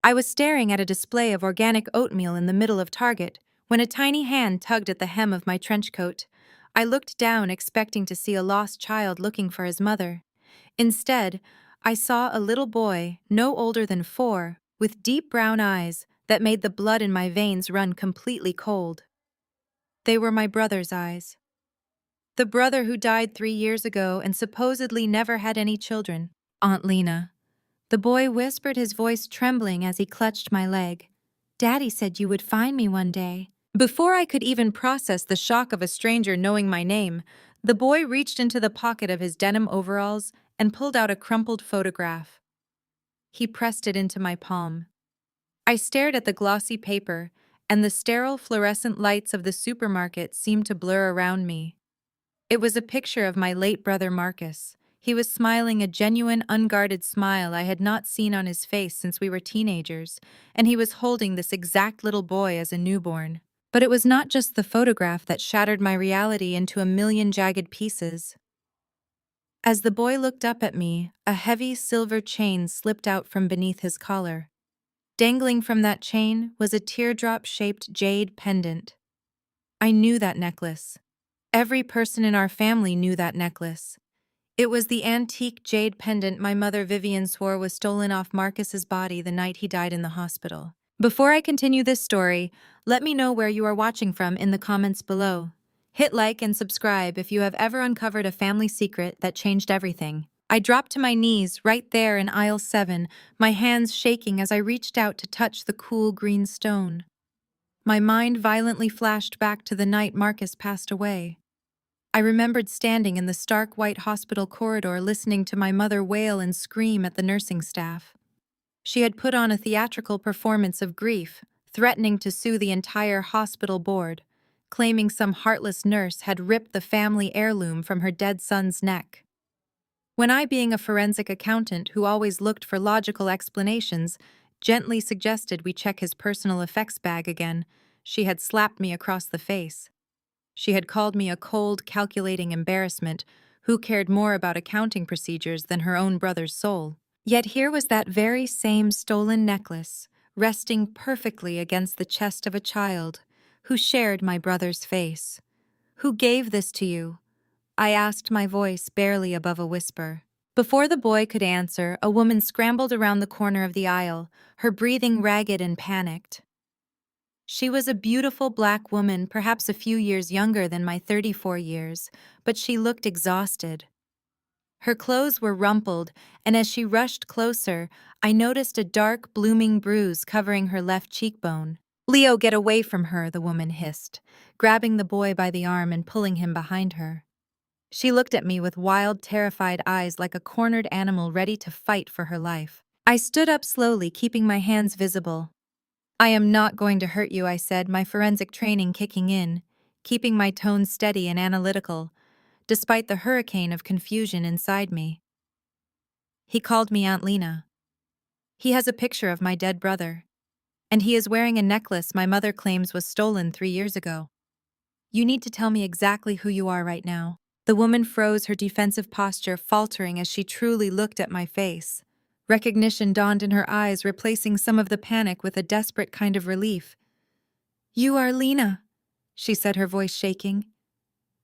I was staring at a display of organic oatmeal in the middle of Target when a tiny hand tugged at the hem of my trench coat. I looked down, expecting to see a lost child looking for his mother. Instead, I saw a little boy, no older than 4, with deep brown eyes that made the blood in my veins run completely cold. They were my brother's eyes. The brother who died 3 years ago and supposedly never had any children. Aunt Lena. The boy whispered, his voice trembling as he clutched my leg. Daddy said you would find me one day. Before I could even process the shock of a stranger knowing my name, the boy reached into the pocket of his denim overalls and pulled out a crumpled photograph. He pressed it into my palm. I stared at the glossy paper, and the sterile fluorescent lights of the supermarket seemed to blur around me. It was a picture of my late brother Marcus. He was smiling, a genuine, unguarded smile I had not seen on his face since we were teenagers, and he was holding this exact little boy as a newborn. But it was not just the photograph that shattered my reality into a million jagged pieces. As the boy looked up at me, a heavy silver chain slipped out from beneath his collar. Dangling from that chain was a teardrop-shaped jade pendant. I knew that necklace. Every person in our family knew that necklace. It was the antique jade pendant my mother Vivian swore was stolen off Marcus's body the night he died in the hospital. Before I continue this story, let me know where you are watching from in the comments below. Hit like and subscribe if you have ever uncovered a family secret that changed everything. I dropped to my knees right there in aisle 7, my hands shaking as I reached out to touch the cool green stone. My mind violently flashed back to the night Marcus passed away. I remembered standing in the stark white hospital corridor listening to my mother wail and scream at the nursing staff. She had put on a theatrical performance of grief, threatening to sue the entire hospital board, claiming some heartless nurse had ripped the family heirloom from her dead son's neck. When I, being a forensic accountant who always looked for logical explanations, gently suggested we check his personal effects bag again, she had slapped me across the face. She had called me a cold, calculating embarrassment who cared more about accounting procedures than her own brother's soul. Yet here was that very same stolen necklace, resting perfectly against the chest of a child who shared my brother's face. Who gave this to you? I asked, my voice barely above a whisper. Before the boy could answer, a woman scrambled around the corner of the aisle, her breathing ragged and panicked. She was a beautiful black woman, perhaps a few years younger than my 34 years, but she looked exhausted. Her clothes were rumpled, and as she rushed closer, I noticed a dark, blooming bruise covering her left cheekbone. "Leo, get away from her," the woman hissed, grabbing the boy by the arm and pulling him behind her. She looked at me with wild, terrified eyes like a cornered animal ready to fight for her life. I stood up slowly, keeping my hands visible. "I am not going to hurt you," I said, my forensic training kicking in, keeping my tone steady and analytical, despite the hurricane of confusion inside me. He called me Aunt Lena. He has a picture of my dead brother, and he is wearing a necklace my mother claims was stolen 3 years ago. "You need to tell me exactly who you are right now." The woman froze, her defensive posture faltering as she truly looked at my face. Recognition dawned in her eyes, replacing some of the panic with a desperate kind of relief. "You are Lena," she said, her voice shaking.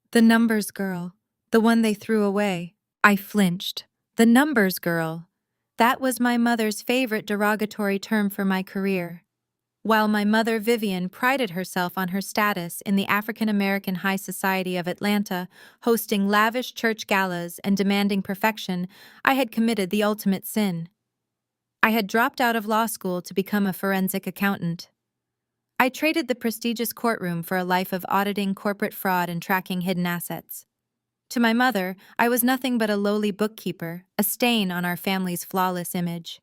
"The numbers girl, the one they threw away." I flinched. The numbers girl. That was my mother's favorite derogatory term for my career. While my mother Vivian prided herself on her status in the African American high society of Atlanta, hosting lavish church galas and demanding perfection, I had committed the ultimate sin. I had dropped out of law school to become a forensic accountant. I traded the prestigious courtroom for a life of auditing corporate fraud and tracking hidden assets. To my mother, I was nothing but a lowly bookkeeper, a stain on our family's flawless image.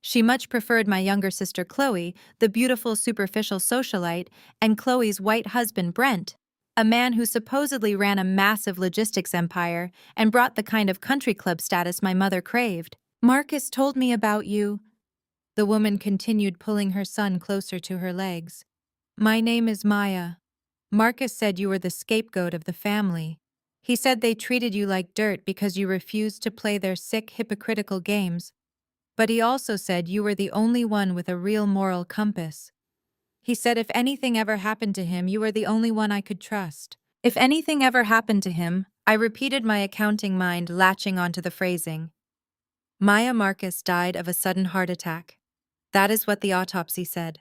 She much preferred my younger sister Chloe, the beautiful superficial socialite, and Chloe's white husband Brent, a man who supposedly ran a massive logistics empire and brought the kind of country club status my mother craved. "Marcus told me about you," the woman continued, pulling her son closer to her legs. "My name is Maya. Marcus said you were the scapegoat of the family. He said they treated you like dirt because you refused to play their sick, hypocritical games." But he also said you were the only one with a real moral compass. He said if anything ever happened to him, you were the only one I could trust. If anything ever happened to him, I repeated, my accounting mind latching onto the phrasing. Maya Marcus died of a sudden heart attack. That is what the autopsy said.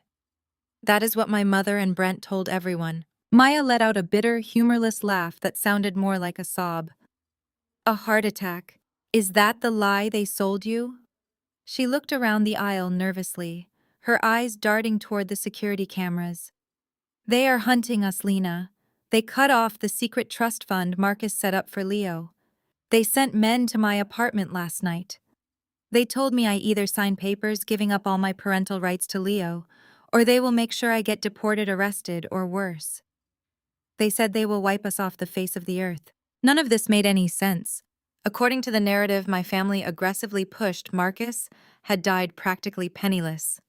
That is what my mother and Brent told everyone. Maya let out a bitter, humorless laugh that sounded more like a sob. A heart attack. Is that the lie they sold you? She looked around the aisle nervously, her eyes darting toward the security cameras. They are hunting us, Lena. They cut off the secret trust fund Marcus set up for Leo. They sent men to my apartment last night. They told me I either sign papers giving up all my parental rights to Leo, or they will make sure I get deported, arrested, or worse. They said they will wipe us off the face of the earth. None of this made any sense. According to the narrative my family aggressively pushed, Marcus had died practically penniless.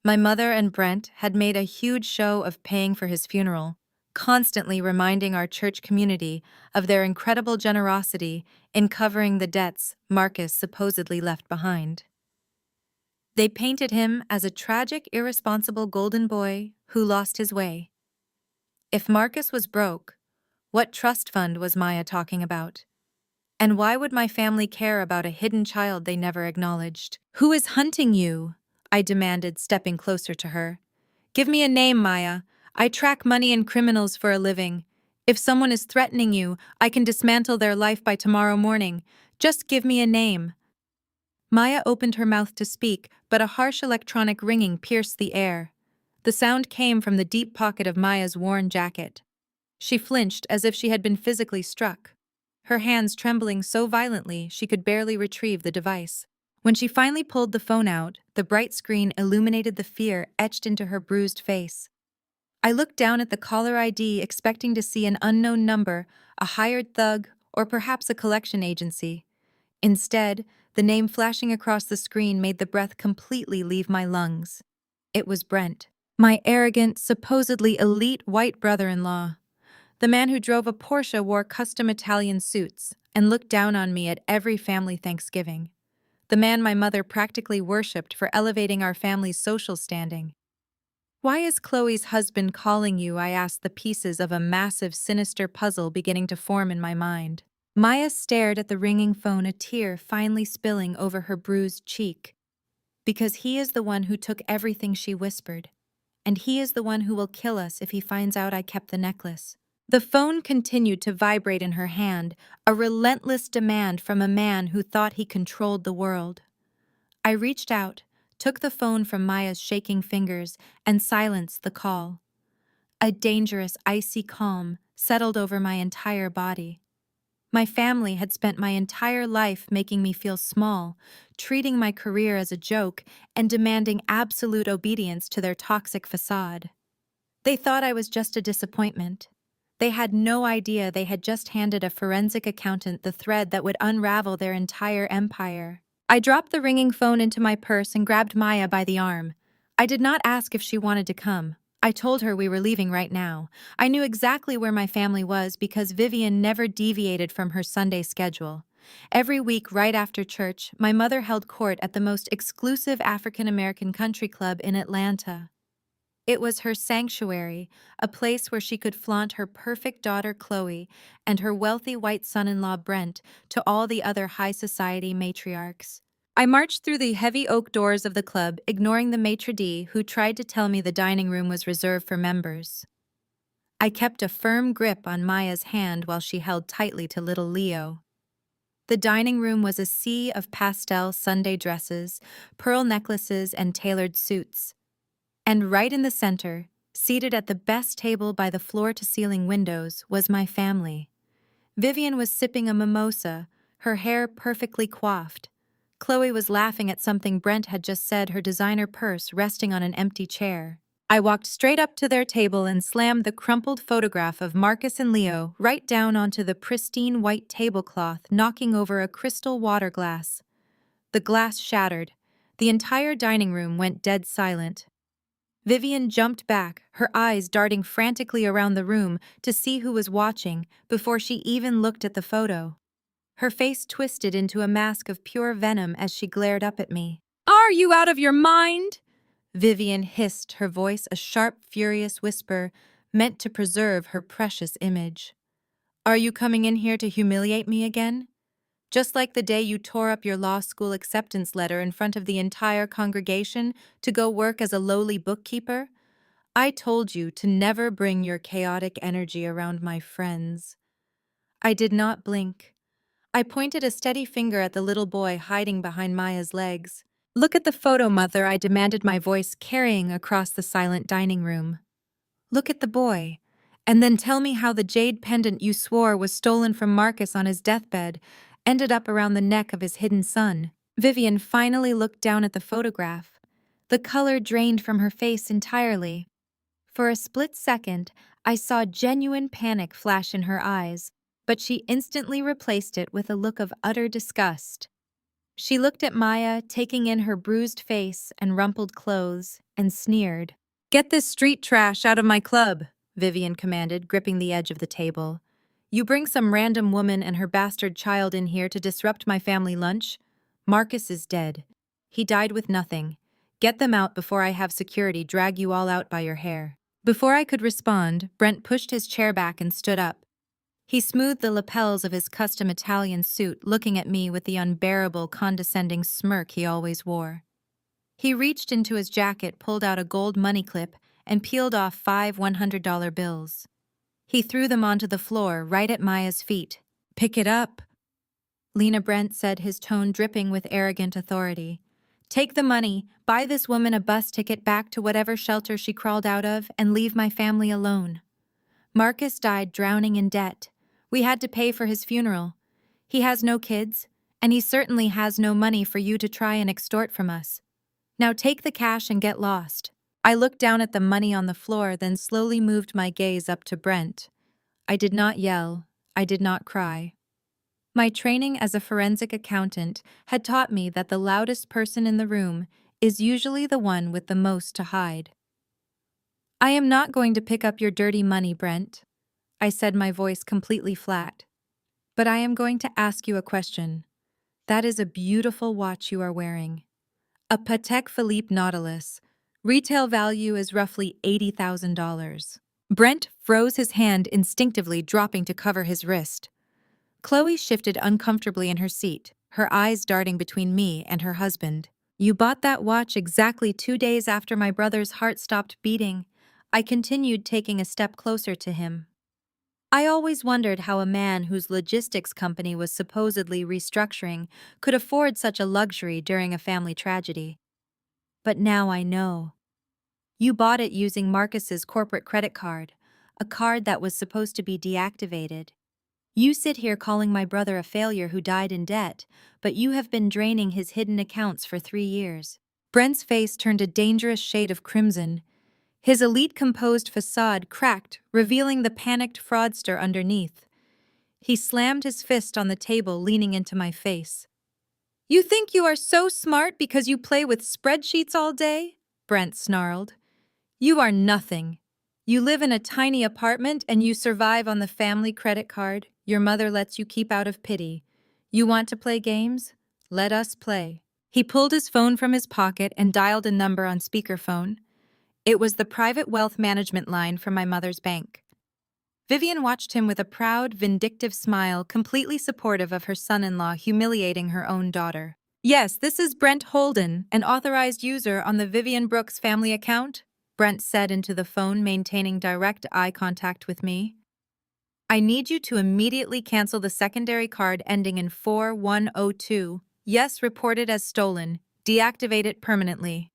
My mother and Brent had made a huge show of paying for his funeral, constantly reminding our church community of their incredible generosity in covering the debts Marcus supposedly left behind. They painted him as a tragic, irresponsible golden boy who lost his way. If Marcus was broke, what trust fund was Maya talking about? And why would my family care about a hidden child they never acknowledged? Who is hunting you? I demanded, stepping closer to her. Give me a name, Maya. I track money and criminals for a living. If someone is threatening you, I can dismantle their life by tomorrow morning. Just give me a name. Maya opened her mouth to speak, but a harsh electronic ringing pierced the air. The sound came from the deep pocket of Maya's worn jacket. She flinched as if she had been physically struck, her hands trembling so violently she could barely retrieve the device. When she finally pulled the phone out, the bright screen illuminated the fear etched into her bruised face. I looked down at the caller ID, expecting to see an unknown number, a hired thug, or perhaps a collection agency. Instead, the name flashing across the screen made the breath completely leave my lungs. It was Brent, my arrogant, supposedly elite white brother-in-law. The man who drove a Porsche, wore custom Italian suits, and looked down on me at every family Thanksgiving. The man my mother practically worshipped for elevating our family's social standing. Why is Chloe's husband calling you? I asked, the pieces of a massive, sinister puzzle beginning to form in my mind. Maya stared at the ringing phone, a tear finally spilling over her bruised cheek. Because he is the one who took everything, she whispered. And he is the one who will kill us if he finds out I kept the necklace. The phone continued to vibrate in her hand, a relentless demand from a man who thought he controlled the world. I reached out, took the phone from Maya's shaking fingers, and silenced the call. A dangerous, icy calm settled over my entire body. My family had spent my entire life making me feel small, treating my career as a joke, and demanding absolute obedience to their toxic facade. They thought I was just a disappointment. They had no idea they had just handed a forensic accountant the thread that would unravel their entire empire. I dropped the ringing phone into my purse and grabbed Maya by the arm. I did not ask if she wanted to come. I told her we were leaving right now. I knew exactly where my family was because Vivian never deviated from her Sunday schedule. Every week right after church, my mother held court at the most exclusive African-American country club in Atlanta. It was her sanctuary, a place where she could flaunt her perfect daughter Chloe and her wealthy white son-in-law Brent to all the other high society matriarchs. I marched through the heavy oak doors of the club, ignoring the maitre d' who tried to tell me the dining room was reserved for members. I kept a firm grip on Maya's hand while she held tightly to little Leo. The dining room was a sea of pastel Sunday dresses, pearl necklaces, and tailored suits. And right in the center, seated at the best table by the floor-to-ceiling windows, was my family. Vivian was sipping a mimosa, her hair perfectly coiffed. Chloe was laughing at something Brent had just said, her designer purse resting on an empty chair. I walked straight up to their table and slammed the crumpled photograph of Marcus and Leo right down onto the pristine white tablecloth, knocking over a crystal water glass. The glass shattered. The entire dining room went dead silent. Vivian jumped back, her eyes darting frantically around the room to see who was watching before she even looked at the photo. Her face twisted into a mask of pure venom as she glared up at me. "Are you out of your mind?" Vivian hissed, her voice a sharp, furious whisper meant to preserve her precious image. "Are you coming in here to humiliate me again? Just like the day you tore up your law school acceptance letter in front of the entire congregation to go work as a lowly bookkeeper? I told you to never bring your chaotic energy around my friends." I did not blink. I pointed a steady finger at the little boy hiding behind Maya's legs. "Look at the photo, Mother," I demanded, my voice carrying across the silent dining room. "Look at the boy. And then tell me how the jade pendant you swore was stolen from Marcus on his deathbed ended up around the neck of his hidden son." Vivian finally looked down at the photograph. The color drained from her face entirely. For a split second, I saw genuine panic flash in her eyes, but she instantly replaced it with a look of utter disgust. She looked at Maya, taking in her bruised face and rumpled clothes, and sneered. "Get this street trash out of my club," Vivian commanded, gripping the edge of the table. "You bring some random woman and her bastard child in here to disrupt my family lunch? Marcus is dead. He died with nothing. Get them out before I have security drag you all out by your hair." Before I could respond, Brent pushed his chair back and stood up. He smoothed the lapels of his custom Italian suit, looking at me with the unbearable, condescending smirk he always wore. He reached into his jacket, pulled out a gold money clip, and peeled off 5 $100 bills. He threw them onto the floor, right at Maya's feet. "Pick it up," Lena, Brent said, his tone dripping with arrogant authority. "Take the money, buy this woman a bus ticket back to whatever shelter she crawled out of, and leave my family alone. Marcus died drowning in debt. We had to pay for his funeral. He has no kids, and he certainly has no money for you to try and extort from us. Now take the cash and get lost." I looked down at the money on the floor, then slowly moved my gaze up to Brent. I did not yell. I did not cry. My training as a forensic accountant had taught me that the loudest person in the room is usually the one with the most to hide. "I am not going to pick up your dirty money, Brent," I said, my voice completely flat. "But I am going to ask you a question. That is a beautiful watch you are wearing. A Patek Philippe Nautilus. Retail value is roughly $80,000. Brent froze, his hand instinctively dropping to cover his wrist. Chloe shifted uncomfortably in her seat, her eyes darting between me and her husband. "You bought that watch exactly 2 days after my brother's heart stopped beating." I continued, taking a step closer to him. I always wondered how a man whose logistics company was supposedly restructuring could afford such a luxury during a family tragedy. But now I know. You bought it using Marcus's corporate credit card, a card that was supposed to be deactivated. You sit here calling my brother a failure who died in debt, but you have been draining his hidden accounts for 3 years. Brent's face turned a dangerous shade of crimson. His elite composed facade cracked, revealing the panicked fraudster underneath. He slammed his fist on the table, leaning into my face. "You think you are so smart because you play with spreadsheets all day?" Brent snarled. "You are nothing. You live in a tiny apartment and you survive on the family credit card your mother lets you keep out of pity. You want to play games? Let us play." He pulled his phone from his pocket and dialed a number on speakerphone. It was the private wealth management line from my mother's bank. Vivian watched him with a proud, vindictive smile, completely supportive of her son-in-law humiliating her own daughter. "Yes, this is Brent Holden, an authorized user on the Vivian Brooks family account," Brent said into the phone, maintaining direct eye contact with me. "I need you to immediately cancel the secondary card ending in 4102. Yes, reported as stolen. Deactivate it permanently."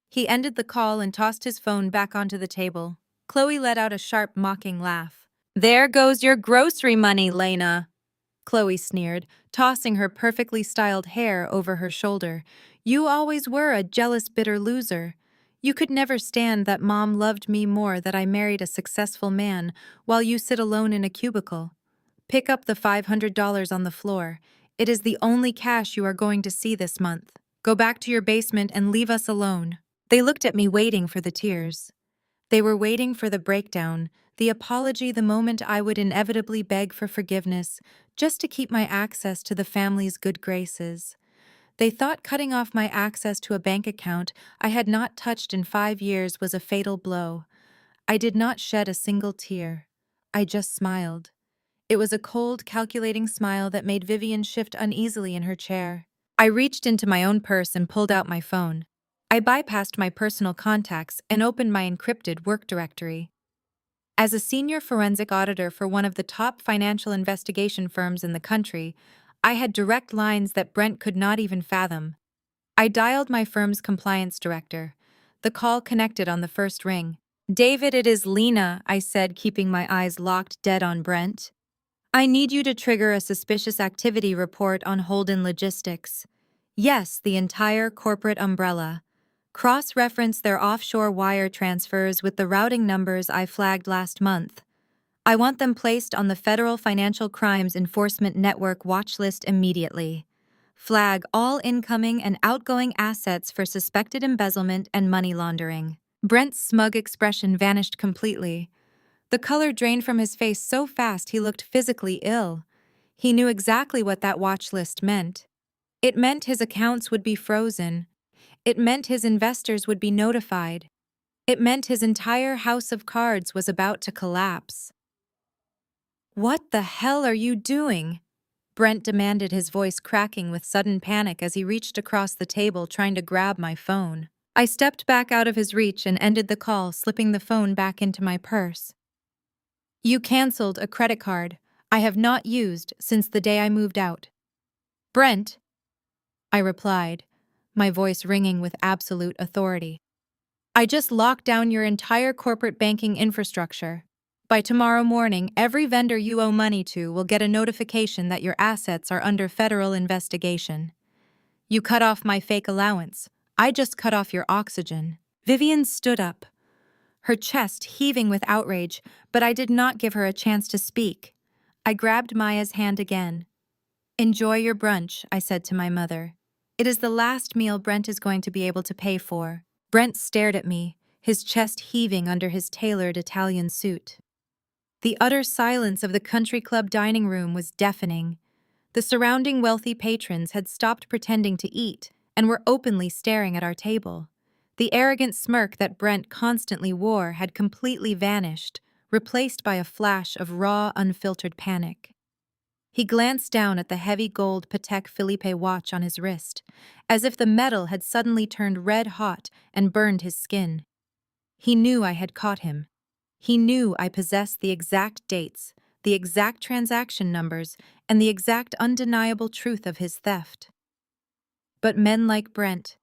He ended the call and tossed his phone back onto the table. Chloe let out a sharp, mocking laugh. "There goes your grocery money, Lena," Chloe sneered, tossing her perfectly styled hair over her shoulder. "You always were a jealous, bitter loser. You could never stand that Mom loved me more, that I married a successful man, while you sit alone in a cubicle. Pick up the $500 on the floor. It is the only cash you are going to see this month. Go back to your basement and leave us alone." They looked at me, waiting for the tears. They were waiting for the breakdown, the apology the moment I would inevitably beg for forgiveness, just to keep my access to the family's good graces. They thought cutting off my access to a bank account I had not touched in 5 years was a fatal blow. I did not shed a single tear. I just smiled. It was a cold, calculating smile that made Vivian shift uneasily in her chair. I reached into my own purse and pulled out my phone. I bypassed my personal contacts and opened my encrypted work directory. As a senior forensic auditor for one of the top financial investigation firms in the country, I had direct lines that Brent could not even fathom. I dialed my firm's compliance director. The call connected on the first ring. "David, it is Lena," I said, keeping my eyes locked dead on Brent. "I need you to trigger a suspicious activity report on Holden Logistics. Yes, the entire corporate umbrella. Cross-reference their offshore wire transfers with the routing numbers I flagged last month. I want them placed on the Federal Financial Crimes Enforcement Network watch list immediately. Flag all incoming and outgoing assets for suspected embezzlement and money laundering." Brent's smug expression vanished completely. The color drained from his face so fast he looked physically ill. He knew exactly what that watch list meant. It meant his accounts would be frozen. It meant his investors would be notified. It meant his entire house of cards was about to collapse. "What the hell are you doing?" Brent demanded, his voice cracking with sudden panic as he reached across the table trying to grab my phone. I stepped back out of his reach and ended the call, slipping the phone back into my purse. "You canceled a credit card I have not used since the day I moved out." "Brent," I replied, my voice ringing with absolute authority, "I just locked down your entire corporate banking infrastructure. By tomorrow morning, every vendor you owe money to will get a notification that your assets are under federal investigation. You cut off my fake allowance. I just cut off your oxygen." Vivian stood up, her chest heaving with outrage, but I did not give her a chance to speak. I grabbed Maya's hand again. "Enjoy your brunch," I said to my mother. "It is the last meal Brent is going to be able to pay for." Brent stared at me, his chest heaving under his tailored Italian suit. The utter silence of the country club dining room was deafening. The surrounding wealthy patrons had stopped pretending to eat and were openly staring at our table. The arrogant smirk that Brent constantly wore had completely vanished, replaced by a flash of raw, unfiltered panic. He glanced down at the heavy gold Patek Philippe watch on his wrist, as if the metal had suddenly turned red hot and burned his skin. He knew I had caught him. He knew I possessed the exact dates, the exact transaction numbers, and the exact undeniable truth of his theft. But men like Brent,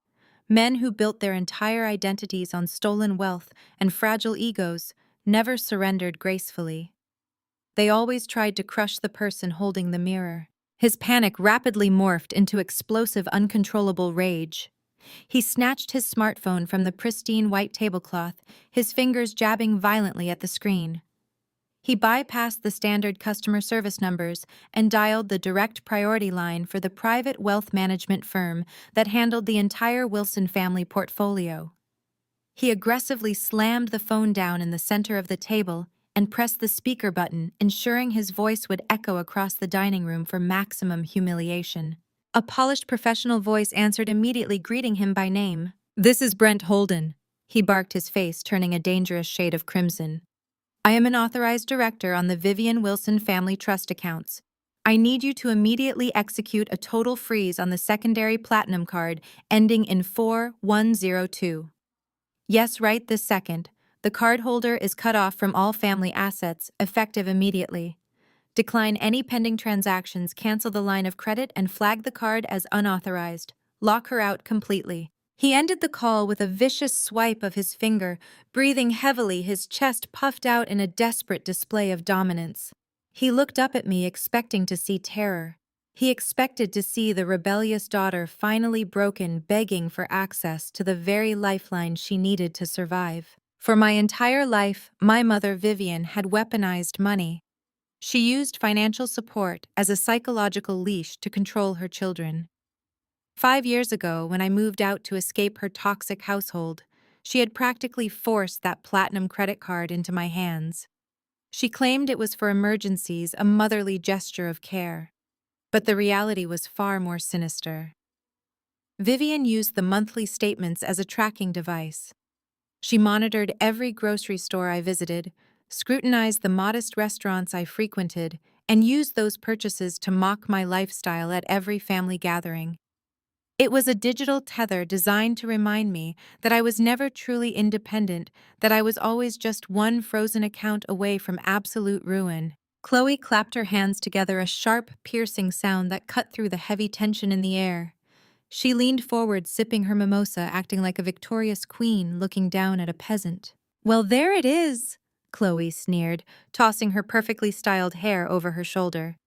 men who built their entire identities on stolen wealth and fragile egos, never surrendered gracefully. They always tried to crush the person holding the mirror. His panic rapidly morphed into explosive, uncontrollable rage. He snatched his smartphone from the pristine white tablecloth, his fingers jabbing violently at the screen. He bypassed the standard customer service numbers and dialed the direct priority line for the private wealth management firm that handled the entire Wilson family portfolio. He aggressively slammed the phone down in the center of the table and pressed the speaker button, ensuring his voice would echo across the dining room for maximum humiliation. A polished professional voice answered immediately, greeting him by name. "This is Brent Holden," he barked, his face turning a dangerous shade of crimson. "I am an authorized director on the Vivian Wilson family trust accounts. I need you to immediately execute a total freeze on the secondary platinum card ending in 4102. Yes, right this second. The cardholder is cut off from all family assets, effective immediately. Decline any pending transactions, cancel the line of credit, and flag the card as unauthorized. Lock her out completely." He ended the call with a vicious swipe of his finger, breathing heavily, his chest puffed out in a desperate display of dominance. He looked up at me, expecting to see terror. He expected to see the rebellious daughter finally broken, begging for access to the very lifeline she needed to survive. For my entire life, my mother Vivian had weaponized money. She used financial support as a psychological leash to control her children. 5 years ago, when I moved out to escape her toxic household, She had practically forced that platinum credit card into my hands. She claimed it was for emergencies, a motherly gesture of care. But the reality was far more sinister. Vivian used the monthly statements as a tracking device. She monitored every grocery store I visited, scrutinized the modest restaurants I frequented, and used those purchases to mock my lifestyle at every family gathering. It was a digital tether designed to remind me that I was never truly independent, that I was always just one frozen account away from absolute ruin. Chloe clapped her hands together, a sharp, piercing sound that cut through the heavy tension in the air. She leaned forward, sipping her mimosa, acting like a victorious queen looking down at a peasant. "Well, there it is," Chloe sneered, tossing her perfectly styled hair over her shoulder.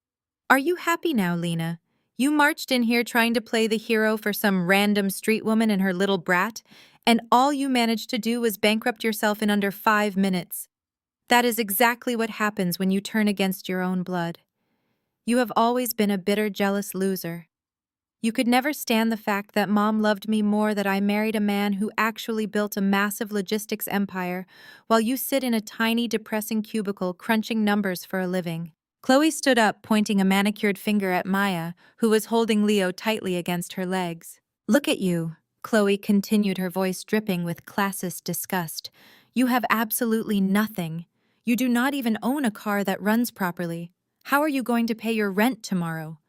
"Are you happy now, Lena? You marched in here trying to play the hero for some random street woman and her little brat, and all you managed to do was bankrupt yourself in under 5 minutes. That is exactly what happens when you turn against your own blood. You have always been a bitter, jealous loser. You could never stand the fact that Mom loved me more, that I married a man who actually built a massive logistics empire, while you sit in a tiny, depressing cubicle crunching numbers for a living." Chloe stood up, pointing a manicured finger at Maya, who was holding Leo tightly against her legs. "Look at you," Chloe continued, her voice dripping with classist disgust. "You have absolutely nothing. You do not even own a car that runs properly. How are you going to pay your rent tomorrow?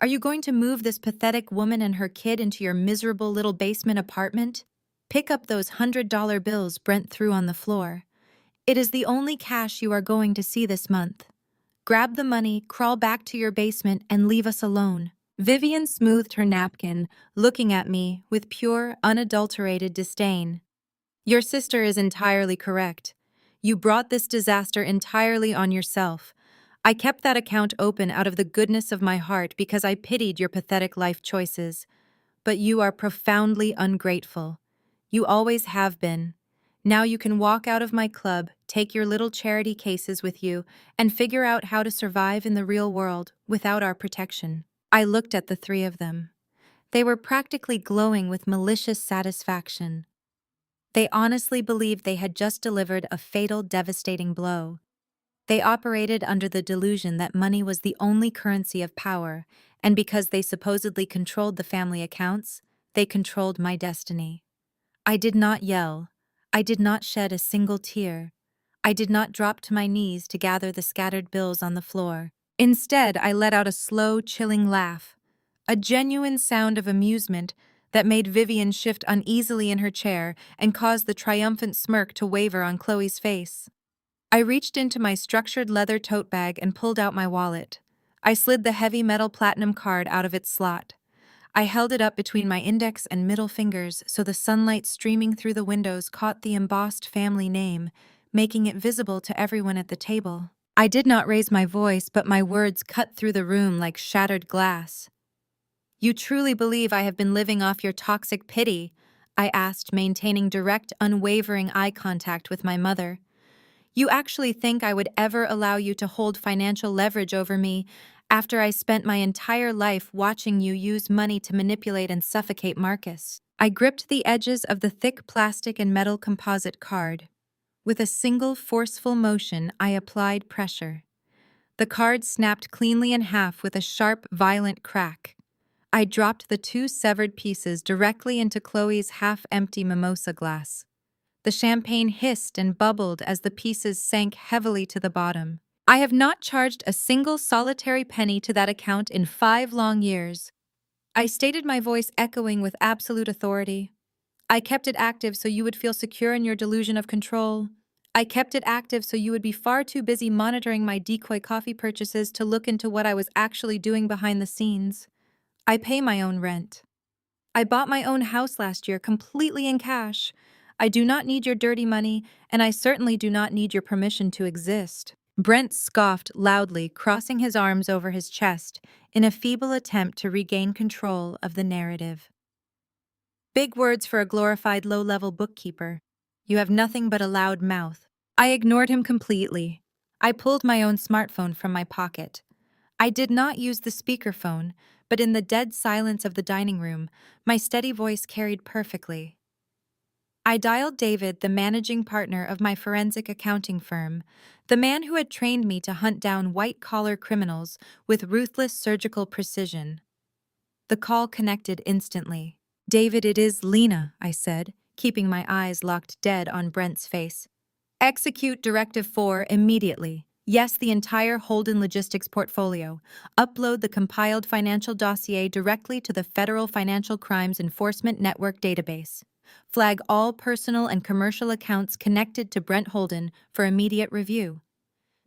Are you going to move this pathetic woman and her kid into your miserable little basement apartment? Pick up those $100 bills Brent threw on the floor. It is the only cash you are going to see this month. Grab the money, crawl back to your basement, and leave us alone." Vivian smoothed her napkin, looking at me with pure, unadulterated disdain. "Your sister is entirely correct. You brought this disaster entirely on yourself. I kept that account open out of the goodness of my heart because I pitied your pathetic life choices. But you are profoundly ungrateful. You always have been. Now you can walk out of my club, take your little charity cases with you, and figure out how to survive in the real world without our protection." I looked at the three of them. They were practically glowing with malicious satisfaction. They honestly believed they had just delivered a fatal, devastating blow. They operated under the delusion that money was the only currency of power, and because they supposedly controlled the family accounts, they controlled my destiny. I did not yell. I did not shed a single tear. I did not drop to my knees to gather the scattered bills on the floor. Instead, I let out a slow, chilling laugh, a genuine sound of amusement that made Vivian shift uneasily in her chair and caused the triumphant smirk to waver on Chloe's face. I reached into my structured leather tote bag and pulled out my wallet. I slid the heavy metal platinum card out of its slot. I held it up between my index and middle fingers so the sunlight streaming through the windows caught the embossed family name, making it visible to everyone at the table. I did not raise my voice, but my words cut through the room like shattered glass. "You truly believe I have been living off your toxic pity?" I asked, maintaining direct, unwavering eye contact with my mother. "You actually think I would ever allow you to hold financial leverage over me after I spent my entire life watching you use money to manipulate and suffocate Marcus?" I gripped the edges of the thick plastic and metal composite card. With a single forceful motion, I applied pressure. The card snapped cleanly in half with a sharp, violent crack. I dropped the two severed pieces directly into Chloe's half-empty mimosa glass. The champagne hissed and bubbled as the pieces sank heavily to the bottom. "I have not charged a single solitary penny to that account in 5 long years." I stated, my voice echoing with absolute authority. "I kept it active so you would feel secure in your delusion of control. I kept it active so you would be far too busy monitoring my decoy coffee purchases to look into what I was actually doing behind the scenes. I pay my own rent. I bought my own house last year completely in cash. I do not need your dirty money, and I certainly do not need your permission to exist." Brent scoffed loudly, crossing his arms over his chest in a feeble attempt to regain control of the narrative. "Big words for a glorified low-level bookkeeper. You have nothing but a loud mouth." I ignored him completely. I pulled my own smartphone from my pocket. I did not use the speakerphone, but in the dead silence of the dining room, my steady voice carried perfectly. I dialed David, the managing partner of my forensic accounting firm, the man who had trained me to hunt down white-collar criminals with ruthless surgical precision. The call connected instantly. "David, it is Lena," I said, keeping my eyes locked dead on Brent's face. "Execute Directive 4 immediately. Yes, the entire Holden Logistics portfolio. Upload the compiled financial dossier directly to the Federal Financial Crimes Enforcement Network database. Flag all personal and commercial accounts connected to Brent Holden for immediate review.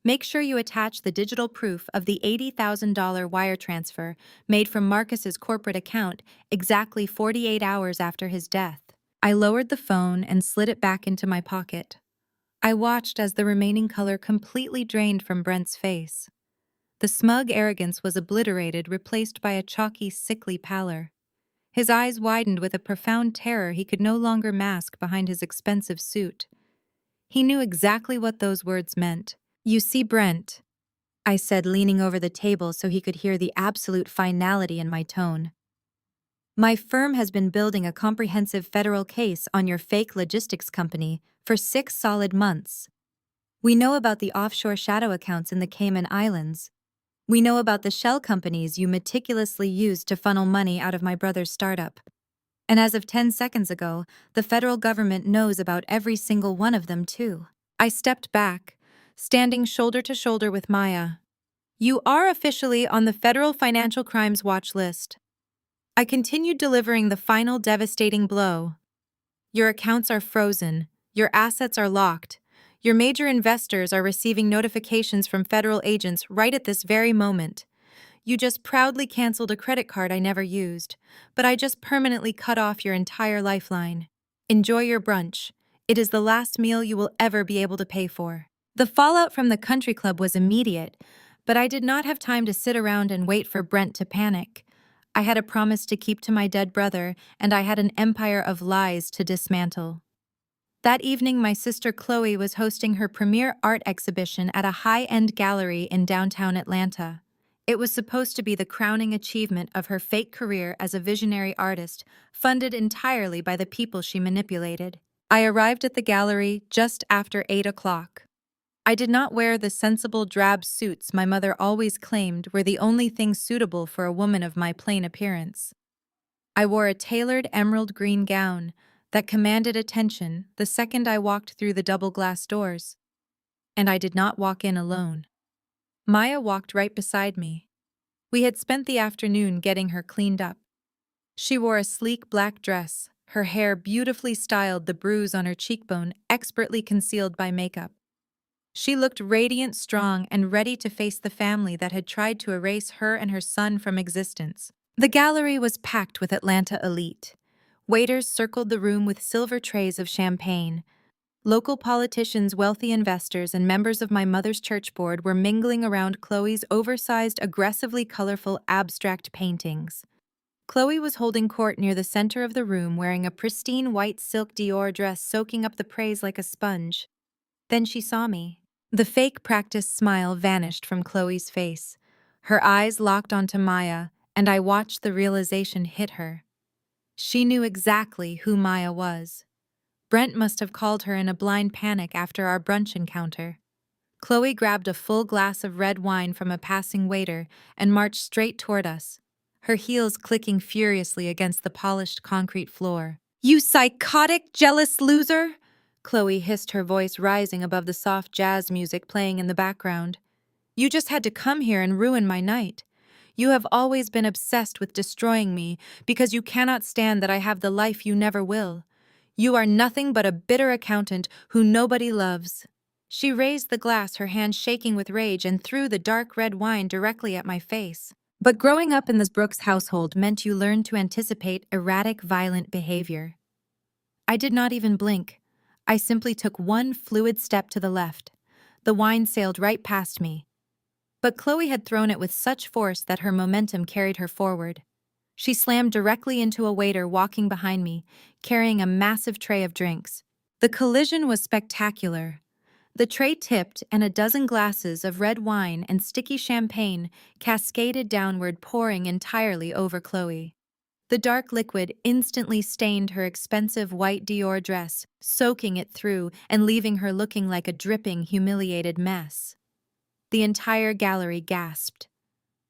Make sure you attach the digital proof of the $80,000 wire transfer made from Marcus's corporate account exactly 48 hours after his death." I lowered the phone and slid it back into my pocket. I watched as the remaining color completely drained from Brent's face. The smug arrogance was obliterated, replaced by a chalky, sickly pallor. His eyes widened with a profound terror he could no longer mask behind his expensive suit. He knew exactly what those words meant. "You see, Brent," I said, leaning over the table so he could hear the absolute finality in my tone. "My firm has been building a comprehensive federal case on your fake logistics company for 6 solid months. We know about the offshore shadow accounts in the Cayman Islands. We know about the shell companies you meticulously used to funnel money out of my brother's startup. And as of 10 seconds ago, the federal government knows about every single one of them, too." I stepped back, standing shoulder to shoulder with Maya. "You are officially on the Federal Financial Crimes Watch list." I continued delivering the final devastating blow. "Your accounts are frozen. Your assets are locked. Your major investors are receiving notifications from federal agents right at this very moment. You just proudly canceled a credit card I never used, but I just permanently cut off your entire lifeline. Enjoy your brunch. It is the last meal you will ever be able to pay for." The fallout from the country club was immediate, but I did not have time to sit around and wait for Brent to panic. I had a promise to keep to my dead brother, and I had an empire of lies to dismantle. That evening, my sister Chloe was hosting her premiere art exhibition at a high-end gallery in downtown Atlanta. It was supposed to be the crowning achievement of her fake career as a visionary artist, funded entirely by the people she manipulated. I arrived at the gallery just after 8 o'clock. I did not wear the sensible drab suits my mother always claimed were the only thing suitable for a woman of my plain appearance. I wore a tailored emerald green gown that commanded attention the second I walked through the double glass doors. And I did not walk in alone. Maya walked right beside me. We had spent the afternoon getting her cleaned up. She wore a sleek black dress, her hair beautifully styled, the bruise on her cheekbone expertly concealed by makeup. She looked radiant, strong, and ready to face the family that had tried to erase her and her son from existence. The gallery was packed with Atlanta elite. Waiters circled the room with silver trays of champagne. Local politicians, wealthy investors, and members of my mother's church board were mingling around Chloe's oversized, aggressively colorful abstract paintings. Chloe was holding court near the center of the room, wearing a pristine white silk Dior dress soaking up the praise like a sponge. Then she saw me. The fake practiced smile vanished from Chloe's face. Her eyes locked onto Maya, and I watched the realization hit her. She knew exactly who Maya was. Brent must have called her in a blind panic after our brunch encounter. Chloe grabbed a full glass of red wine from a passing waiter and marched straight toward us, her heels clicking furiously against the polished concrete floor. "You psychotic, jealous loser!" Chloe hissed, her voice rising above the soft jazz music playing in the background. "You just had to come here and ruin my night. You have always been obsessed with destroying me because you cannot stand that I have the life you never will. You are nothing but a bitter accountant who nobody loves." She raised the glass, her hand shaking with rage, and threw the dark red wine directly at my face. But growing up in this Brooks household meant you learned to anticipate erratic, violent behavior. I did not even blink. I simply took one fluid step to the left. The wine sailed right past me. But Chloe had thrown it with such force that her momentum carried her forward. She slammed directly into a waiter walking behind me, carrying a massive tray of drinks. The collision was spectacular. The tray tipped, and a dozen glasses of red wine and sticky champagne cascaded downward, pouring entirely over Chloe. The dark liquid instantly stained her expensive white Dior dress, soaking it through and leaving her looking like a dripping, humiliated mess. The entire gallery gasped.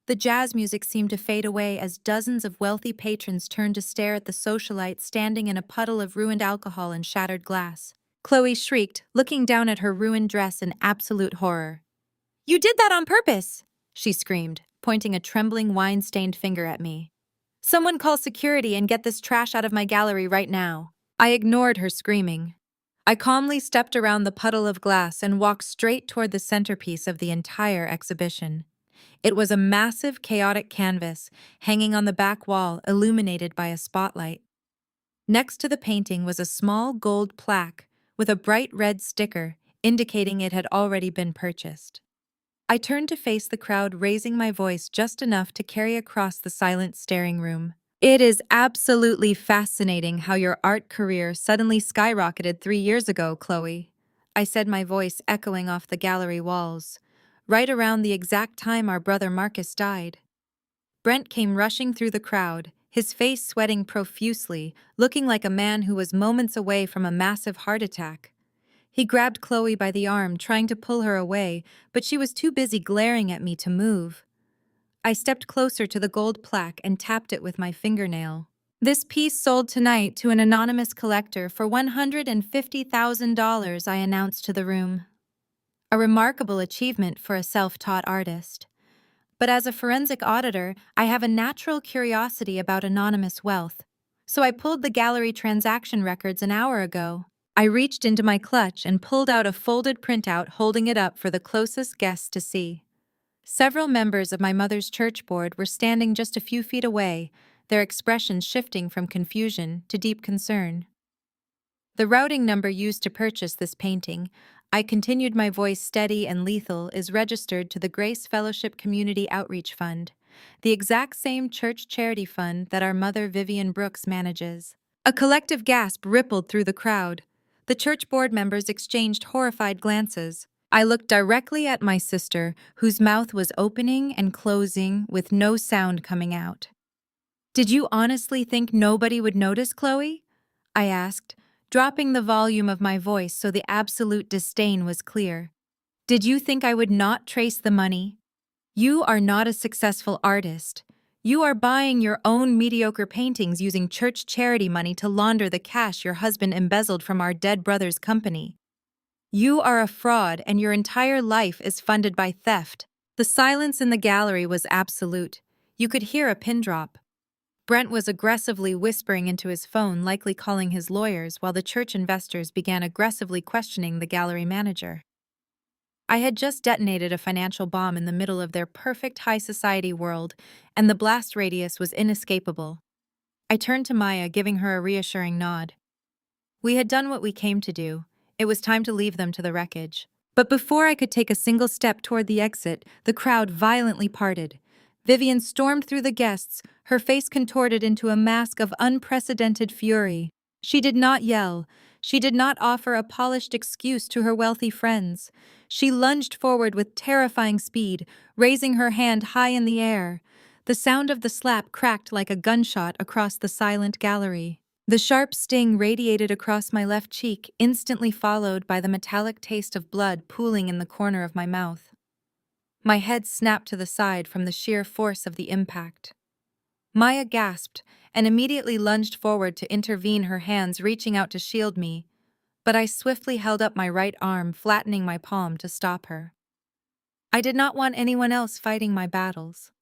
The jazz music seemed to fade away as dozens of wealthy patrons turned to stare at the socialite standing in a puddle of ruined alcohol and shattered glass. Chloe shrieked, looking down at her ruined dress in absolute horror. "You did that on purpose!" she screamed, pointing a trembling, wine-stained finger at me. "Someone call security and get this trash out of my gallery right now." I ignored her screaming. I calmly stepped around the puddle of glass and walked straight toward the centerpiece of the entire exhibition. It was a massive, chaotic canvas, hanging on the back wall, illuminated by a spotlight. Next to the painting was a small gold plaque with a bright red sticker indicating it had already been purchased. I turned to face the crowd, raising my voice just enough to carry across the silent staring room. "It is absolutely fascinating how your art career suddenly skyrocketed 3 years ago, Chloe," I said, my voice echoing off the gallery walls, right around the exact time our brother Marcus died. Brent came rushing through the crowd, his face sweating profusely, looking like a man who was moments away from a massive heart attack. He grabbed Chloe by the arm, trying to pull her away, but she was too busy glaring at me to move. I stepped closer to the gold plaque and tapped it with my fingernail. "This piece sold tonight to an anonymous collector for $150,000, I announced to the room. A remarkable achievement for a self-taught artist. But as a forensic auditor, I have a natural curiosity about anonymous wealth. So I pulled the gallery transaction records an hour ago. I reached into my clutch and pulled out a folded printout, holding it up for the closest guests to see. Several members of my mother's church board were standing just a few feet away, their expressions shifting from confusion to deep concern. The routing number used to purchase this painting, I continued, my voice steady and lethal, is registered to the Grace Fellowship Community Outreach Fund, the exact same church charity fund that our mother Vivian Brooks manages. A collective gasp rippled through the crowd. The church board members exchanged horrified glances. I looked directly at my sister, whose mouth was opening and closing with no sound coming out. "Did you honestly think nobody would notice, Chloe?" I asked, dropping the volume of my voice so the absolute disdain was clear. "Did you think I would not trace the money? You are not a successful artist. You are buying your own mediocre paintings using church charity money to launder the cash your husband embezzled from our dead brother's company. You are a fraud, and your entire life is funded by theft." The silence in the gallery was absolute. You could hear a pin drop. Brent was aggressively whispering into his phone, likely calling his lawyers, while the church investors began aggressively questioning the gallery manager. I had just detonated a financial bomb in the middle of their perfect high society world, and the blast radius was inescapable. I turned to Maya, giving her a reassuring nod. We had done what we came to do. It was time to leave them to the wreckage. But before I could take a single step toward the exit, the crowd violently parted. Vivian stormed through the guests, her face contorted into a mask of unprecedented fury. She did not yell. She did not offer a polished excuse to her wealthy friends. She lunged forward with terrifying speed, raising her hand high in the air. The sound of the slap cracked like a gunshot across the silent gallery. The sharp sting radiated across my left cheek, instantly followed by the metallic taste of blood pooling in the corner of my mouth. My head snapped to the side from the sheer force of the impact. Maya gasped and immediately lunged forward to intervene, her hands reaching out to shield me, but I swiftly held up my right arm, flattening my palm to stop her. I did not want anyone else fighting my battles.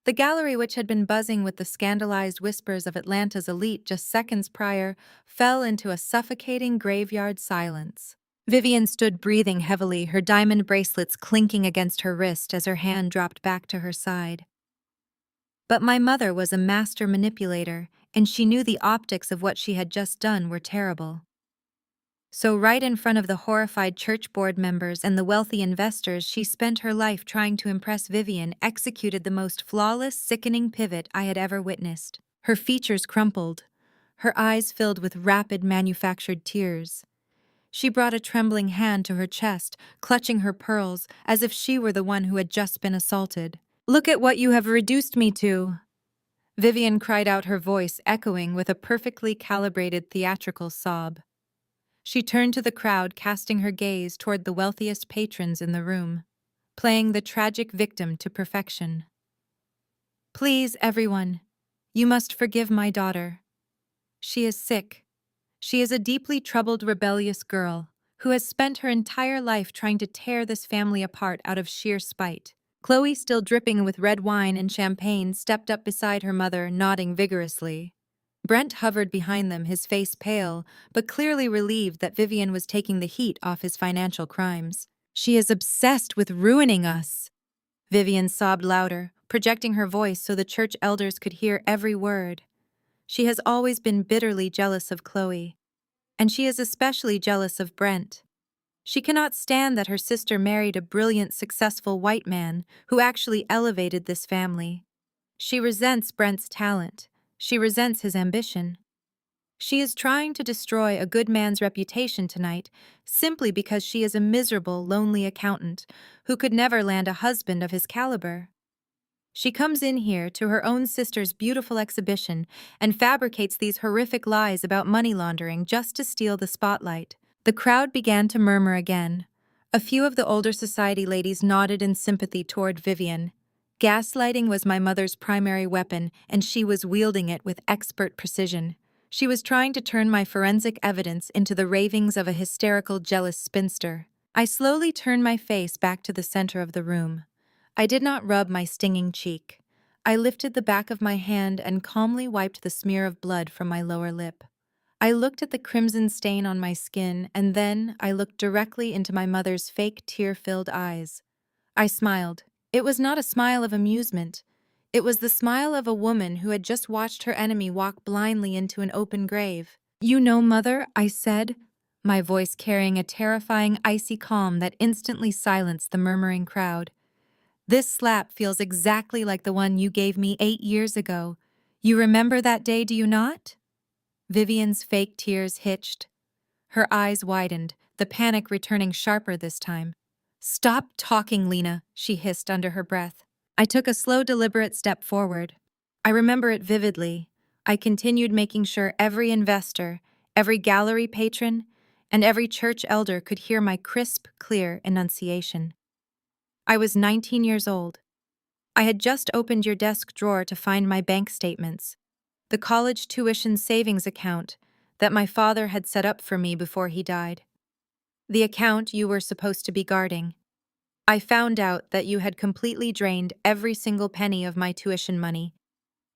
The gallery, which had been buzzing with the scandalized whispers of Atlanta's elite just seconds prior, fell into a suffocating graveyard silence. Vivian stood breathing heavily, her diamond bracelets clinking against her wrist as her hand dropped back to her side. But my mother was a master manipulator, and she knew the optics of what she had just done were terrible. So right in front of the horrified church board members and the wealthy investors she spent her life trying to impress, Vivian executed the most flawless, sickening pivot I had ever witnessed. Her features crumpled, her eyes filled with rapid manufactured tears. She brought a trembling hand to her chest, clutching her pearls as if she were the one who had just been assaulted. "Look at what you have reduced me to," Vivian cried out, her voice echoing with a perfectly calibrated theatrical sob. She turned to the crowd, casting her gaze toward the wealthiest patrons in the room, playing the tragic victim to perfection. "Please, everyone, you must forgive my daughter. She is sick. She is a deeply troubled, rebellious girl who has spent her entire life trying to tear this family apart out of sheer spite." Chloe, still dripping with red wine and champagne, stepped up beside her mother, nodding vigorously. Brent hovered behind them, his face pale, but clearly relieved that Vivian was taking the heat off his financial crimes. "She is obsessed with ruining us," Vivian sobbed louder, projecting her voice so the church elders could hear every word. She has always been bitterly jealous of Chloe, and she is especially jealous of Brent. She cannot stand that her sister married a brilliant, successful white man who actually elevated this family. She resents Brent's talent. She resents his ambition. She is trying to destroy a good man's reputation tonight simply because she is a miserable, lonely accountant who could never land a husband of his caliber. She comes in here to her own sister's beautiful exhibition and fabricates these horrific lies about money laundering just to steal the spotlight. The crowd began to murmur again. A few of the older society ladies nodded in sympathy toward Vivian. Gaslighting was my mother's primary weapon, and she was wielding it with expert precision. She was trying to turn my forensic evidence into the ravings of a hysterical, jealous spinster. I slowly turned my face back to the center of the room. I did not rub my stinging cheek. I lifted the back of my hand and calmly wiped the smear of blood from my lower lip. I looked at the crimson stain on my skin, and then I looked directly into my mother's fake, tear-filled eyes. I smiled. It was not a smile of amusement. It was the smile of a woman who had just watched her enemy walk blindly into an open grave. "You know, Mother," I said, my voice carrying a terrifying, icy calm that instantly silenced the murmuring crowd. "This slap feels exactly like the one you gave me 8 years ago. You remember that day, do you not?" Vivian's fake tears hitched. Her eyes widened, the panic returning sharper this time. "Stop talking, Lena," she hissed under her breath. I took a slow, deliberate step forward. I remember it vividly. I continued, making sure every investor, every gallery patron, and every church elder could hear my crisp, clear enunciation. I was 19 years old. I had just opened your desk drawer to find my bank statements, the college tuition savings account that my father had set up for me before he died. The account you were supposed to be guarding. I found out that you had completely drained every single penny of my tuition money.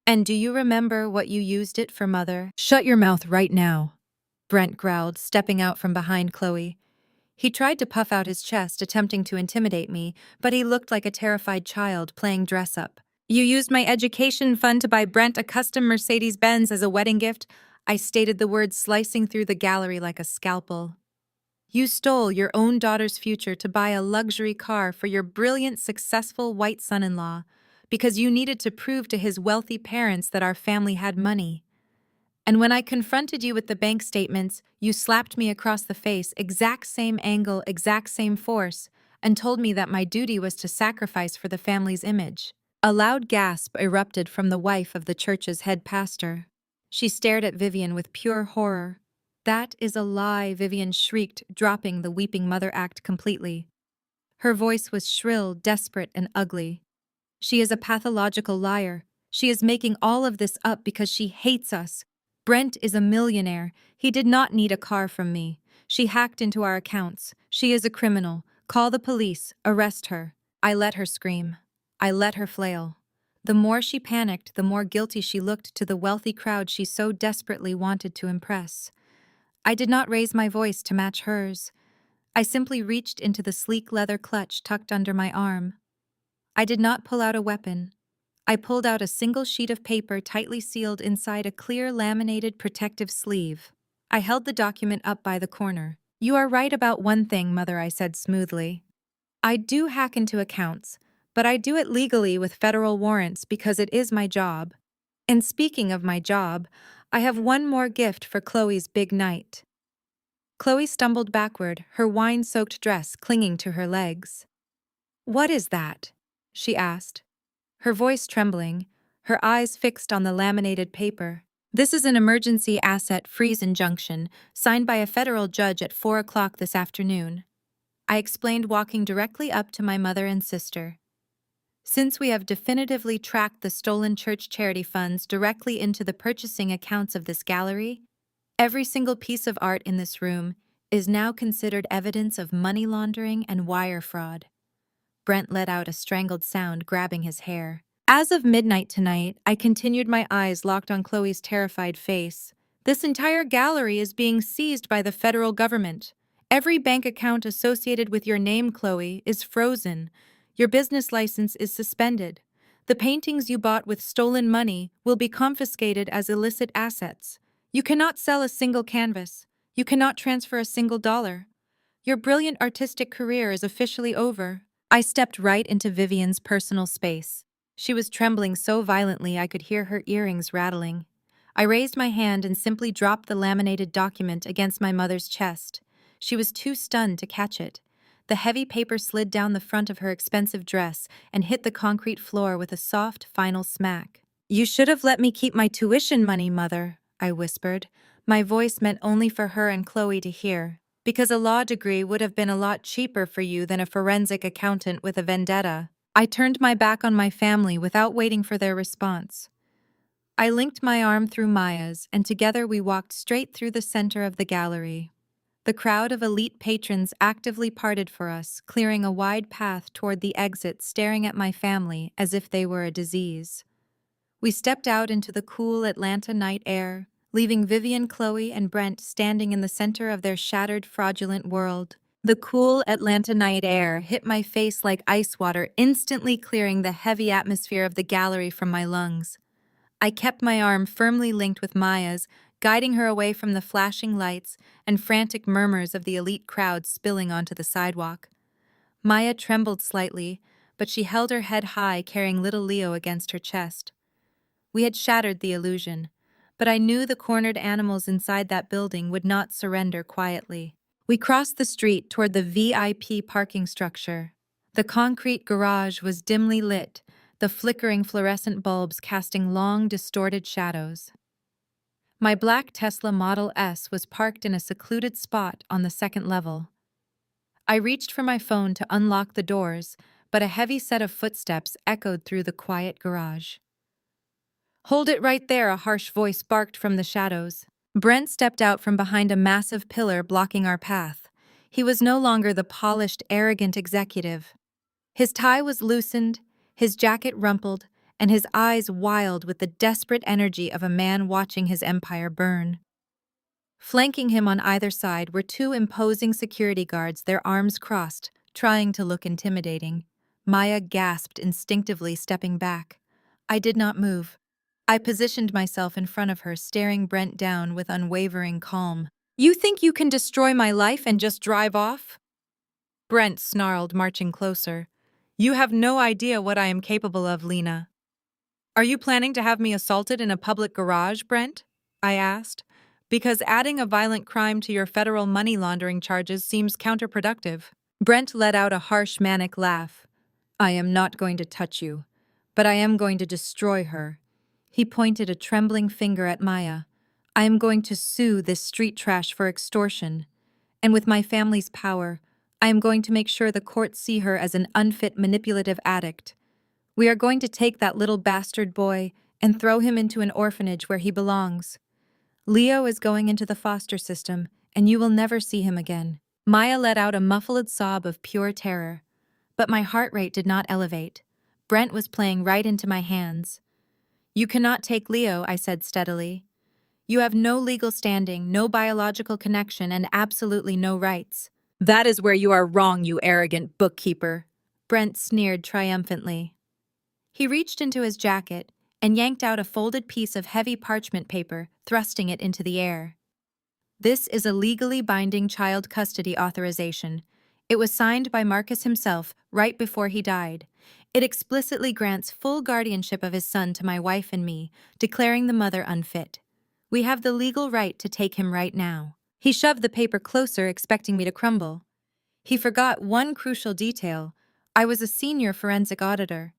And do you remember what you used it for, Mother? "Shut your mouth right now," Brent growled, stepping out from behind Chloe. He tried to puff out his chest, attempting to intimidate me, but he looked like a terrified child playing dress-up. "You used my education fund to buy Brent a custom Mercedes-Benz as a wedding gift," I stated, the words slicing through the gallery like a scalpel. "You stole your own daughter's future to buy a luxury car for your brilliant, successful white son-in-law because you needed to prove to his wealthy parents that our family had money. And when I confronted you with the bank statements, you slapped me across the face, exact same angle, exact same force, and told me that my duty was to sacrifice for the family's image." A loud gasp erupted from the wife of the church's head pastor. She stared at Vivian with pure horror. "That is a lie," Vivian shrieked, dropping the weeping mother act completely. Her voice was shrill, desperate, and ugly. "She is a pathological liar. She is making all of this up because she hates us. Brent is a millionaire. He did not need a car from me. She hacked into our accounts. She is a criminal. Call the police. Arrest her." I let her scream. I let her flail. The more she panicked, the more guilty she looked to the wealthy crowd she so desperately wanted to impress. I did not raise my voice to match hers. I simply reached into the sleek leather clutch tucked under my arm. I did not pull out a weapon. I pulled out a single sheet of paper tightly sealed inside a clear laminated protective sleeve. I held the document up by the corner. "You are right about one thing, Mother," I said smoothly. "I do hack into accounts, but I do it legally with federal warrants because it is my job. And speaking of my job, I have one more gift for Chloe's big night." Chloe stumbled backward, her wine-soaked dress clinging to her legs. "What is that?" she asked, her voice trembling, her eyes fixed on the laminated paper. "This is an emergency asset freeze injunction, signed by a federal judge at 4 o'clock this afternoon," I explained, walking directly up to my mother and sister. "Since we have definitively tracked the stolen church charity funds directly into the purchasing accounts of this gallery, every single piece of art in this room is now considered evidence of money laundering and wire fraud." Brent let out a strangled sound, grabbing his hair. As of midnight tonight, I continued, my eyes locked on Chloe's terrified face. "This entire gallery is being seized by the federal government. Every bank account associated with your name, Chloe, is frozen. Your business license is suspended. The paintings you bought with stolen money will be confiscated as illicit assets. You cannot sell a single canvas. You cannot transfer a single dollar. Your brilliant artistic career is officially over." I stepped right into Vivian's personal space. She was trembling so violently I could hear her earrings rattling. I raised my hand and simply dropped the laminated document against my mother's chest. She was too stunned to catch it. The heavy paper slid down the front of her expensive dress and hit the concrete floor with a soft, final smack. "You should have let me keep my tuition money, Mother," I whispered, my voice meant only for her and Chloe to hear. "Because a law degree would have been a lot cheaper for you than a forensic accountant with a vendetta." I turned my back on my family without waiting for their response. I linked my arm through Maya's, and together we walked straight through the center of the gallery. The crowd of elite patrons actively parted for us, clearing a wide path toward the exit, staring at my family as if they were a disease. We stepped out into the cool Atlanta night air, leaving Vivian, Chloe, and Brent standing in the center of their shattered, fraudulent world. The cool Atlanta night air hit my face like ice water, instantly clearing the heavy atmosphere of the gallery from my lungs. I kept my arm firmly linked with Maya's, guiding her away from the flashing lights and frantic murmurs of the elite crowd spilling onto the sidewalk. Maya trembled slightly, but she held her head high, carrying little Leo against her chest. We had shattered the illusion, but I knew the cornered animals inside that building would not surrender quietly. We crossed the street toward the VIP parking structure. The concrete garage was dimly lit, the flickering fluorescent bulbs casting long, distorted shadows. My black Tesla Model S was parked in a secluded spot on the second level. I reached for my phone to unlock the doors, but a heavy set of footsteps echoed through the quiet garage. "Hold it right there," a harsh voice barked from the shadows. Brent stepped out from behind a massive pillar blocking our path. He was no longer the polished, arrogant executive. His tie was loosened, his jacket rumpled, and his eyes wild with the desperate energy of a man watching his empire burn. Flanking him on either side were two imposing security guards, their arms crossed, trying to look intimidating. Maya gasped, instinctively stepping back. I did not move. I positioned myself in front of her, staring Brent down with unwavering calm. "You think you can destroy my life and just drive off?" Brent snarled, marching closer. "You have no idea what I am capable of, Lena." "Are you planning to have me assaulted in a public garage, Brent?" I asked. "Because adding a violent crime to your federal money laundering charges seems counterproductive." Brent let out a harsh, manic laugh. "I am not going to touch you, but I am going to destroy her." He pointed a trembling finger at Maya. "I am going to sue this street trash for extortion. And with my family's power, I am going to make sure the courts see her as an unfit, manipulative addict. We are going to take that little bastard boy and throw him into an orphanage where he belongs. Leo is going into the foster system, and you will never see him again." Maya let out a muffled sob of pure terror. But my heart rate did not elevate. Brent was playing right into my hands. "You cannot take Leo," I said steadily. "You have no legal standing, no biological connection, and absolutely no rights." "That is where you are wrong, you arrogant bookkeeper," Brent sneered triumphantly. He reached into his jacket and yanked out a folded piece of heavy parchment paper, thrusting it into the air. "This is a legally binding child custody authorization. It was signed by Marcus himself right before he died. It explicitly grants full guardianship of his son to my wife and me, declaring the mother unfit. We have the legal right to take him right now." He shoved the paper closer, expecting me to crumble. He forgot one crucial detail. I was a senior forensic auditor.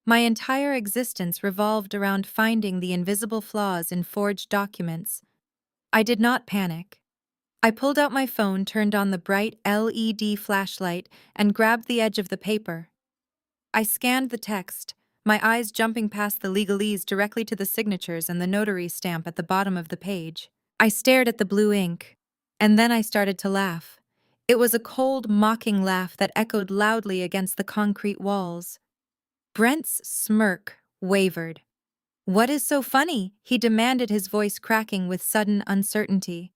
My entire existence revolved around finding the invisible flaws in forged documents. I did not panic. I pulled out my phone, turned on the bright LED flashlight, and grabbed the edge of the paper. I scanned the text, my eyes jumping past the legalese directly to the signatures and the notary stamp at the bottom of the page. I stared at the blue ink, and then I started to laugh. It was a cold, mocking laugh that echoed loudly against the concrete walls. Brent's smirk wavered. "What is so funny?" he demanded, his voice cracking with sudden uncertainty.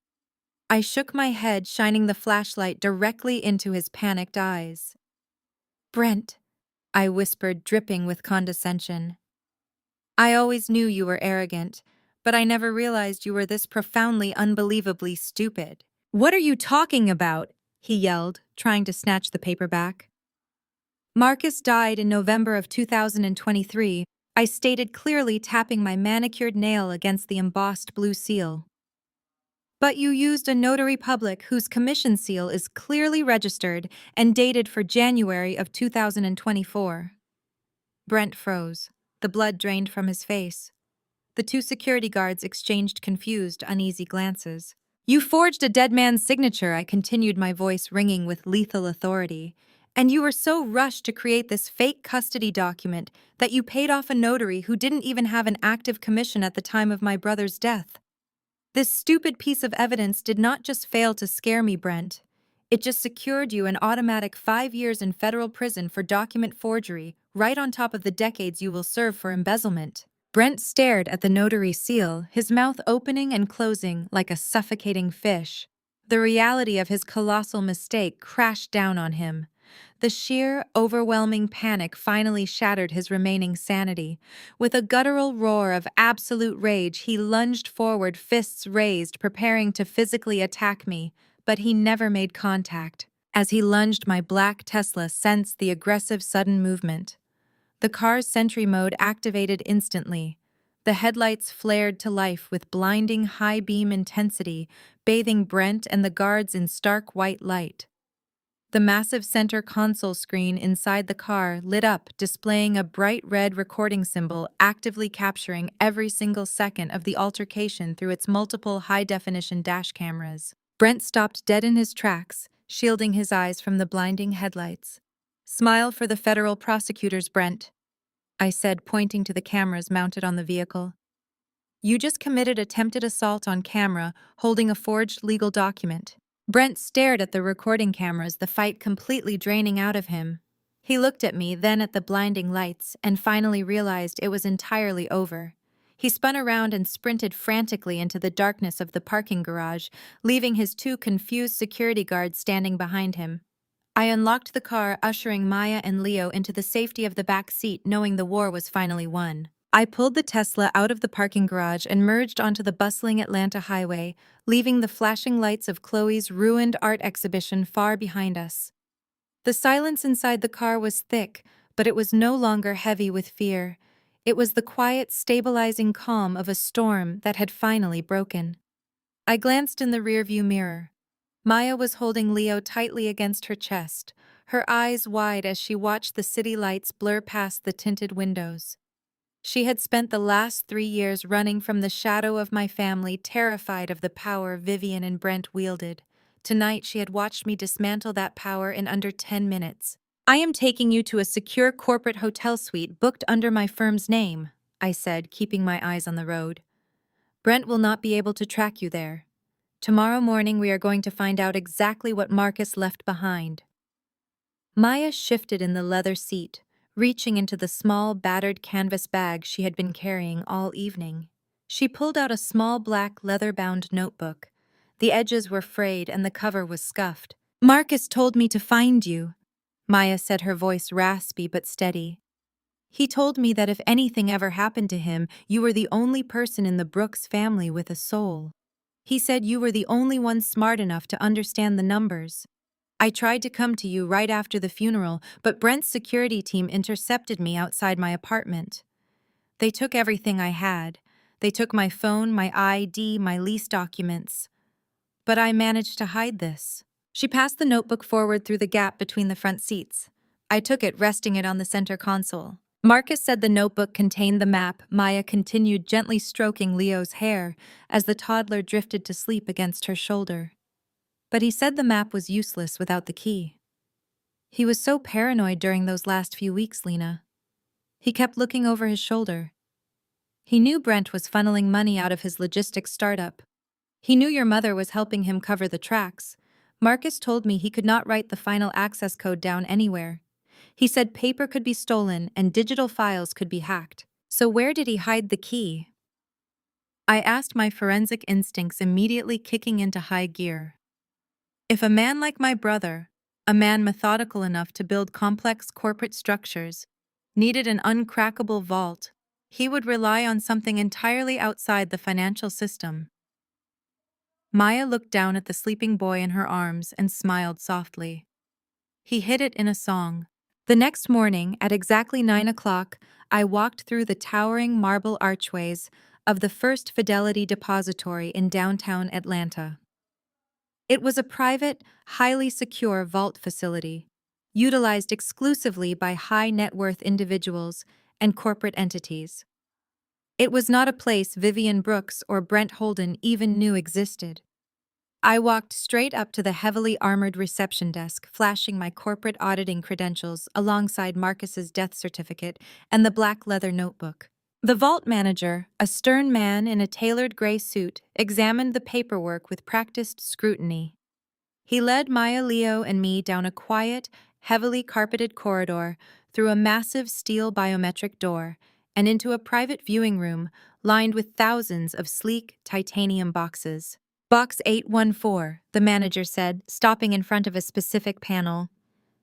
I shook my head, shining the flashlight directly into his panicked eyes. "Brent," I whispered, dripping with condescension. "I always knew you were arrogant, but I never realized you were this profoundly, unbelievably stupid." "What are you talking about?" he yelled, trying to snatch the paper back. "Marcus died in November of 2023, I stated clearly, tapping my manicured nail against the embossed blue seal. "But you used a notary public whose commission seal is clearly registered and dated for January of 2024. Brent froze. The blood drained from his face. The two security guards exchanged confused, uneasy glances. "You forged a dead man's signature," I continued, my voice ringing with lethal authority. "And you were so rushed to create this fake custody document that you paid off a notary who didn't even have an active commission at the time of my brother's death. This stupid piece of evidence did not just fail to scare me, Brent. It just secured you an automatic 5 years in federal prison for document forgery, right on top of the decades you will serve for embezzlement." Brent stared at the notary seal, his mouth opening and closing like a suffocating fish. The reality of his colossal mistake crashed down on him. The sheer, overwhelming panic finally shattered his remaining sanity. With a guttural roar of absolute rage, he lunged forward, fists raised, preparing to physically attack me, but he never made contact. As he lunged, my black Tesla sensed the aggressive sudden movement. The car's sentry mode activated instantly. The headlights flared to life with blinding high-beam intensity, bathing Brent and the guards in stark white light. The massive center console screen inside the car lit up, displaying a bright red recording symbol, actively capturing every single second of the altercation through its multiple high-definition dash cameras. Brent stopped dead in his tracks, shielding his eyes from the blinding headlights. "Smile for the federal prosecutors, Brent," I said, pointing to the cameras mounted on the vehicle. "You just committed attempted assault on camera, holding a forged legal document." Brent stared at the recording cameras, the fight completely draining out of him. He looked at me, then at the blinding lights, and finally realized it was entirely over. He spun around and sprinted frantically into the darkness of the parking garage, leaving his two confused security guards standing behind him. I unlocked the car, ushering Maya and Leo into the safety of the back seat, knowing the war was finally won. I pulled the Tesla out of the parking garage and merged onto the bustling Atlanta highway, leaving the flashing lights of Chloe's ruined art exhibition far behind us. The silence inside the car was thick, but it was no longer heavy with fear. It was the quiet, stabilizing calm of a storm that had finally broken. I glanced in the rearview mirror. Maya was holding Leo tightly against her chest, her eyes wide as she watched the city lights blur past the tinted windows. She had spent the last 3 years running from the shadow of my family, terrified of the power Vivian and Brent wielded. Tonight, she had watched me dismantle that power in under 10 minutes. "I am taking you to a secure corporate hotel suite booked under my firm's name," I said, keeping my eyes on the road. "Brent will not be able to track you there. Tomorrow morning, we are going to find out exactly what Marcus left behind." Maya shifted in the leather seat, reaching into the small, battered canvas bag she had been carrying all evening. She pulled out a small black leather-bound notebook. The edges were frayed and the cover was scuffed. "Marcus told me to find you," Maya said, her voice raspy but steady. "He told me that if anything ever happened to him, you were the only person in the Brooks family with a soul. He said you were the only one smart enough to understand the numbers. I tried to come to you right after the funeral, but Brent's security team intercepted me outside my apartment. They took everything I had. They took my phone, my ID, my lease documents. But I managed to hide this." She passed the notebook forward through the gap between the front seats. I took it, resting it on the center console. Marcus said the notebook contained the map. Maya continued gently stroking Leo's hair as the toddler drifted to sleep against her shoulder. But he said the map was useless without the key. He was so paranoid during those last few weeks, Lena. He kept looking over his shoulder. He knew Brent was funneling money out of his logistics startup. He knew your mother was helping him cover the tracks. Marcus told me he could not write the final access code down anywhere. He said paper could be stolen and digital files could be hacked. So where did he hide the key? I asked, my forensic instincts immediately kicking into high gear. If a man like my brother, a man methodical enough to build complex corporate structures, needed an uncrackable vault, he would rely on something entirely outside the financial system. Maya looked down at the sleeping boy in her arms and smiled softly. He hid it in a song. The next morning, at exactly 9 o'clock, I walked through the towering marble archways of the First Fidelity Depository in downtown Atlanta. It was a private, highly secure vault facility, utilized exclusively by high-net-worth individuals and corporate entities. It was not a place Vivian Brooks or Brent Holden even knew existed. I walked straight up to the heavily armored reception desk, flashing my corporate auditing credentials alongside Marcus's death certificate and the black leather notebook. The vault manager, a stern man in a tailored gray suit, examined the paperwork with practiced scrutiny. He led Maya, Leo, and me down a quiet, heavily carpeted corridor, through a massive steel biometric door, and into a private viewing room lined with thousands of sleek titanium boxes. Box 814, the manager said, stopping in front of a specific panel.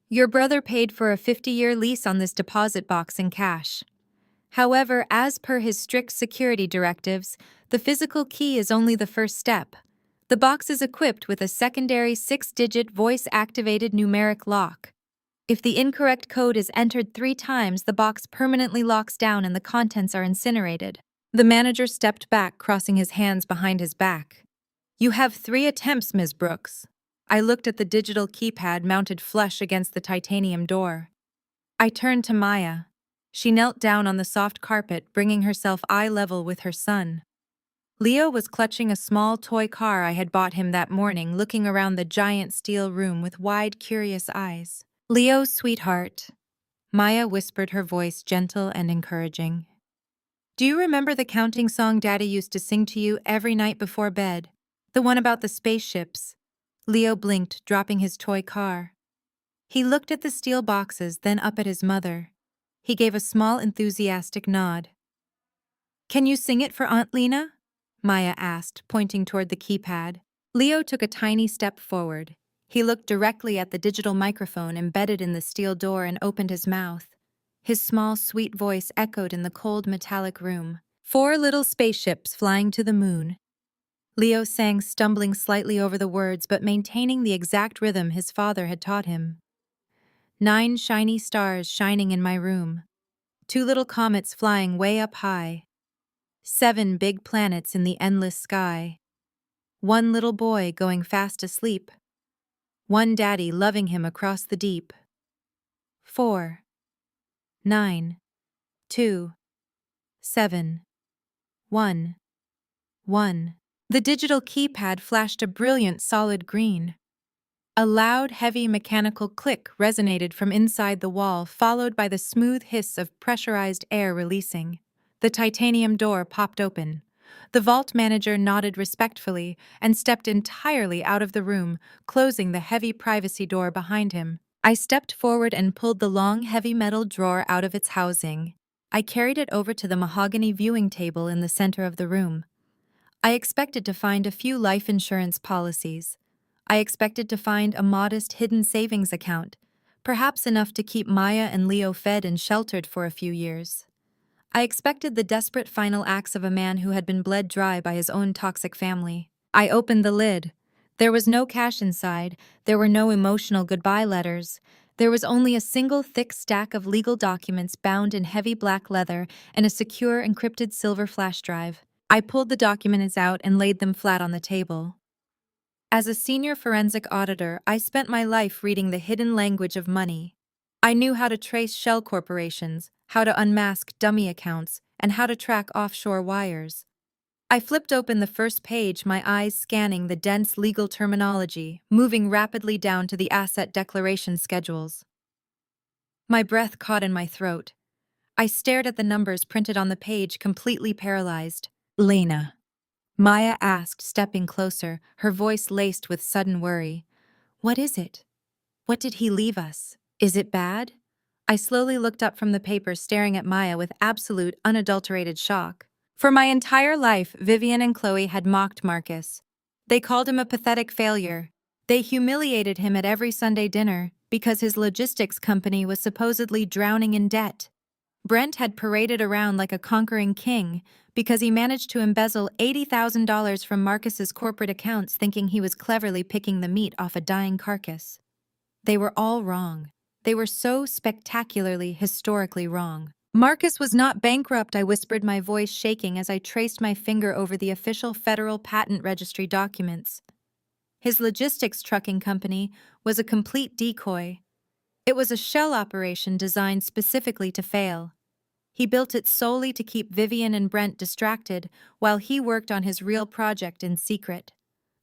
Your brother paid for a 50-year lease on this deposit box in cash. However, as per his strict security directives, the physical key is only the first step. The box is equipped with a secondary 6-digit voice-activated numeric lock. If the incorrect code is entered 3 times, the box permanently locks down and the contents are incinerated. The manager stepped back, crossing his hands behind his back. You have 3 attempts, Ms. Brooks. I looked at the digital keypad mounted flush against the titanium door. I turned to Maya. She knelt down on the soft carpet, bringing herself eye level with her son. Leo was clutching a small toy car I had bought him that morning, looking around the giant steel room with wide, curious eyes. Leo, sweetheart, Maya whispered, her voice gentle and encouraging. Do you remember the counting song Daddy used to sing to you every night before bed? The one about the spaceships. Leo blinked, dropping his toy car. He looked at the steel boxes, then up at his mother. He gave a small, enthusiastic nod. Can you sing it for Aunt Lena? Maya asked, pointing toward the keypad. Leo took a tiny step forward. He looked directly at the digital microphone embedded in the steel door and opened his mouth. His small, sweet voice echoed in the cold, metallic room. 4 little spaceships flying to the moon. Leo sang, stumbling slightly over the words but maintaining the exact rhythm his father had taught him. 9 shiny stars shining in my room. 2 little comets flying way up high. 7 big planets in the endless sky. 1 little boy going fast asleep. 1 daddy loving him across the deep. 4, 9, 2, 7, 1, 1. The digital keypad flashed a brilliant solid green. A loud, heavy mechanical click resonated from inside the wall, followed by the smooth hiss of pressurized air releasing. The titanium door popped open. The vault manager nodded respectfully and stepped entirely out of the room, closing the heavy privacy door behind him. I stepped forward and pulled the long, heavy metal drawer out of its housing. I carried it over to the mahogany viewing table in the center of the room. I expected to find a few life insurance policies. I expected to find a modest hidden savings account, perhaps enough to keep Maya and Leo fed and sheltered for a few years. I expected the desperate final acts of a man who had been bled dry by his own toxic family. I opened the lid. There was no cash inside. There were no emotional goodbye letters. There was only a single thick stack of legal documents bound in heavy black leather and a secure encrypted silver flash drive. I pulled the documents out and laid them flat on the table. As a senior forensic auditor, I spent my life reading the hidden language of money. I knew how to trace shell corporations, how to unmask dummy accounts, and how to track offshore wires. I flipped open the first page, my eyes scanning the dense legal terminology, moving rapidly down to the asset declaration schedules. My breath caught in my throat. I stared at the numbers printed on the page, completely paralyzed. Lena, Maya asked, stepping closer, her voice laced with sudden worry. What is it? What did he leave us? Is it bad? I slowly looked up from the paper, staring at Maya with absolute, unadulterated shock. For my entire life, Vivian and Chloe had mocked Marcus. They called him a pathetic failure. They humiliated him at every Sunday dinner because his logistics company was supposedly drowning in debt. Brent had paraded around like a conquering king because he managed to embezzle $80,000 from Marcus's corporate accounts, thinking he was cleverly picking the meat off a dying carcass. They were all wrong. They were so spectacularly, historically wrong. Marcus was not bankrupt, I whispered, my voice shaking as I traced my finger over the official Federal Patent Registry documents. His logistics trucking company was a complete decoy. It was a shell operation designed specifically to fail. He built it solely to keep Vivian and Brent distracted while he worked on his real project in secret.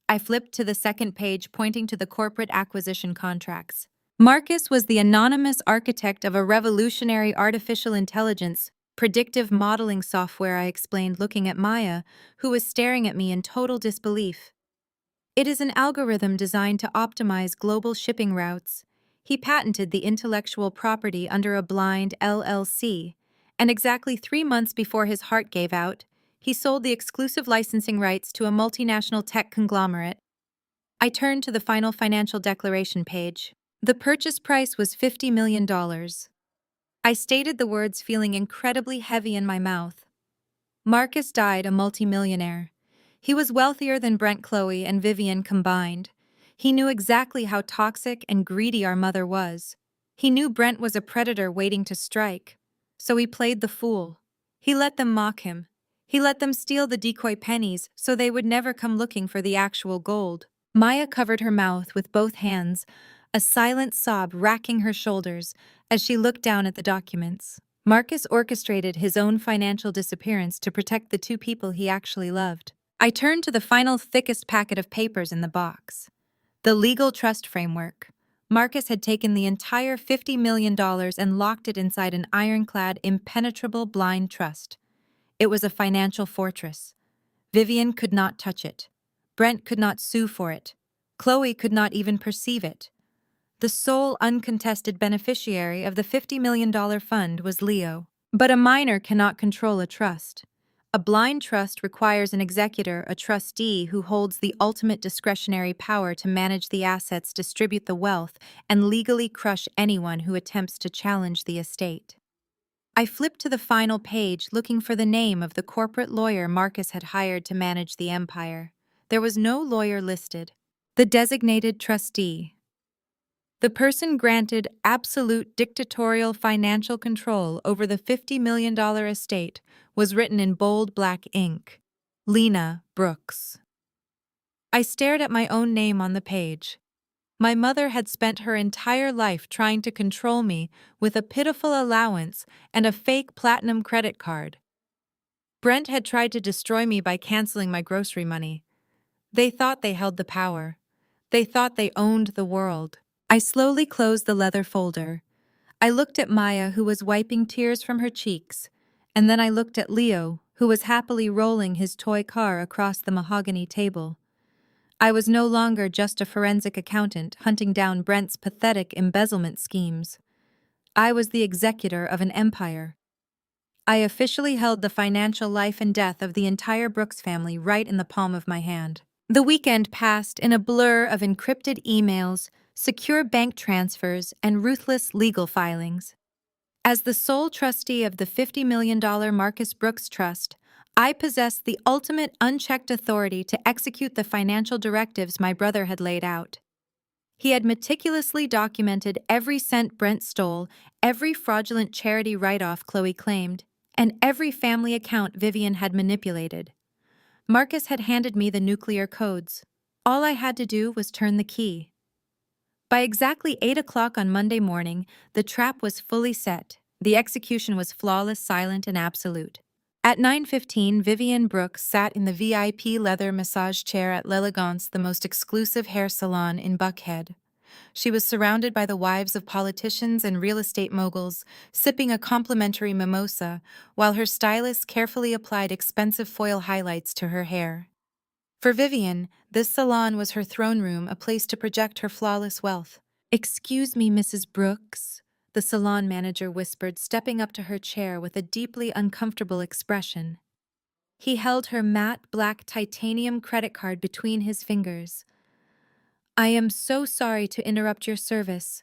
I flipped to the second page, pointing to the corporate acquisition contracts. Marcus was the anonymous architect of a revolutionary artificial intelligence, predictive modeling software, I explained, looking at Maya, who was staring at me in total disbelief. It is an algorithm designed to optimize global shipping routes. He patented the intellectual property under a blind LLC, and exactly 3 months before his heart gave out, he sold the exclusive licensing rights to a multinational tech conglomerate. I turned to the final financial declaration page. The purchase price was $50 million. I stated the words, feeling incredibly heavy in my mouth. Marcus died a multimillionaire. He was wealthier than Brent, Chloe, and Vivian combined. He knew exactly how toxic and greedy our mother was. He knew Brent was a predator waiting to strike. So he played the fool. He let them mock him. He let them steal the decoy pennies so they would never come looking for the actual gold. Maya covered her mouth with both hands, a silent sob racking her shoulders as she looked down at the documents. Marcus orchestrated his own financial disappearance to protect the two people he actually loved. I turned to the final, thickest packet of papers in the box. The legal trust framework. Marcus had taken the entire $50 million and locked it inside an ironclad, impenetrable blind trust. It was a financial fortress. Vivian could not touch it. Brent could not sue for it. Chloe could not even perceive it. The sole uncontested beneficiary of the $50 million fund was Leo. But a minor cannot control a trust. A blind trust requires an executor, a trustee, who holds the ultimate discretionary power to manage the assets, distribute the wealth, and legally crush anyone who attempts to challenge the estate. I flipped to the final page, looking for the name of the corporate lawyer Marcus had hired to manage the empire. There was no lawyer listed. The designated trustee. The person granted absolute dictatorial financial control over the $50 million estate was written in bold black ink. Lena Brooks. I stared at my own name on the page. My mother had spent her entire life trying to control me with a pitiful allowance and a fake platinum credit card. Brent had tried to destroy me by canceling my grocery money. They thought they held the power. They thought they owned the world. I slowly closed the leather folder. I looked at Maya, who was wiping tears from her cheeks, and then I looked at Leo, who was happily rolling his toy car across the mahogany table. I was no longer just a forensic accountant hunting down Brent's pathetic embezzlement schemes. I was the executor of an empire. I officially held the financial life and death of the entire Brooks family right in the palm of my hand. The weekend passed in a blur of encrypted emails, secure bank transfers, and ruthless legal filings. As the sole trustee of the $50 million Marcus Brooks Trust, I possessed the ultimate unchecked authority to execute the financial directives my brother had laid out. He had meticulously documented every cent Brent stole, every fraudulent charity write-off Chloe claimed, and every family account Vivian had manipulated. Marcus had handed me the nuclear codes. All I had to do was turn the key. By exactly 8 o'clock on Monday morning, the trap was fully set. The execution was flawless, silent, and absolute. At 9:15, Vivian Brooks sat in the VIP leather massage chair at L'Elegance, the most exclusive hair salon in Buckhead. She was surrounded by the wives of politicians and real estate moguls, sipping a complimentary mimosa, while her stylist carefully applied expensive foil highlights to her hair. For Vivian, this salon was her throne room, a place to project her flawless wealth. "Excuse me, Mrs. Brooks," the salon manager whispered, stepping up to her chair with a deeply uncomfortable expression. He held her matte black titanium credit card between his fingers. "I am so sorry to interrupt your service,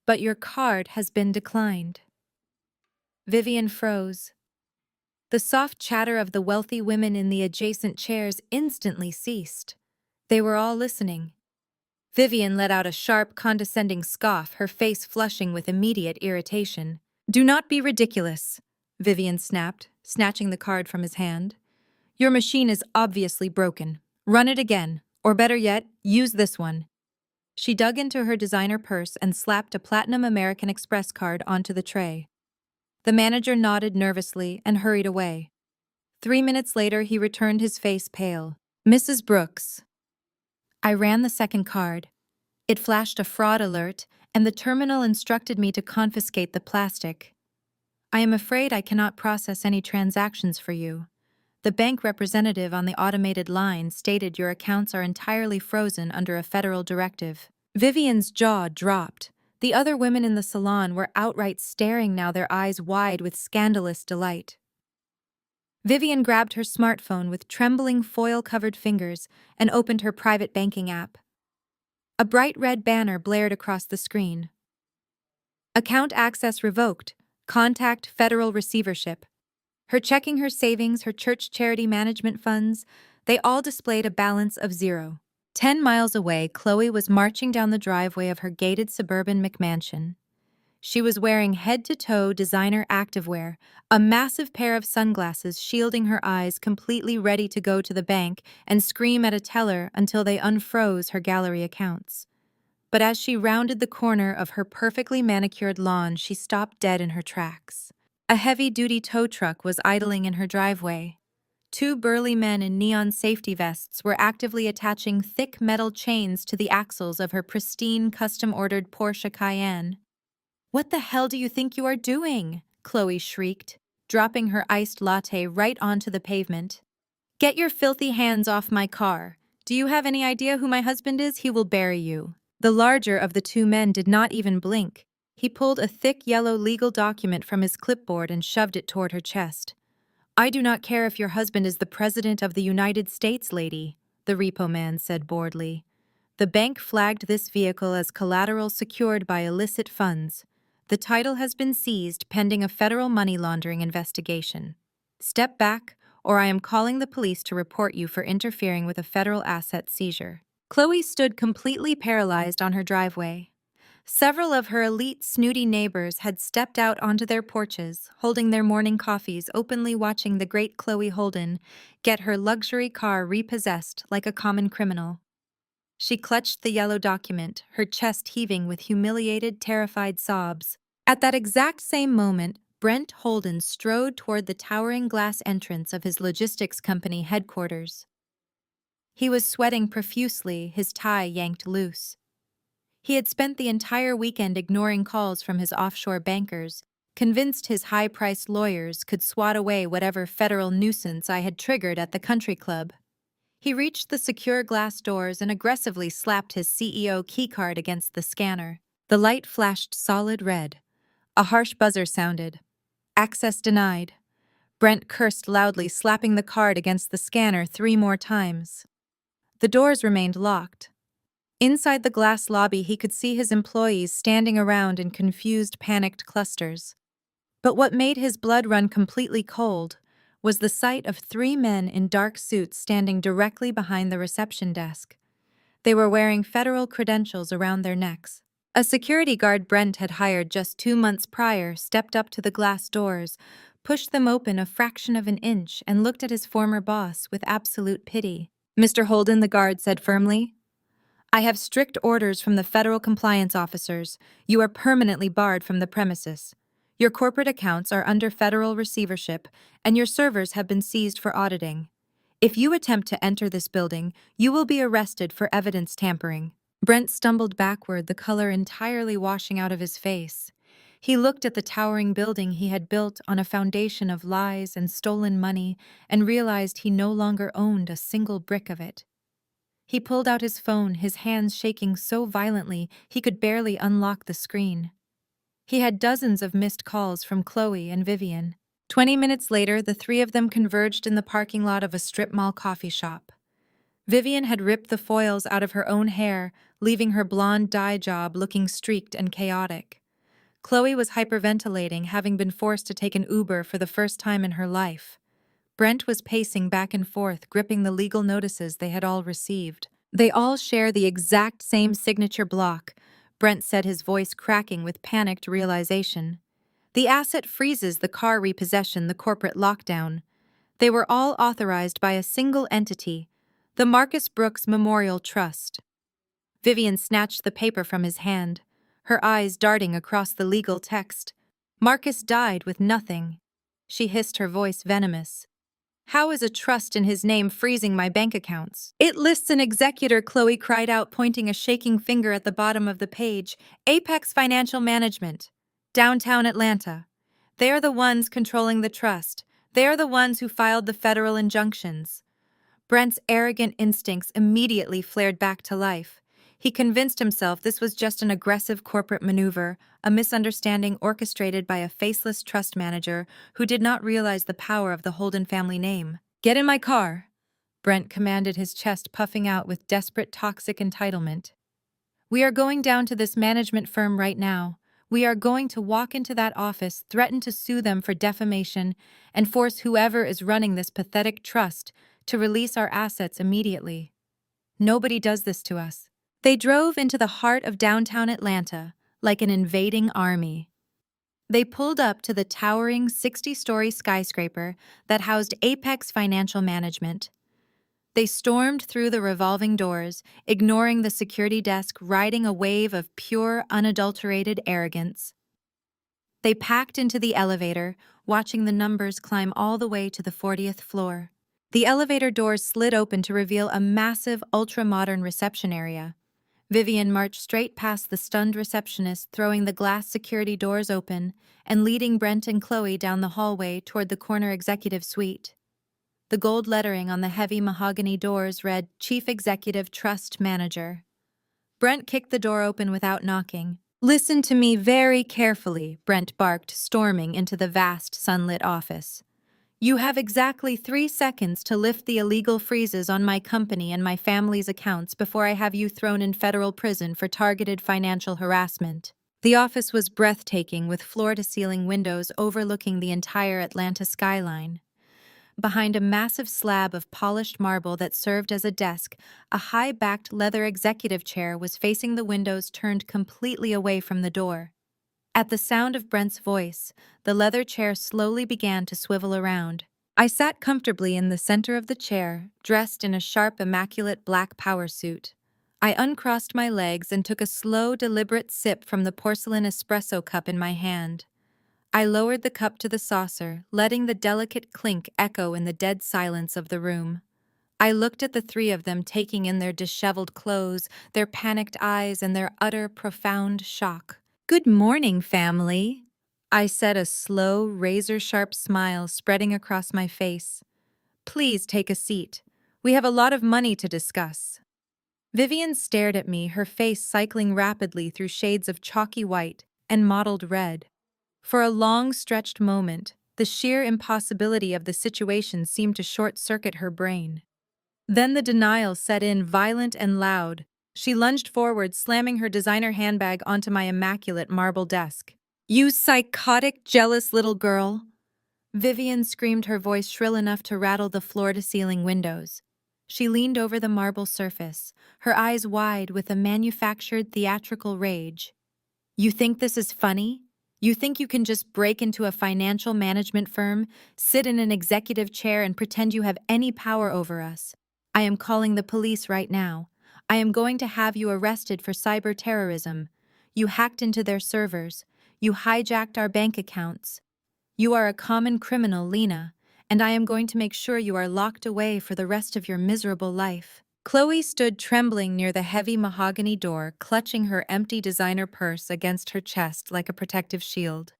but your card has been declined." Vivian froze. The soft chatter of the wealthy women in the adjacent chairs instantly ceased. They were all listening. Vivian let out a sharp, condescending scoff, her face flushing with immediate irritation. "Do not be ridiculous," Vivian snapped, snatching the card from his hand. "Your machine is obviously broken. Run it again, or better yet, use this one." She dug into her designer purse and slapped a Platinum American Express card onto the tray. The manager nodded nervously and hurried away. 3 minutes later, he returned, his face pale. "Mrs. Brooks." I ran the second card. It flashed a fraud alert, and the terminal instructed me to confiscate the plastic. "I am afraid I cannot process any transactions for you." The bank representative on the automated line stated your accounts are entirely frozen under a federal directive. Vivian's jaw dropped. The other women in the salon were outright staring now, their eyes wide with scandalous delight. Vivian grabbed her smartphone with trembling foil-covered fingers and opened her private banking app. A bright red banner blared across the screen. "Account access revoked. Contact Federal Receivership." Her checking, her savings, her church charity management funds, they all displayed a balance of 0. 10 miles away, Chloe was marching down the driveway of her gated suburban McMansion. She was wearing head-to-toe designer activewear, a massive pair of sunglasses shielding her eyes, completely ready to go to the bank and scream at a teller until they unfroze her gallery accounts. But as she rounded the corner of her perfectly manicured lawn, she stopped dead in her tracks. A heavy-duty tow truck was idling in her driveway. 2 burly men in neon safety vests were actively attaching thick metal chains to the axles of her pristine, custom-ordered Porsche Cayenne. "What the hell do you think you are doing?" Chloe shrieked, dropping her iced latte right onto the pavement. "Get your filthy hands off my car. Do you have any idea who my husband is? He will bury you." The larger of the 2 men did not even blink. He pulled a thick yellow legal document from his clipboard and shoved it toward her chest. "I do not care if your husband is the President of the United States, lady," the repo man said boredly. "The bank flagged this vehicle as collateral secured by illicit funds. The title has been seized pending a federal money laundering investigation. Step back, or I am calling the police to report you for interfering with a federal asset seizure." Chloe stood completely paralyzed on her driveway. Several of her elite, snooty neighbors had stepped out onto their porches, holding their morning coffees, openly watching the great Chloe Holden get her luxury car repossessed like a common criminal. She clutched the yellow document, her chest heaving with humiliated, terrified sobs. At that exact same moment, Brent Holden strode toward the towering glass entrance of his logistics company headquarters. He was sweating profusely, his tie yanked loose. He had spent the entire weekend ignoring calls from his offshore bankers, convinced his high-priced lawyers could swat away whatever federal nuisance I had triggered at the country club. He reached the secure glass doors and aggressively slapped his CEO keycard against the scanner. The light flashed solid red. A harsh buzzer sounded. "Access denied." Brent cursed loudly, slapping the card against the scanner 3 more times. The doors remained locked. Inside the glass lobby, he could see his employees standing around in confused, panicked clusters. But what made his blood run completely cold was the sight of 3 men in dark suits standing directly behind the reception desk. They were wearing federal credentials around their necks. A security guard Brent had hired just 2 months prior stepped up to the glass doors, pushed them open a fraction of an inch, and looked at his former boss with absolute pity. "Mr. Holden," the guard said firmly, "I have strict orders from the federal compliance officers. You are permanently barred from the premises. Your corporate accounts are under federal receivership, and your servers have been seized for auditing. If you attempt to enter this building, you will be arrested for evidence tampering." Brent stumbled backward, the color entirely washing out of his face. He looked at the towering building he had built on a foundation of lies and stolen money and realized he no longer owned a single brick of it. He pulled out his phone, his hands shaking so violently he could barely unlock the screen. He had dozens of missed calls from Chloe and Vivian. 20 minutes later, the three of them converged in the parking lot of a strip mall coffee shop. Vivian had ripped the foils out of her own hair, leaving her blonde dye job looking streaked and chaotic. Chloe was hyperventilating, having been forced to take an Uber for the first time in her life. Brent was pacing back and forth, gripping the legal notices they had all received. "They all share the exact same signature block," Brent said, his voice cracking with panicked realization. "The asset freezes the car repossession, the corporate lockdown. They were all authorized by a single entity, the Marcus Brooks Memorial Trust." Vivian snatched the paper from his hand, her eyes darting across the legal text. "Marcus died with nothing," she hissed, her voice venomous. "How is a trust in his name freezing my bank accounts?" "It lists an executor," Chloe cried out, pointing a shaking finger at the bottom of the page. "Apex Financial Management, downtown Atlanta. They are the ones controlling the trust. They are the ones who filed the federal injunctions." Brent's arrogant instincts immediately flared back to life. He convinced himself this was just an aggressive corporate maneuver, a misunderstanding orchestrated by a faceless trust manager who did not realize the power of the Holden family name. "Get in my car," Brent commanded, his chest puffing out with desperate, toxic entitlement. "We are going down to this management firm right now. We are going to walk into that office, threaten to sue them for defamation, and force whoever is running this pathetic trust to release our assets immediately. Nobody does this to us." They drove into the heart of downtown Atlanta, like an invading army. They pulled up to the towering 60-story skyscraper that housed Apex Financial Management. They stormed through the revolving doors, ignoring the security desk, riding a wave of pure, unadulterated arrogance. They packed into the elevator, watching the numbers climb all the way to the 40th floor. The elevator doors slid open to reveal a massive, ultra-modern reception area. Vivian marched straight past the stunned receptionist, throwing the glass security doors open and leading Brent and Chloe down the hallway toward the corner executive suite. The gold lettering on the heavy mahogany doors read, "Chief Executive Trust Manager." Brent kicked the door open without knocking. "Listen to me very carefully," Brent barked, storming into the vast, sunlit office. "You have exactly 3 seconds to lift the illegal freezes on my company and my family's accounts before I have you thrown in federal prison for targeted financial harassment." The office was breathtaking, with floor-to-ceiling windows overlooking the entire Atlanta skyline. Behind a massive slab of polished marble that served as a desk, a high-backed leather executive chair was facing the windows, turned completely away from the door. At the sound of Brent's voice, the leather chair slowly began to swivel around. I sat comfortably in the center of the chair, dressed in a sharp, immaculate black power suit. I uncrossed my legs and took a slow, deliberate sip from the porcelain espresso cup in my hand. I lowered the cup to the saucer, letting the delicate clink echo in the dead silence of the room. I looked at the three of them, taking in their disheveled clothes, their panicked eyes, and their utter, profound shock. "Good morning, family," I said, a slow, razor-sharp smile spreading across my face. "Please take a seat. We have a lot of money to discuss." Vivian stared at me, her face cycling rapidly through shades of chalky white and mottled red. For a long-stretched moment, the sheer impossibility of the situation seemed to short-circuit her brain. Then the denial set in, violent and loud. She lunged forward, slamming her designer handbag onto my immaculate marble desk. "You psychotic, jealous little girl!" Vivian screamed, her voice shrill enough to rattle the floor-to-ceiling windows. She leaned over the marble surface, her eyes wide with a manufactured, theatrical rage. "You think this is funny? You think you can just break into a financial management firm, sit in an executive chair, and pretend you have any power over us? I am calling the police right now. I am going to have you arrested for cyber terrorism. You hacked into their servers. You hijacked our bank accounts. You are a common criminal, Lena, and I am going to make sure you are locked away for the rest of your miserable life." Chloe stood trembling near the heavy mahogany door, clutching her empty designer purse against her chest like a protective shield.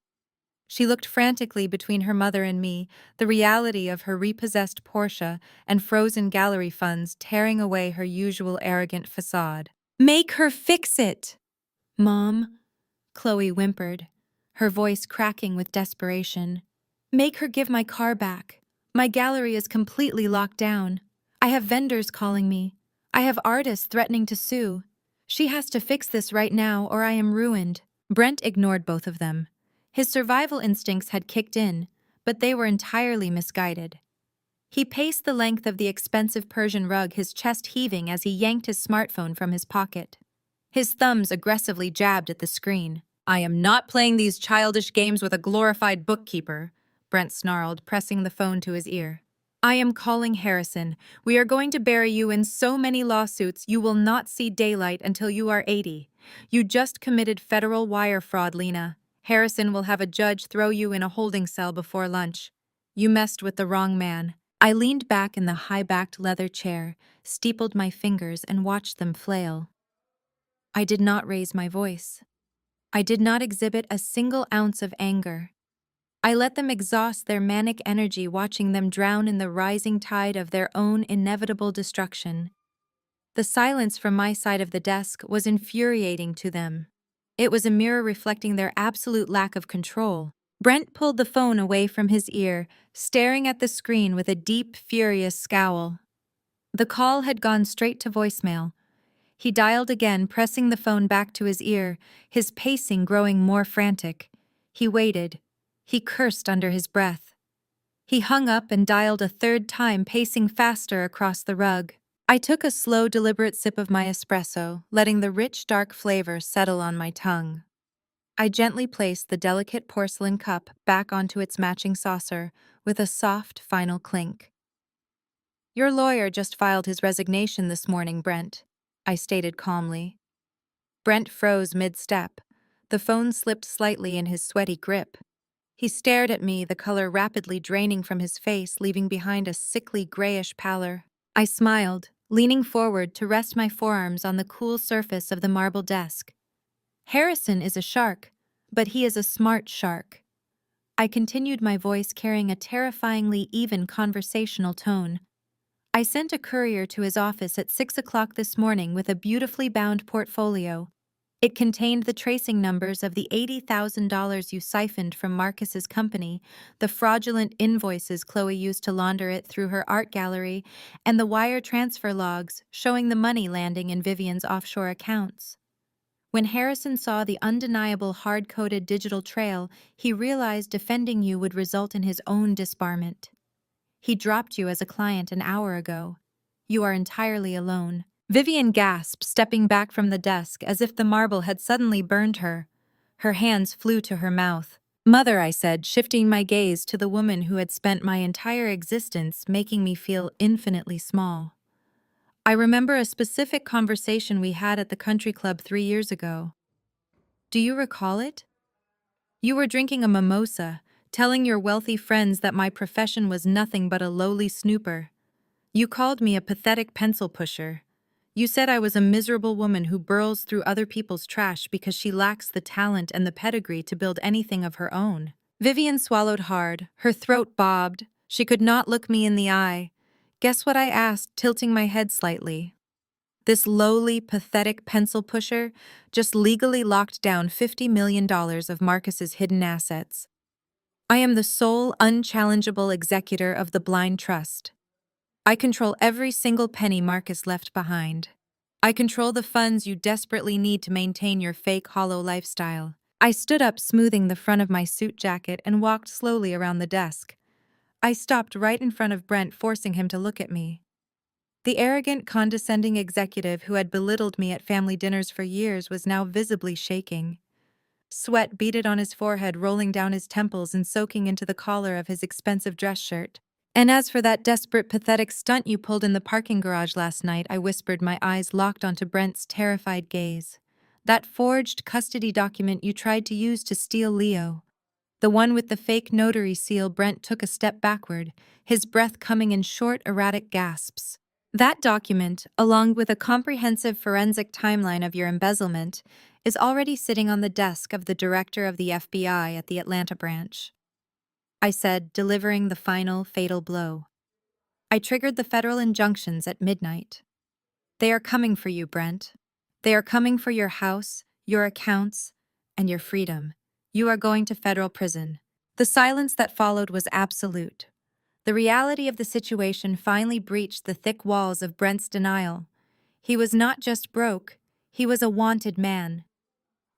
She looked frantically between her mother and me, the reality of her repossessed Porsche and frozen gallery funds tearing away her usual arrogant facade. "Make her fix it!" "Mom," Chloe whimpered, her voice cracking with desperation. "Make her give my car back. My gallery is completely locked down. I have vendors calling me. I have artists threatening to sue. She has to fix this right now or I am ruined." Brent ignored both of them. His survival instincts had kicked in, but they were entirely misguided. He paced the length of the expensive Persian rug, his chest heaving as he yanked his smartphone from his pocket. His thumbs aggressively jabbed at the screen. "I am not playing these childish games with a glorified bookkeeper," Brent snarled, pressing the phone to his ear. "I am calling Harrison. We are going to bury you in so many lawsuits you will not see daylight until you are 80. You just committed federal wire fraud, Lena. Harrison will have a judge throw you in a holding cell before lunch. You messed with the wrong man." I leaned back in the high-backed leather chair, steepled my fingers, and watched them flail. I did not raise my voice. I did not exhibit a single ounce of anger. I let them exhaust their manic energy, watching them drown in the rising tide of their own inevitable destruction. The silence from my side of the desk was infuriating to them. It was a mirror reflecting their absolute lack of control. Brent pulled the phone away from his ear, staring at the screen with a deep, furious scowl. The call had gone straight to voicemail. He dialed again, pressing the phone back to his ear, his pacing growing more frantic. He waited. He cursed under his breath. He hung up and dialed a third time, pacing faster across the rug. I took a slow, deliberate sip of my espresso, letting the rich, dark flavor settle on my tongue. I gently placed the delicate porcelain cup back onto its matching saucer with a soft, final clink. "Your lawyer just filed his resignation this morning, Brent," I stated calmly. Brent froze mid-step. The phone slipped slightly in his sweaty grip. He stared at me, the color rapidly draining from his face, leaving behind a sickly grayish pallor. I smiled, leaning forward to rest my forearms on the cool surface of the marble desk. "Harrison is a shark, but he is a smart shark." I continued, my voice carrying a terrifyingly even conversational tone. "I sent a courier to his office at 6 o'clock this morning with a beautifully bound portfolio. It contained the tracing numbers of the $80,000 you siphoned from Marcus's company, the fraudulent invoices Chloe used to launder it through her art gallery, and the wire transfer logs showing the money landing in Vivian's offshore accounts." When Harrison saw the undeniable hard-coded digital trail, he realized defending you would result in his own disbarment. He dropped you as a client an hour ago. You are entirely alone. Vivian gasped, stepping back from the desk as if the marble had suddenly burned her. Her hands flew to her mouth. "Mother," I said, shifting my gaze to the woman who had spent my entire existence making me feel infinitely small. "I remember a specific conversation we had at the country club 3 years ago. Do you recall it? You were drinking a mimosa, telling your wealthy friends that my profession was nothing but a lowly snooper. You called me a pathetic pencil pusher. You said I was a miserable woman who burrows through other people's trash because she lacks the talent and the pedigree to build anything of her own." Vivian swallowed hard, her throat bobbed. She could not look me in the eye. "Guess what?" I asked, tilting my head slightly. "This lowly, pathetic pencil pusher just legally locked down $50 million of Marcus's hidden assets. I am the sole, unchallengeable executor of the blind trust. I control every single penny Marcus left behind. I control the funds you desperately need to maintain your fake, hollow lifestyle." I stood up, smoothing the front of my suit jacket, and walked slowly around the desk. I stopped right in front of Brent, forcing him to look at me. The arrogant, condescending executive who had belittled me at family dinners for years was now visibly shaking. Sweat beaded on his forehead, rolling down his temples and soaking into the collar of his expensive dress shirt. "And as for that desperate, pathetic stunt you pulled in the parking garage last night," I whispered, my eyes locked onto Brent's terrified gaze. That forged custody document you tried to use to steal Leo. The one with the fake notary seal. Brent took a step backward, his breath coming in short, erratic gasps. That document, along with a comprehensive forensic timeline of your embezzlement, is already sitting on the desk of the director of the FBI at the Atlanta branch. I said, delivering the final, fatal blow. I triggered the federal injunctions at midnight. They are coming for you, Brent. They are coming for your house, your accounts, and your freedom. You are going to federal prison. The silence that followed was absolute. The reality of the situation finally breached the thick walls of Brent's denial. He was not just broke, he was a wanted man.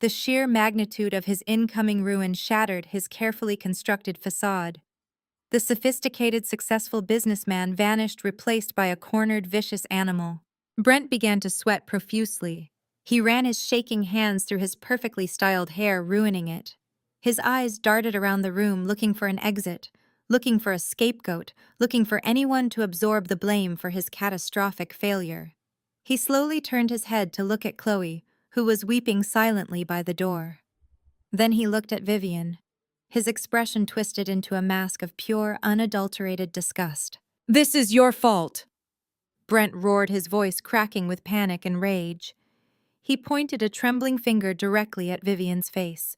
The sheer magnitude of his incoming ruin shattered his carefully constructed facade. The sophisticated, successful businessman vanished, replaced by a cornered, vicious animal. Brent began to sweat profusely. He ran his shaking hands through his perfectly styled hair, ruining it. His eyes darted around the room, looking for an exit, looking for a scapegoat, looking for anyone to absorb the blame for his catastrophic failure. He slowly turned his head to look at Chloe, who was weeping silently by the door. Then he looked at Vivian. His expression twisted into a mask of pure, unadulterated disgust. "This is your fault!" Brent roared, his voice cracking with panic and rage. He pointed a trembling finger directly at Vivian's face.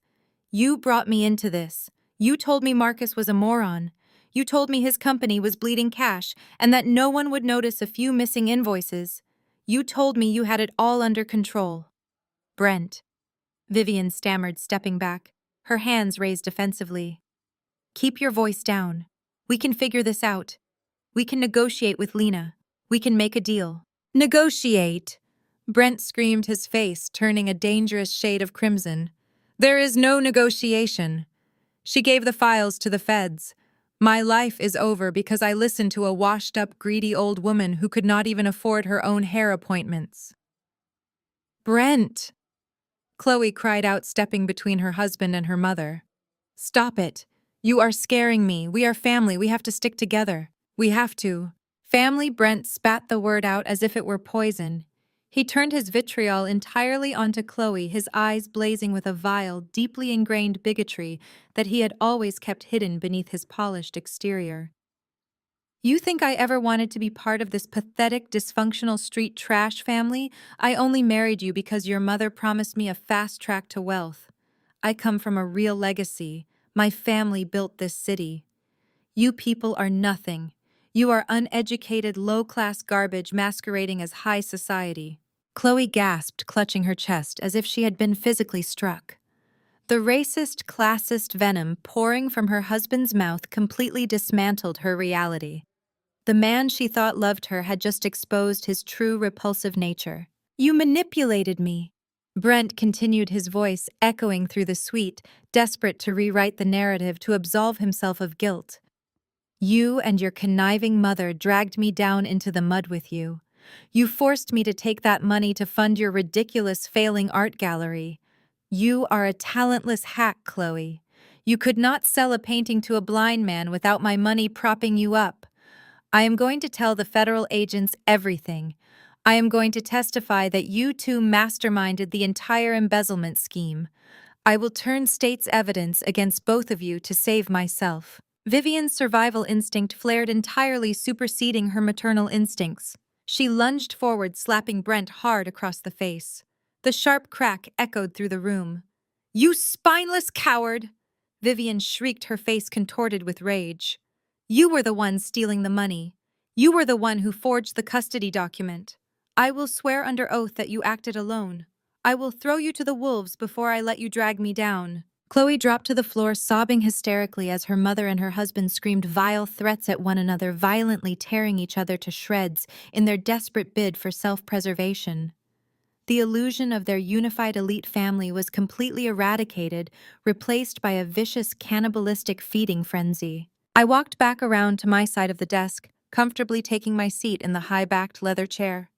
"You brought me into this. You told me Marcus was a moron. You told me his company was bleeding cash and that no one would notice a few missing invoices. You told me you had it all under control." "Brent," Vivian stammered, stepping back, her hands raised defensively. "Keep your voice down. We can figure this out. We can negotiate with Lena. We can make a deal." "Negotiate?" Brent screamed, his face turning a dangerous shade of crimson. "There is no negotiation. She gave the files to the feds. My life is over because I listened to a washed-up, greedy old woman who could not even afford her own hair appointments." "Brent!" Chloe cried out, stepping between her husband and her mother. "Stop it. You are scaring me. We are family. We have to stick together. We have to." "Family?" Brent spat the word out as if it were poison. He turned his vitriol entirely onto Chloe, his eyes blazing with a vile, deeply ingrained bigotry that he had always kept hidden beneath his polished exterior. "You think I ever wanted to be part of this pathetic, dysfunctional street trash family? I only married you because your mother promised me a fast track to wealth. I come from a real legacy. My family built this city. You people are nothing. You are uneducated, low-class garbage masquerading as high society." Chloe gasped, clutching her chest as if she had been physically struck. The racist, classist venom pouring from her husband's mouth completely dismantled her reality. The man she thought loved her had just exposed his true repulsive nature. "You manipulated me." Brent continued, his voice echoing through the suite, desperate to rewrite the narrative to absolve himself of guilt. "You and your conniving mother dragged me down into the mud with you. You forced me to take that money to fund your ridiculous failing art gallery. You are a talentless hack, Chloe. You could not sell a painting to a blind man without my money propping you up. I am going to tell the federal agents everything. I am going to testify that you two masterminded the entire embezzlement scheme. I will turn state's evidence against both of you to save myself." Vivian's survival instinct flared, entirely superseding her maternal instincts. She lunged forward, slapping Brent hard across the face. The sharp crack echoed through the room. "You spineless coward!" Vivian shrieked, her face contorted with rage. "You were the one stealing the money. You were the one who forged the custody document. I will swear under oath that you acted alone. I will throw you to the wolves before I let you drag me down." Chloe dropped to the floor, sobbing hysterically as her mother and her husband screamed vile threats at one another, violently tearing each other to shreds in their desperate bid for self-preservation. The illusion of their unified elite family was completely eradicated, replaced by a vicious, cannibalistic feeding frenzy. I walked back around to my side of the desk, comfortably taking my seat in the high-backed leather chair.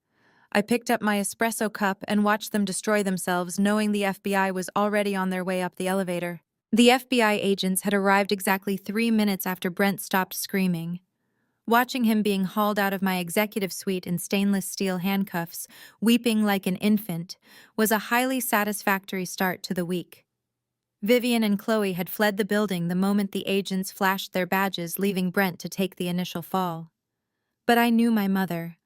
I picked up my espresso cup and watched them destroy themselves, knowing the FBI was already on their way up the elevator. The FBI agents had arrived exactly 3 minutes after Brent stopped screaming. Watching him being hauled out of my executive suite in stainless steel handcuffs, weeping like an infant, was a highly satisfactory start to the week. Vivian and Chloe had fled the building the moment the agents flashed their badges, leaving Brent to take the initial fall. But I knew my mother.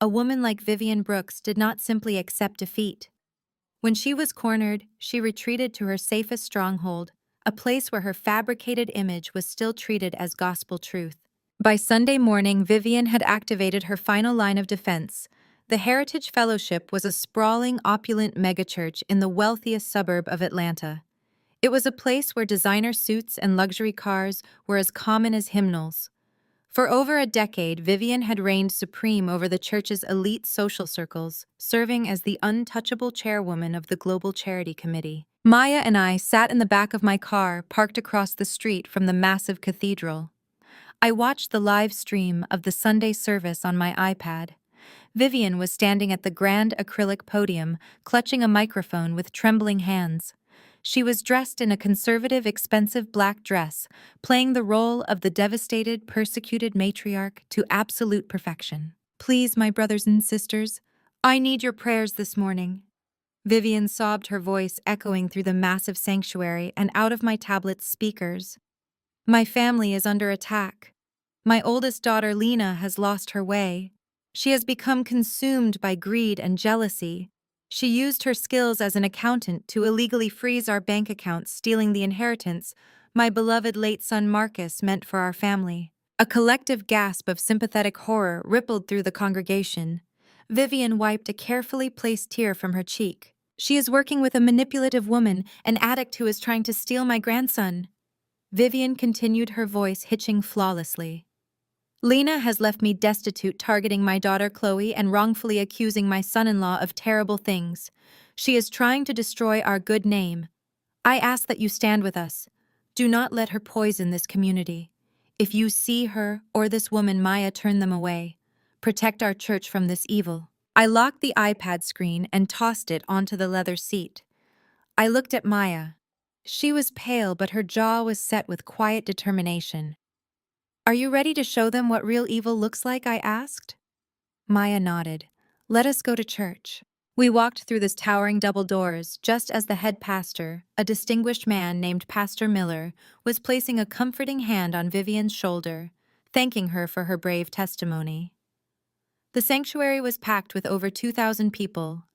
A woman like Vivian Brooks did not simply accept defeat. When she was cornered, she retreated to her safest stronghold, a place where her fabricated image was still treated as gospel truth. By Sunday morning, Vivian had activated her final line of defense. The Heritage Fellowship was a sprawling, opulent megachurch in the wealthiest suburb of Atlanta. It was a place where designer suits and luxury cars were as common as hymnals. For over a decade, Vivian had reigned supreme over the church's elite social circles, serving as the untouchable chairwoman of the Global Charity Committee. Maya and I sat in the back of my car, parked across the street from the massive cathedral. I watched the live stream of the Sunday service on my iPad. Vivian was standing at the grand acrylic podium, clutching a microphone with trembling hands. She was dressed in a conservative, expensive black dress, playing the role of the devastated, persecuted matriarch to absolute perfection. "Please, my brothers and sisters, I need your prayers this morning." Vivian sobbed, her voice echoing through the massive sanctuary and out of my tablet's speakers. "My family is under attack. My oldest daughter, Lena, has lost her way. She has become consumed by greed and jealousy. She used her skills as an accountant to illegally freeze our bank accounts, stealing the inheritance my beloved late son Marcus meant for our family." A collective gasp of sympathetic horror rippled through the congregation. Vivian wiped a carefully placed tear from her cheek. "She is working with a manipulative woman, an addict who is trying to steal my grandson." Vivian continued, her voice hitching flawlessly. "Lena has left me destitute, targeting my daughter Chloe and wrongfully accusing my son-in-law of terrible things. She is trying to destroy our good name. I ask that you stand with us. Do not let her poison this community. If you see her or this woman, Maya, turn them away. Protect our church from this evil." I locked the iPad screen and tossed it onto the leather seat. I looked at Maya. She was pale, but her jaw was set with quiet determination. "Are you ready to show them what real evil looks like?" I asked. Maya nodded. "Let us go to church." We walked through the towering double doors just as the head pastor, a distinguished man named Pastor Miller, was placing a comforting hand on Vivian's shoulder, thanking her for her brave testimony. The sanctuary was packed with over 2,000 people.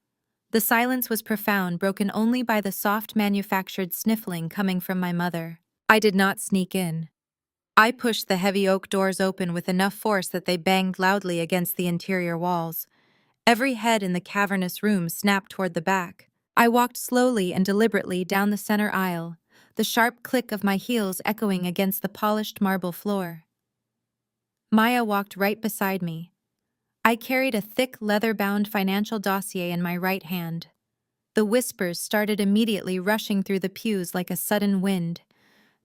The silence was profound, broken only by the soft manufactured sniffling coming from my mother. I did not sneak in. I pushed the heavy oak doors open with enough force that they banged loudly against the interior walls. Every head in the cavernous room snapped toward the back. I walked slowly and deliberately down the center aisle, the sharp click of my heels echoing against the polished marble floor. Maya walked right beside me. I carried a thick, leather-bound financial dossier in my right hand. The whispers started immediately rushing through the pews like a sudden wind.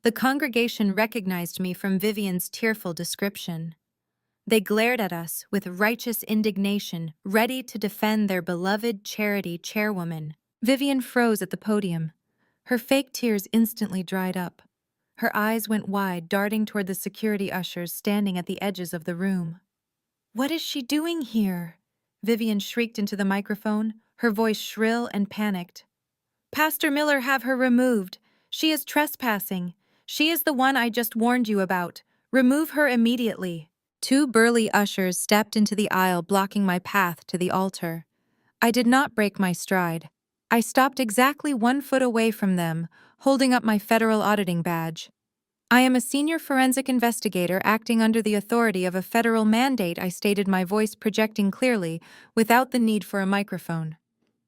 The congregation recognized me from Vivian's tearful description. They glared at us with righteous indignation, ready to defend their beloved charity chairwoman. Vivian froze at the podium. Her fake tears instantly dried up. Her eyes went wide, darting toward the security ushers standing at the edges of the room. "What is she doing here?" Vivian shrieked into the microphone, her voice shrill and panicked. "Pastor Miller, have her removed. She is trespassing. She is the one I just warned you about. Remove her immediately." Two burly ushers stepped into the aisle, blocking my path to the altar. I did not break my stride. I stopped exactly 1 foot away from them, holding up my federal auditing badge. "I am a senior forensic investigator acting under the authority of a federal mandate," I stated, my voice projecting clearly, without the need for a microphone.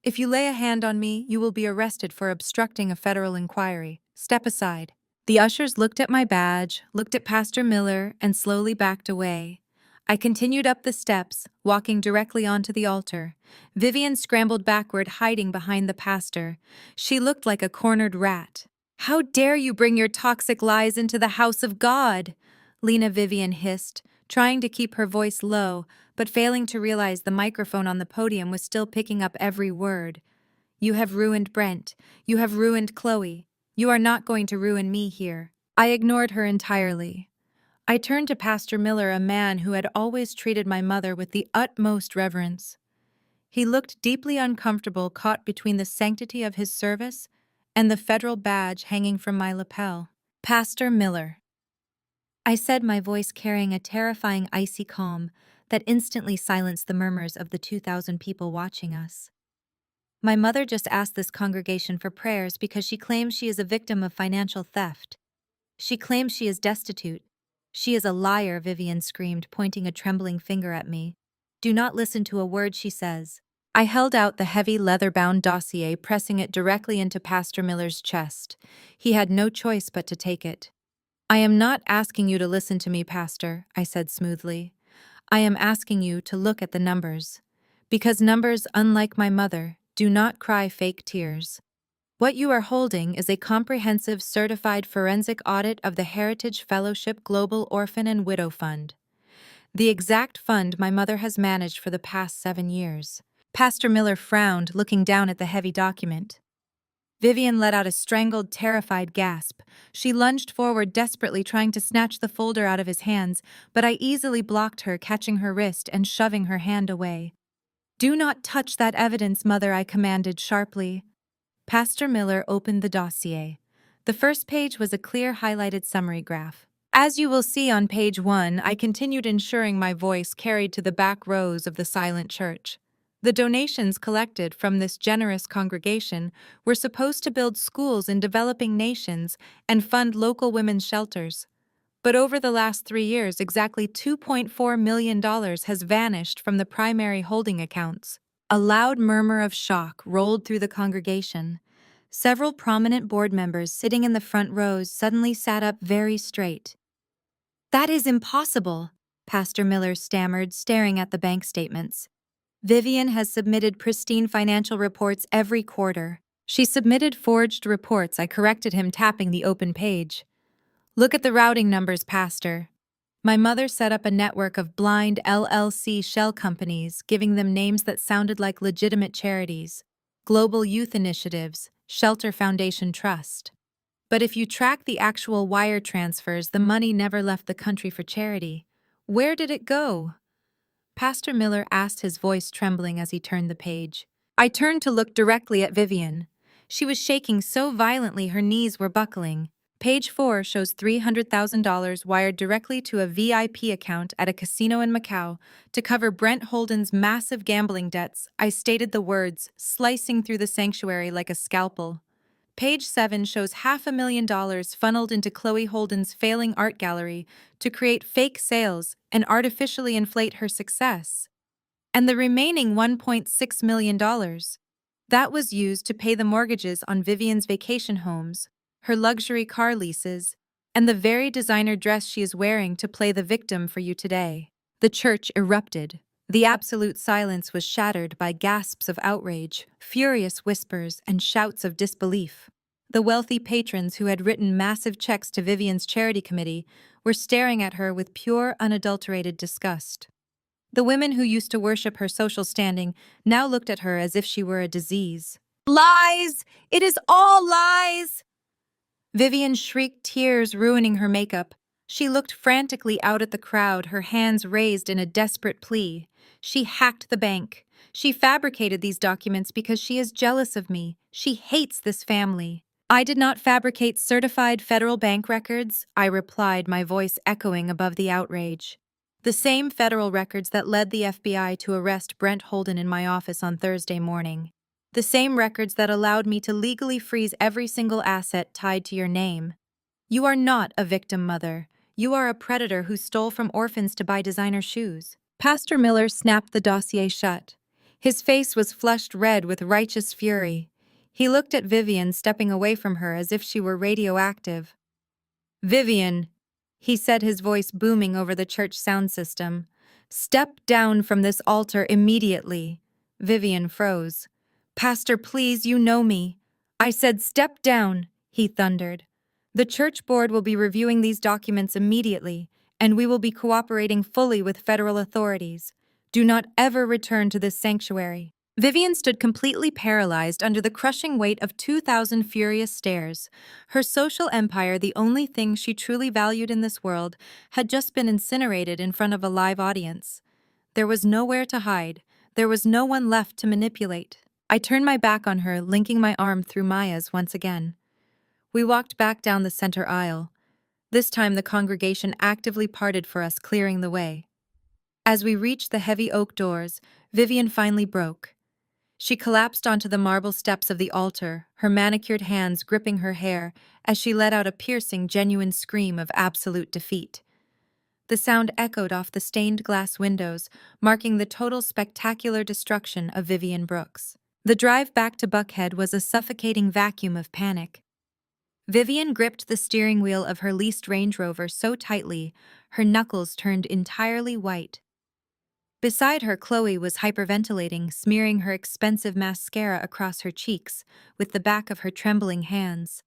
"If you lay a hand on me, you will be arrested for obstructing a federal inquiry. Step aside." The ushers looked at my badge, looked at Pastor Miller, and slowly backed away. I continued up the steps, walking directly onto the altar. Vivian scrambled backward, hiding behind the pastor. She looked like a cornered rat. "How dare you bring your toxic lies into the house of God?" Lena, Vivian hissed, trying to keep her voice low, but failing to realize the microphone on the podium was still picking up every word. "You have ruined Brent. You have ruined Chloe. You are not going to ruin me here." I ignored her entirely. I turned to Pastor Miller, a man who had always treated my mother with the utmost reverence. He looked deeply uncomfortable, caught between the sanctity of his service and the federal badge hanging from my lapel. Pastor Miller, I said, my voice carrying a terrifying icy calm that instantly silenced the murmurs of the 2,000 people watching us. My mother just asked this congregation for prayers because she claims she is a victim of financial theft. She claims she is destitute. She is a liar, Vivian screamed, pointing a trembling finger at me. Do not listen to a word she says. I held out the heavy leather-bound dossier, pressing it directly into Pastor Miller's chest. He had no choice but to take it. I am not asking you to listen to me, Pastor, I said smoothly. I am asking you to look at the numbers. Because numbers, unlike my mother, do not cry fake tears. What you are holding is a comprehensive certified forensic audit of the Heritage Fellowship Global Orphan and Widow Fund. The exact fund my mother has managed for the past 7 years. Pastor Miller frowned, looking down at the heavy document. Vivian let out a strangled, terrified gasp. She lunged forward desperately, trying to snatch the folder out of his hands, but I easily blocked her, catching her wrist and shoving her hand away. Do not touch that evidence, Mother, I commanded sharply. Pastor Miller opened the dossier. The first page was a clear, highlighted summary graph. As you will see on page 1, I continued, ensuring my voice carried to the back rows of the silent church. The donations collected from this generous congregation were supposed to build schools in developing nations and fund local women's shelters. But over the last 3 years, exactly $2.4 million has vanished from the primary holding accounts. A loud murmur of shock rolled through the congregation. Several prominent board members sitting in the front rows suddenly sat up very straight. That is impossible, Pastor Miller stammered, staring at the bank statements. Vivian has submitted pristine financial reports every quarter. She submitted forged reports, I corrected him, tapping the open page. Look at the routing numbers, Pastor. My mother set up a network of blind LLC shell companies, giving them names that sounded like legitimate charities. Global Youth Initiatives, Shelter Foundation Trust. But if you track the actual wire transfers, the money never left the country for charity. Where did it go? Pastor Miller asked, his voice trembling as he turned the page. I turned to look directly at Vivian. She was shaking so violently her knees were buckling. Page 4 shows $300,000 wired directly to a VIP account at a casino in Macau to cover Brent Holden's massive gambling debts. I stated the words, slicing through the sanctuary like a scalpel. Page 7 shows $500,000 funneled into Chloe Holden's failing art gallery to create fake sales and artificially inflate her success. And the remaining $1.6 million, that was used to pay the mortgages on Vivian's vacation homes, her luxury car leases, and the very designer dress she is wearing to play the victim for you today. The church erupted. The absolute silence was shattered by gasps of outrage, furious whispers, and shouts of disbelief. The wealthy patrons who had written massive checks to Vivian's charity committee were staring at her with pure, unadulterated disgust. The women who used to worship her social standing now looked at her as if she were a disease. Lies! It is all lies! Vivian shrieked, tears ruining her makeup. She looked frantically out at the crowd, her hands raised in a desperate plea. She hacked the bank. She fabricated these documents because she is jealous of me. She hates this family. I did not fabricate certified federal bank records, I replied, my voice echoing above the outrage. The same federal records that led the FBI to arrest Brent Holden in my office on Thursday morning. The same records that allowed me to legally freeze every single asset tied to your name. You are not a victim, Mother. You are a predator who stole from orphans to buy designer shoes. Pastor Miller snapped the dossier shut. His face was flushed red with righteous fury. He looked at Vivian, stepping away from her as if she were radioactive. Vivian, he said, his voice booming over the church sound system. Step down from this altar immediately. Vivian froze. Pastor, please, you know me. I said step down, he thundered. The church board will be reviewing these documents immediately, and we will be cooperating fully with federal authorities. Do not ever return to this sanctuary. Vivian stood completely paralyzed under the crushing weight of 2,000 furious stares. Her social empire, the only thing she truly valued in this world, had just been incinerated in front of a live audience. There was nowhere to hide. There was no one left to manipulate. I turned my back on her, linking my arm through Maya's once again. We walked back down the center aisle. This time the congregation actively parted for us, clearing the way. As we reached the heavy oak doors, Vivian finally broke. She collapsed onto the marble steps of the altar, her manicured hands gripping her hair as she let out a piercing, genuine scream of absolute defeat. The sound echoed off the stained glass windows, marking the total spectacular destruction of Vivian Brooks. The drive back to Buckhead was a suffocating vacuum of panic. Vivian gripped the steering wheel of her leased Range Rover so tightly, her knuckles turned entirely white. Beside her, Chloe was hyperventilating, smearing her expensive mascara across her cheeks with the back of her trembling hands.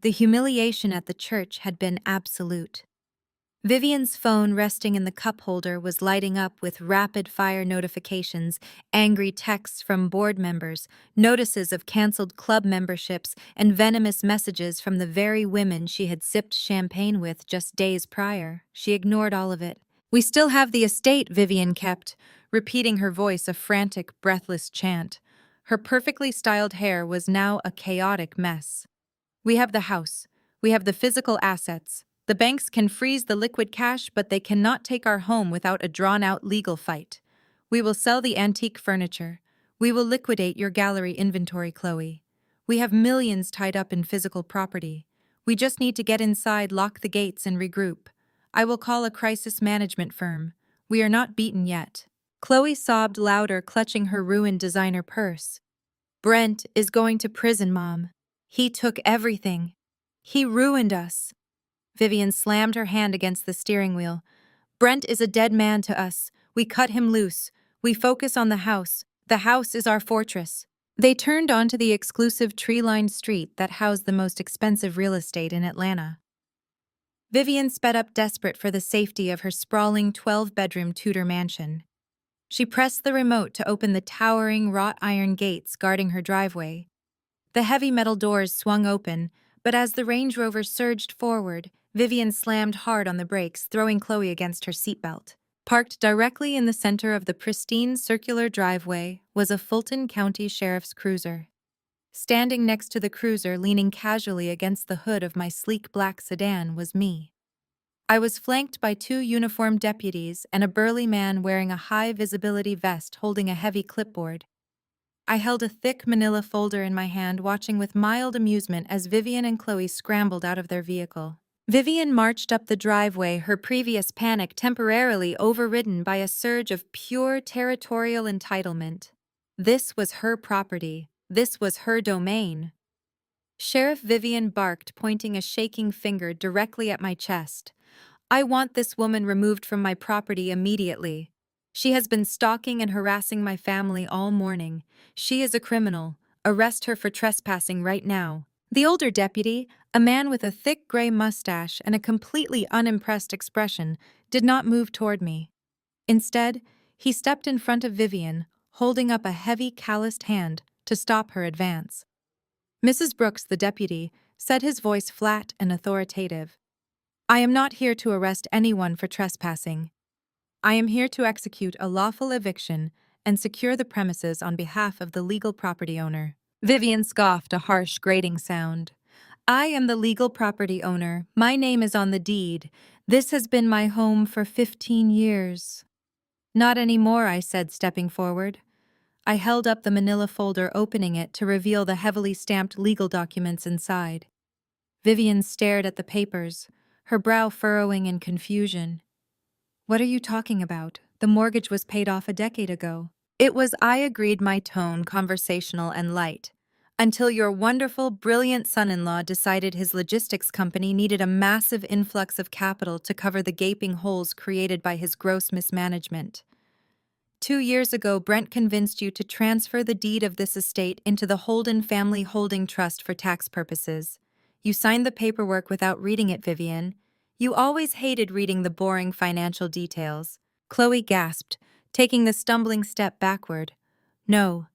The humiliation at the church had been absolute. Vivian's phone resting in the cup holder was lighting up with rapid-fire notifications, angry texts from board members, notices of canceled club memberships, and venomous messages from the very women she had sipped champagne with just days prior. She ignored all of it. "We still have the estate," Vivian kept, repeating her voice a frantic, breathless chant. Her perfectly styled hair was now a chaotic mess. "We have the house. We have the physical assets. The banks can freeze the liquid cash, but they cannot take our home without a drawn-out legal fight. We will sell the antique furniture. We will liquidate your gallery inventory, Chloe. We have millions tied up in physical property. We just need to get inside, lock the gates, and regroup. I will call a crisis management firm. We are not beaten yet." Chloe sobbed louder, clutching her ruined designer purse. "Brent is going to prison, Mom. He took everything. He ruined us." Vivian slammed her hand against the steering wheel. "Brent is a dead man to us. We cut him loose. We focus on the house. The house is our fortress." They turned onto the exclusive tree-lined street that housed the most expensive real estate in Atlanta. Vivian sped up, desperate for the safety of her sprawling 12-bedroom Tudor mansion. She pressed the remote to open the towering wrought iron gates guarding her driveway. The heavy metal doors swung open, but as the Range Rover surged forward, Vivian slammed hard on the brakes, throwing Chloe against her seatbelt. Parked directly in the center of the pristine circular driveway was a Fulton County Sheriff's cruiser. Standing next to the cruiser, leaning casually against the hood of my sleek black sedan, was me. I was flanked by two uniformed deputies and a burly man wearing a high-visibility vest holding a heavy clipboard. I held a thick manila folder in my hand, watching with mild amusement as Vivian and Chloe scrambled out of their vehicle. Vivian marched up the driveway, her previous panic temporarily overridden by a surge of pure territorial entitlement. This was her property. This was her domain. Sheriff Vivian barked, pointing a shaking finger directly at my chest. "I want this woman removed from my property immediately. She has been stalking and harassing my family all morning. She is a criminal. Arrest her for trespassing right now." The older deputy, a man with a thick gray mustache and a completely unimpressed expression, did not move toward me. Instead, he stepped in front of Vivian, holding up a heavy, calloused hand to stop her advance. "Mrs. Brooks," the deputy said, his voice flat and authoritative, "I am not here to arrest anyone for trespassing. I am here to execute a lawful eviction and secure the premises on behalf of the legal property owner." Vivian scoffed, a harsh, grating sound. "I am the legal property owner. My name is on the deed. This has been my home for 15 years. "Not anymore," I said, stepping forward. I held up the manila folder, opening it to reveal the heavily stamped legal documents inside. Vivian stared at the papers, her brow furrowing in confusion. "What are you talking about? The mortgage was paid off a decade ago." "It was," I agreed, my tone conversational and light, "until your wonderful, brilliant son-in-law decided his logistics company needed a massive influx of capital to cover the gaping holes created by his gross mismanagement. 2 years ago, Brent convinced you to transfer the deed of this estate into the Holden Family Holding Trust for tax purposes. You signed the paperwork without reading it, Vivian. You always hated reading the boring financial details." Chloe gasped, taking the stumbling step backward. No,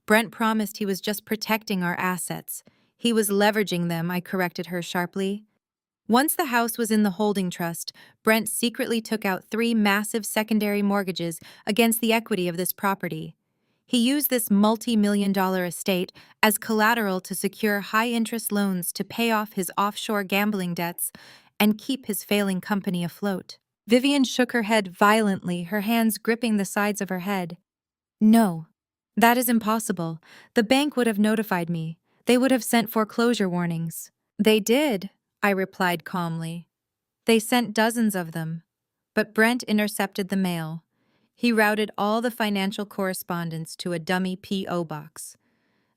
Brent promised he was just protecting our assets. He was leveraging them, I corrected her sharply. Once the house was in the holding trust, Brent secretly took out 3 massive secondary mortgages against the equity of this property. He used this multi-million-dollar estate as collateral to secure high-interest loans to pay off his offshore gambling debts and keep his failing company afloat. Vivian shook her head violently, her hands gripping the sides of her head. No, that is impossible. The bank would have notified me. They would have sent foreclosure warnings. They did, I replied calmly. They sent dozens of them. But Brent intercepted the mail. He routed all the financial correspondence to a dummy P.O. box.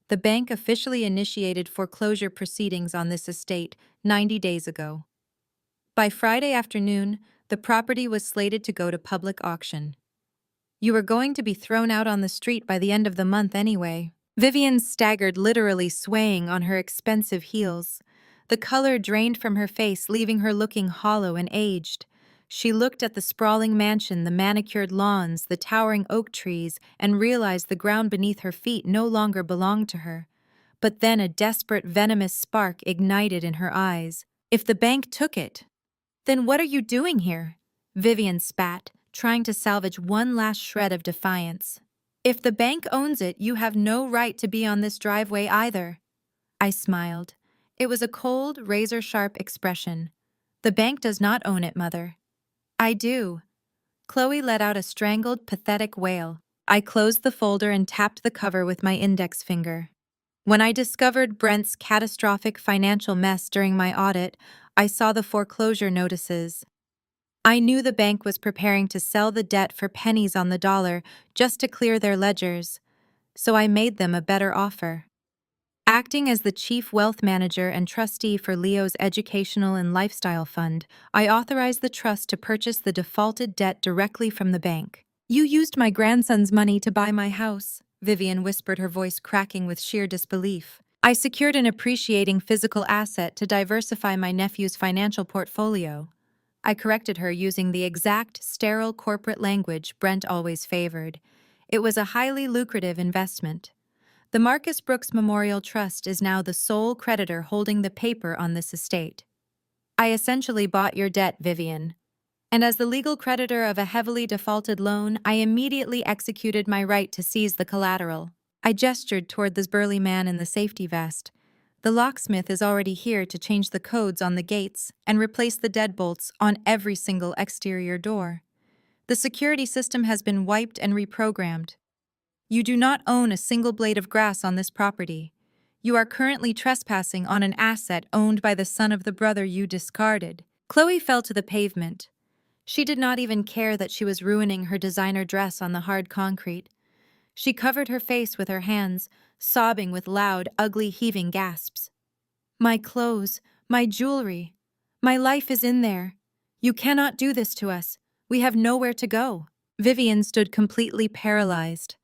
The bank officially initiated foreclosure proceedings on this estate 90 days ago. By Friday afternoon, the property was slated to go to public auction. You were going to be thrown out on the street by the end of the month anyway. Vivian staggered, literally swaying on her expensive heels. The color drained from her face, leaving her looking hollow and aged. She looked at the sprawling mansion, the manicured lawns, the towering oak trees, and realized the ground beneath her feet no longer belonged to her. But then a desperate, venomous spark ignited in her eyes. If the bank took it, then what are you doing here? Vivian spat, trying to salvage one last shred of defiance. If the bank owns it, you have no right to be on this driveway either. I smiled. It was a cold, razor-sharp expression. The bank does not own it, Mother. I do. Chloe let out a strangled, pathetic wail. I closed the folder and tapped the cover with my index finger. When I discovered Brent's catastrophic financial mess during my audit, I saw the foreclosure notices. I knew the bank was preparing to sell the debt for pennies on the dollar just to clear their ledgers, so I made them a better offer. Acting as the chief wealth manager and trustee for Leo's educational and lifestyle fund, I authorized the trust to purchase the defaulted debt directly from the bank. You used my grandson's money to buy my house, Vivian whispered, her voice cracking with sheer disbelief. I secured an appreciating physical asset to diversify my nephew's financial portfolio. I corrected her using the exact sterile corporate language Brent always favored. It was a highly lucrative investment. The Marcus Brooks Memorial Trust is now the sole creditor holding the paper on this estate. I essentially bought your debt, Vivian. And as the legal creditor of a heavily defaulted loan, I immediately executed my right to seize the collateral. I gestured toward the burly man in the safety vest. The locksmith is already here to change the codes on the gates and replace the deadbolts on every single exterior door. The security system has been wiped and reprogrammed. You do not own a single blade of grass on this property. You are currently trespassing on an asset owned by the son of the brother you discarded. Chloe fell to the pavement. She did not even care that she was ruining her designer dress on the hard concrete. She covered her face with her hands, sobbing with loud, ugly, heaving gasps. My clothes, my jewelry, my life is in there. You cannot do this to us. We have nowhere to go. Vivian stood completely paralyzed.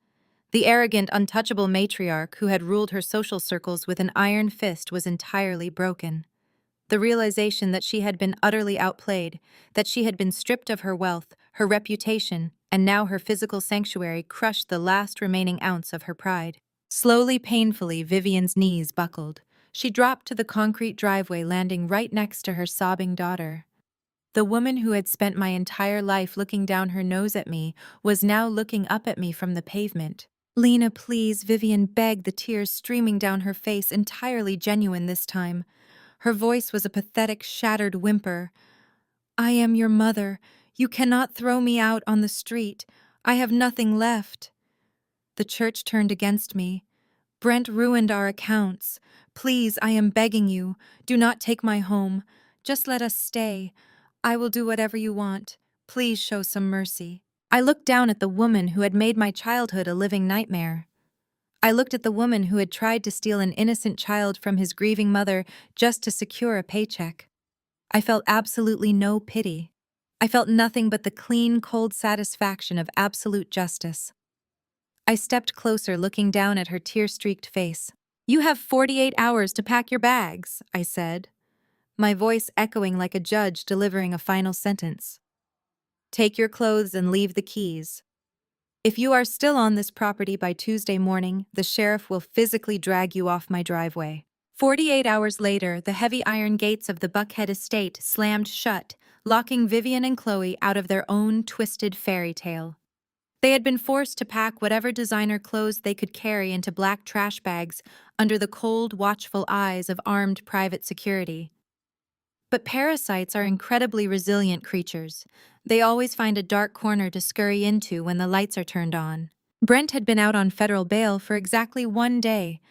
The arrogant, untouchable matriarch who had ruled her social circles with an iron fist was entirely broken. The realization that she had been utterly outplayed, that she had been stripped of her wealth, her reputation, and now her physical sanctuary crushed the last remaining ounce of her pride. Slowly, painfully, Vivian's knees buckled. She dropped to the concrete driveway, landing right next to her sobbing daughter. The woman who had spent my entire life looking down her nose at me was now looking up at me from the pavement. Lena, please, Vivian begged, the tears streaming down her face, entirely genuine this time. Her voice was a pathetic, shattered whimper. I am your mother. You cannot throw me out on the street. I have nothing left. The church turned against me. Brent ruined our accounts. Please, I am begging you, do not take my home. Just let us stay. I will do whatever you want. Please show some mercy. I looked down at the woman who had made my childhood a living nightmare. I looked at the woman who had tried to steal an innocent child from his grieving mother just to secure a paycheck. I felt absolutely no pity. I felt nothing but the clean, cold satisfaction of absolute justice. I stepped closer, looking down at her tear-streaked face. You have 48 hours to pack your bags, I said, my voice echoing like a judge delivering a final sentence. Take your clothes and leave the keys. If you are still on this property by Tuesday morning, the sheriff will physically drag you off my driveway. 48 hours later, the heavy iron gates of the Buckhead estate slammed shut, locking Vivian and Chloe out of their own twisted fairy tale. They had been forced to pack whatever designer clothes they could carry into black trash bags under the cold, watchful eyes of armed private security. But parasites are incredibly resilient creatures. They always find a dark corner to scurry into when the lights are turned on. Brent had been out on federal bail for exactly 1 day.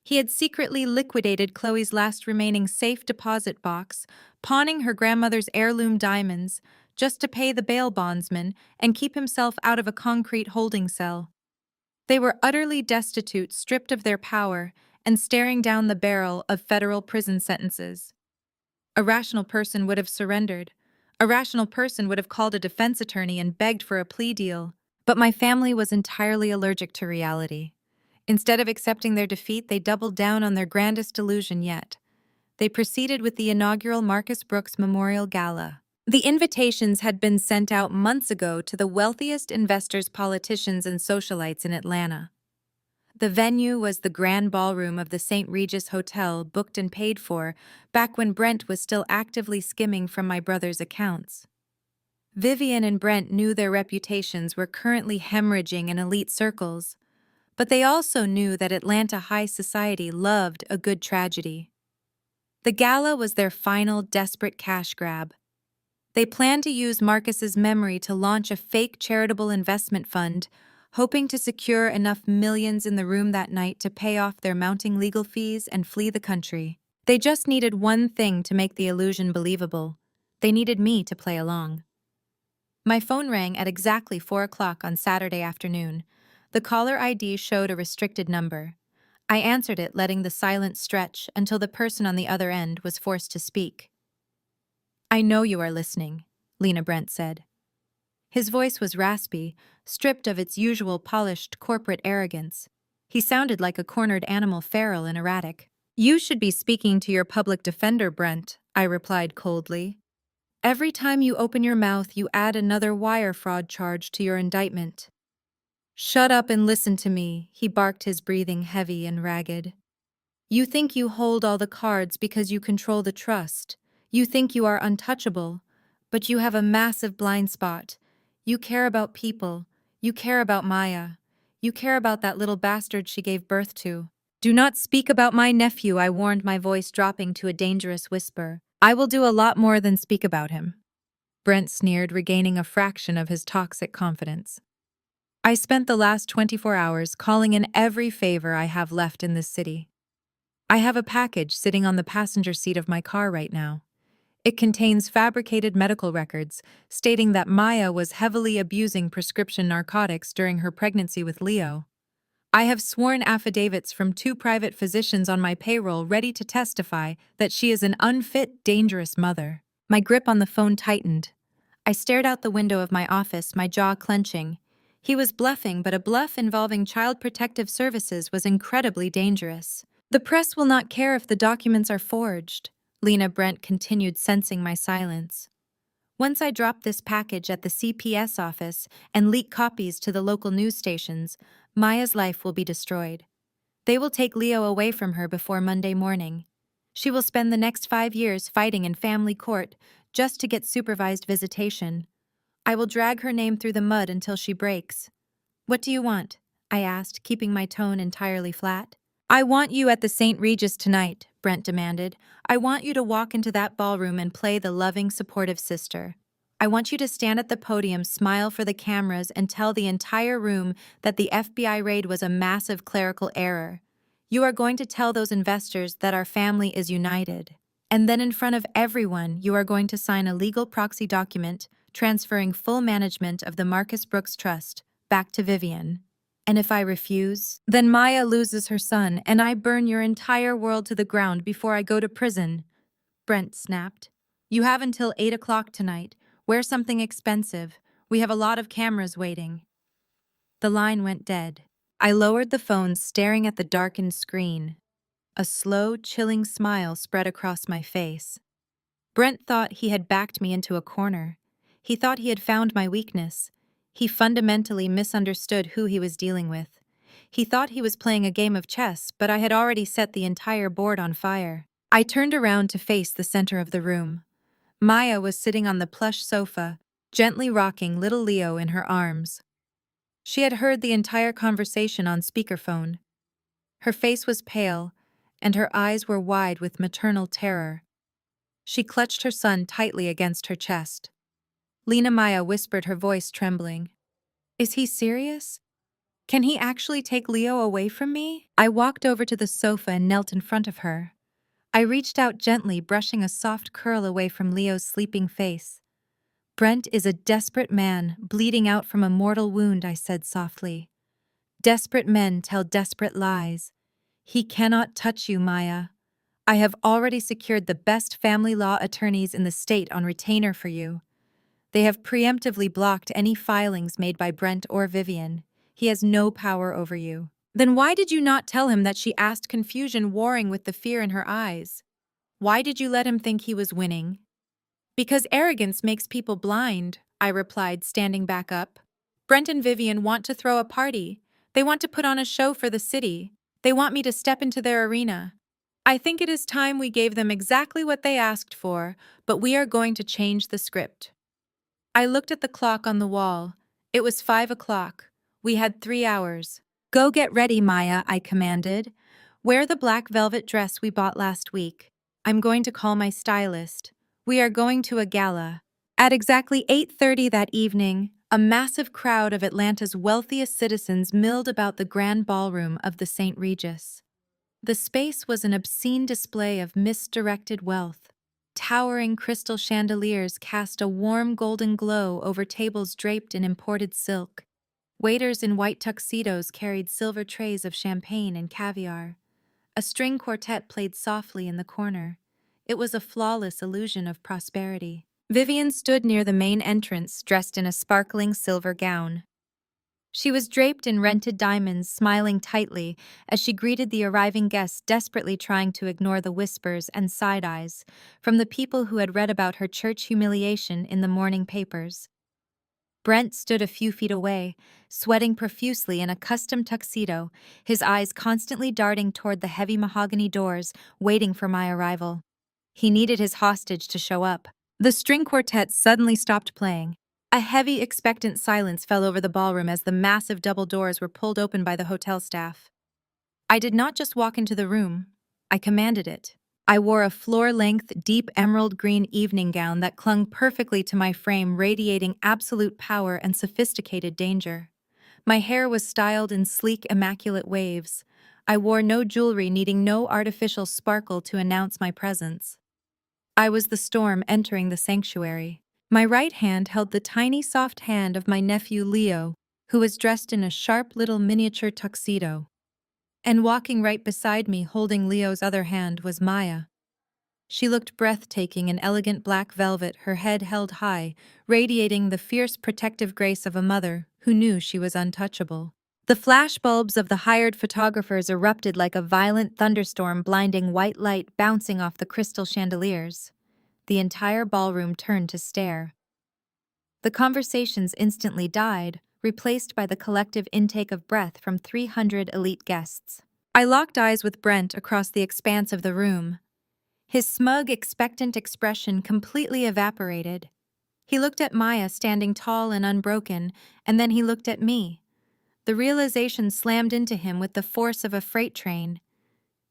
He had secretly liquidated Chloe's last remaining safe deposit box, pawning her grandmother's heirloom diamonds, just to pay the bail bondsman and keep himself out of a concrete holding cell. They were utterly destitute, stripped of their power, and staring down the barrel of federal prison sentences. A rational person would have surrendered. A rational person would have called a defense attorney and begged for a plea deal. But my family was entirely allergic to reality. Instead of accepting their defeat, they doubled down on their grandest delusion yet. They proceeded with the inaugural Marcus Brooks Memorial Gala. The invitations had been sent out months ago to the wealthiest investors, politicians, and socialites in Atlanta. The venue was the grand ballroom of the St. Regis Hotel, booked and paid for, back when Brent was still actively skimming from my brother's accounts. Vivian and Brent knew their reputations were currently hemorrhaging in elite circles, but they also knew that Atlanta high society loved a good tragedy. The gala was their final desperate cash grab. They planned to use Marcus's memory to launch a fake charitable investment fund, hoping to secure enough millions in the room that night to pay off their mounting legal fees and flee the country. They just needed one thing to make the illusion believable. They needed me to play along. My phone rang at exactly 4 o'clock on Saturday afternoon. The caller ID showed a restricted number. I answered it, letting the silence stretch until the person on the other end was forced to speak. "I know you are listening," Lena Brent said. His voice was raspy, stripped of its usual polished corporate arrogance. He sounded like a cornered animal, feral and erratic. "You should be speaking to your public defender, Brent," I replied coldly. "Every time you open your mouth, you add another wire fraud charge to your indictment." "Shut up and listen to me," he barked, his breathing heavy and ragged. "You think you hold all the cards because you control the trust. You think you are untouchable, but you have a massive blind spot. You care about people. You care about Maya. You care about that little bastard she gave birth to. Do not speak about my nephew," I warned, my voice dropping to a dangerous whisper. "I will do a lot more than speak about him." Brent sneered, regaining a fraction of his toxic confidence. "I spent the last 24 hours calling in every favor I have left in this city. I have a package sitting on the passenger seat of my car right now. It contains fabricated medical records stating that Maya was heavily abusing prescription narcotics during her pregnancy with Leo. I have sworn affidavits from 2 private physicians on my payroll ready to testify that she is an unfit, dangerous mother." My grip on the phone tightened. I stared out the window of my office, my jaw clenching. He was bluffing, but a bluff involving Child Protective Services was incredibly dangerous. "The press will not care if the documents are forged," Lena Brent continued, sensing my silence. "Once I drop this package at the CPS office and leak copies to the local news stations, Maya's life will be destroyed. They will take Leo away from her before Monday morning. She will spend the next 5 years fighting in family court just to get supervised visitation. I will drag her name through the mud until she breaks." "What do you want?" I asked, keeping my tone entirely flat. "I want you at the St. Regis tonight," Brent demanded. "I want you to walk into that ballroom and play the loving, supportive sister. I want you to stand at the podium, smile for the cameras, and tell the entire room that the FBI raid was a massive clerical error. You are going to tell those investors that our family is united. And then in front of everyone, you are going to sign a legal proxy document transferring full management of the Marcus Brooks Trust back to Vivian. And if I refuse, then Maya loses her son and I burn your entire world to the ground before I go to prison," Brent snapped. "You have until 8 o'clock tonight. Wear something expensive. We have a lot of cameras waiting." The line went dead. I lowered the phone, staring at the darkened screen. A slow, chilling smile spread across my face. Brent thought he had backed me into a corner. He thought he had found my weakness. He fundamentally misunderstood who he was dealing with. He thought he was playing a game of chess, but I had already set the entire board on fire. I turned around to face the center of the room. Maya was sitting on the plush sofa, gently rocking little Leo in her arms. She had heard the entire conversation on speakerphone. Her face was pale, and her eyes were wide with maternal terror. She clutched her son tightly against her chest. Lena Maya whispered, her voice trembling. "Is he serious? Can he actually take Leo away from me?" I walked over to the sofa and knelt in front of her. I reached out gently, brushing a soft curl away from Leo's sleeping face. "Brent is a desperate man, bleeding out from a mortal wound," I said softly. "Desperate men tell desperate lies. He cannot touch you, Maya. I have already secured the best family law attorneys in the state on retainer for you. They have preemptively blocked any filings made by Brent or Vivian. He has no power over you." "Then why did you not tell him that?" she asked, confusion warring with the fear in her eyes. "Why did you let him think he was winning?" "Because arrogance makes people blind," I replied, standing back up. "Brent and Vivian want to throw a party. They want to put on a show for the city. They want me to step into their arena. I think it is time we gave them exactly what they asked for, but we are going to change the script." I looked at the clock on the wall. It was 5 o'clock. We had 3 hours. "Go get ready, Maya," I commanded. "Wear the black velvet dress we bought last week. I'm going to call my stylist. We are going to a gala." At exactly 8:30 that evening, a massive crowd of Atlanta's wealthiest citizens milled about the grand ballroom of the St. Regis. The space was an obscene display of misdirected wealth. Towering crystal chandeliers cast a warm golden glow over tables draped in imported silk. Waiters in white tuxedos carried silver trays of champagne and caviar. A string quartet played softly in the corner. It was a flawless illusion of prosperity. Vivian stood near the main entrance, dressed in a sparkling silver gown. She was draped in rented diamonds, smiling tightly as she greeted the arriving guests, desperately trying to ignore the whispers and side eyes from the people who had read about her church humiliation in the morning papers. Brent stood a few feet away, sweating profusely in a custom tuxedo, his eyes constantly darting toward the heavy mahogany doors, waiting for my arrival. He needed his hostage to show up. The string quartet suddenly stopped playing. A heavy, expectant silence fell over the ballroom as the massive double doors were pulled open by the hotel staff. I did not just walk into the room, I commanded it. I wore a floor-length, deep emerald green evening gown that clung perfectly to my frame, radiating absolute power and sophisticated danger. My hair was styled in sleek, immaculate waves. I wore no jewelry, needing no artificial sparkle to announce my presence. I was the storm entering the sanctuary. My right hand held the tiny, soft hand of my nephew Leo, who was dressed in a sharp little miniature tuxedo. And walking right beside me, holding Leo's other hand, was Maya. She looked breathtaking in elegant black velvet, her head held high, radiating the fierce protective grace of a mother who knew she was untouchable. The flashbulbs of the hired photographers erupted like a violent thunderstorm, blinding white light bouncing off the crystal chandeliers. The entire ballroom turned to stare. The conversations instantly died, replaced by the collective intake of breath from 300 elite guests. I locked eyes with Brent across the expanse of the room. His smug, expectant expression completely evaporated. He looked at Maya standing tall and unbroken, and then he looked at me. The realization slammed into him with the force of a freight train.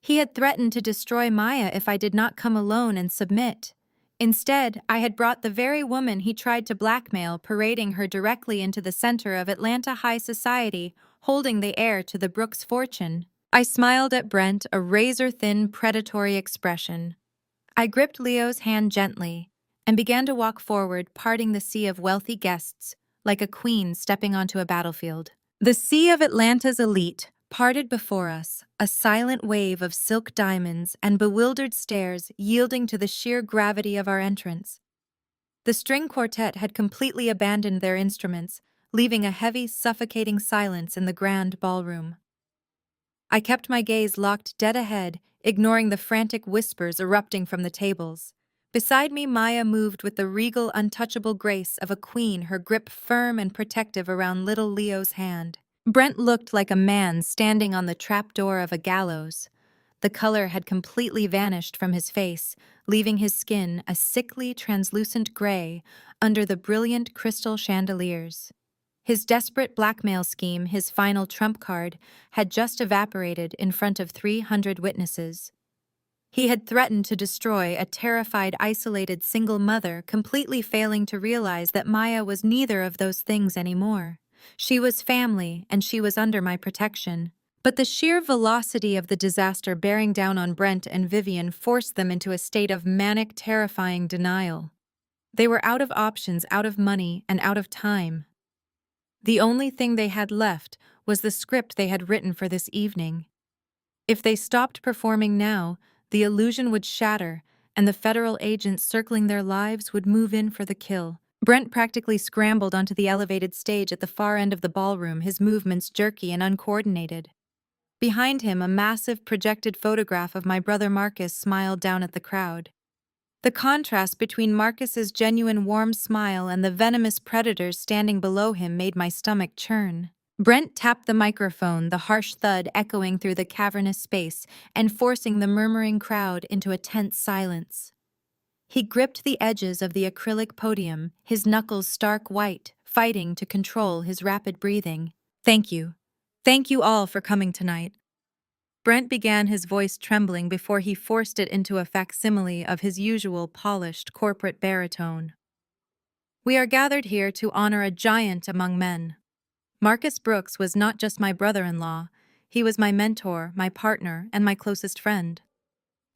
He had threatened to destroy Maya if I did not come alone and submit. Instead, I had brought the very woman he tried to blackmail, parading her directly into the center of Atlanta high society, holding the heir to the Brooks fortune. I smiled at Brent, a razor-thin, predatory expression. I gripped Leo's hand gently and began to walk forward, parting the sea of wealthy guests, like a queen stepping onto a battlefield. The sea of Atlanta's elite parted before us, a silent wave of silk diamonds and bewildered stares yielding to the sheer gravity of our entrance. The string quartet had completely abandoned their instruments, leaving a heavy, suffocating silence in the grand ballroom. I kept my gaze locked dead ahead, ignoring the frantic whispers erupting from the tables. Beside me, Maya moved with the regal, untouchable grace of a queen, her grip firm and protective around little Leo's hand. Brent looked like a man standing on the trapdoor of a gallows. The color had completely vanished from his face, leaving his skin a sickly, translucent gray under the brilliant crystal chandeliers. His desperate blackmail scheme, his final trump card, had just evaporated in front of 300 witnesses. He had threatened to destroy a terrified, isolated single mother, completely failing to realize that Maya was neither of those things anymore. She was family, and she was under my protection. But the sheer velocity of the disaster bearing down on Brent and Vivian forced them into a state of manic, terrifying denial. They were out of options, out of money, and out of time. The only thing they had left was the script they had written for this evening. If they stopped performing now, the illusion would shatter, and the federal agents circling their lives would move in for the kill. Brent practically scrambled onto the elevated stage at the far end of the ballroom, his movements jerky and uncoordinated. Behind him, a massive projected photograph of my brother Marcus smiled down at the crowd. The contrast between Marcus's genuine warm smile and the venomous predators standing below him made my stomach churn. Brent tapped the microphone, the harsh thud echoing through the cavernous space and forcing the murmuring crowd into a tense silence. He gripped the edges of the acrylic podium, his knuckles stark white, fighting to control his rapid breathing. "Thank you. Thank you all for coming tonight." Brent began, his voice trembling before he forced it into a facsimile of his usual polished corporate baritone. "We are gathered here to honor a giant among men. Marcus Brooks was not just my brother-in-law, he was my mentor, my partner, and my closest friend.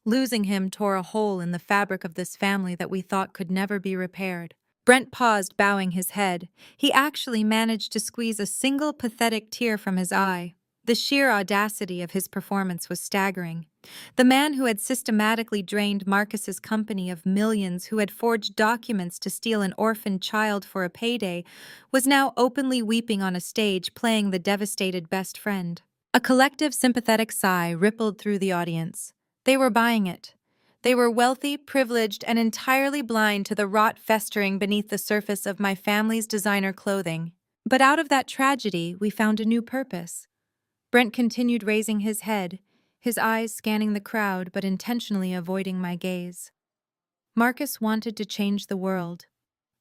Losing him tore a hole in the fabric of this family that we thought could never be repaired." Brent paused, bowing his head. He actually managed to squeeze a single pathetic tear from his eye. The sheer audacity of his performance was staggering. The man who had systematically drained Marcus's company of millions, who had forged documents to steal an orphaned child for a payday, was now openly weeping on a stage, playing the devastated best friend. A collective sympathetic sigh rippled through the audience. They were buying it. They were wealthy, privileged, and entirely blind to the rot festering beneath the surface of my family's designer clothing. But out of that tragedy, we found a new purpose. Brent continued, raising his head, his eyes scanning the crowd but intentionally avoiding my gaze. Marcus wanted to change the world.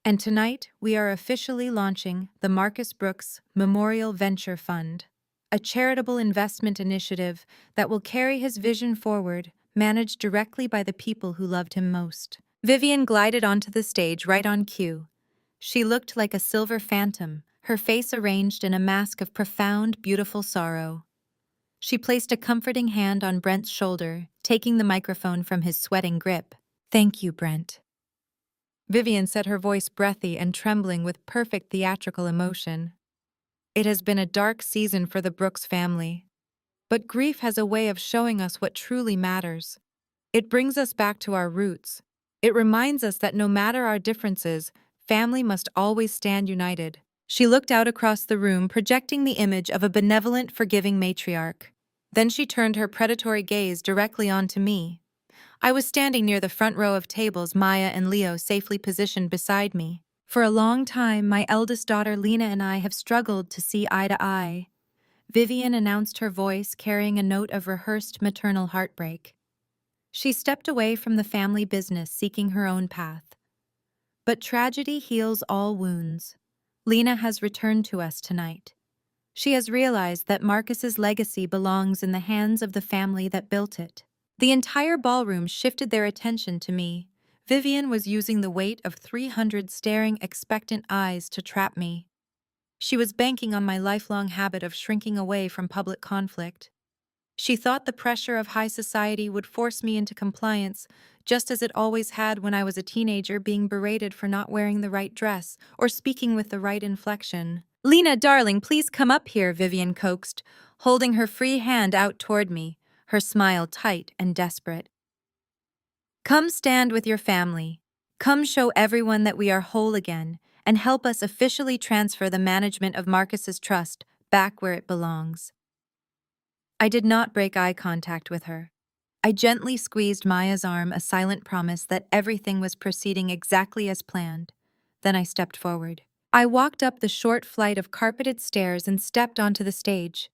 And tonight, we are officially launching the Marcus Brooks Memorial Venture Fund, a charitable investment initiative that will carry his vision forward, managed directly by the people who loved him most. Vivian glided onto the stage right on cue. She looked like a silver phantom, her face arranged in a mask of profound, beautiful sorrow. She placed a comforting hand on Brent's shoulder, taking the microphone from his sweating grip. "Thank you, Brent." Vivian said, her voice breathy and trembling with perfect theatrical emotion. "It has been a dark season for the Brooks family. But grief has a way of showing us what truly matters. It brings us back to our roots. It reminds us that no matter our differences, family must always stand united." She looked out across the room, projecting the image of a benevolent, forgiving matriarch. Then she turned her predatory gaze directly onto me. I was standing near the front row of tables, Maya and Leo safely positioned beside me. "For a long time, my eldest daughter Lena and I have struggled to see eye to eye," Vivian announced, her voice carrying a note of rehearsed maternal heartbreak. She stepped away from the family business, seeking her own path. But tragedy heals all wounds. Lena has returned to us tonight. She has realized that Marcus's legacy belongs in the hands of the family that built it. The entire ballroom shifted their attention to me. Vivian was using the weight of 300 staring, expectant eyes to trap me. She was banking on my lifelong habit of shrinking away from public conflict. She thought the pressure of high society would force me into compliance, just as it always had when I was a teenager, being berated for not wearing the right dress or speaking with the right inflection. "Lena, darling, please come up here," Vivian coaxed, holding her free hand out toward me, her smile tight and desperate. "Come stand with your family. Come show everyone that we are whole again, and help us officially transfer the management of Marcus's trust back where it belongs." I did not break eye contact with her. I gently squeezed Maya's arm, a silent promise that everything was proceeding exactly as planned. Then I stepped forward. I walked up the short flight of carpeted stairs and stepped onto the stage.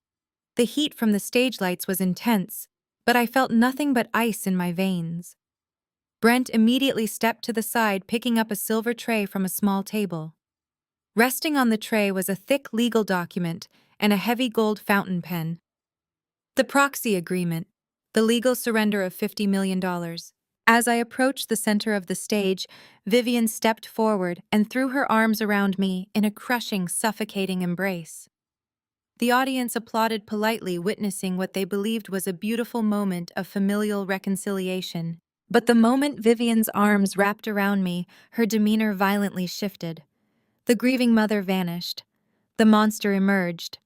The heat from the stage lights was intense, but I felt nothing but ice in my veins. Brent immediately stepped to the side, picking up a silver tray from a small table. Resting on the tray was a thick legal document and a heavy gold fountain pen. The proxy agreement, the legal surrender of $50 million. As I approached the center of the stage, Vivian stepped forward and threw her arms around me in a crushing, suffocating embrace. The audience applauded politely, witnessing what they believed was a beautiful moment of familial reconciliation. But the moment Vivian's arms wrapped around me, her demeanor violently shifted. The grieving mother vanished. The monster emerged.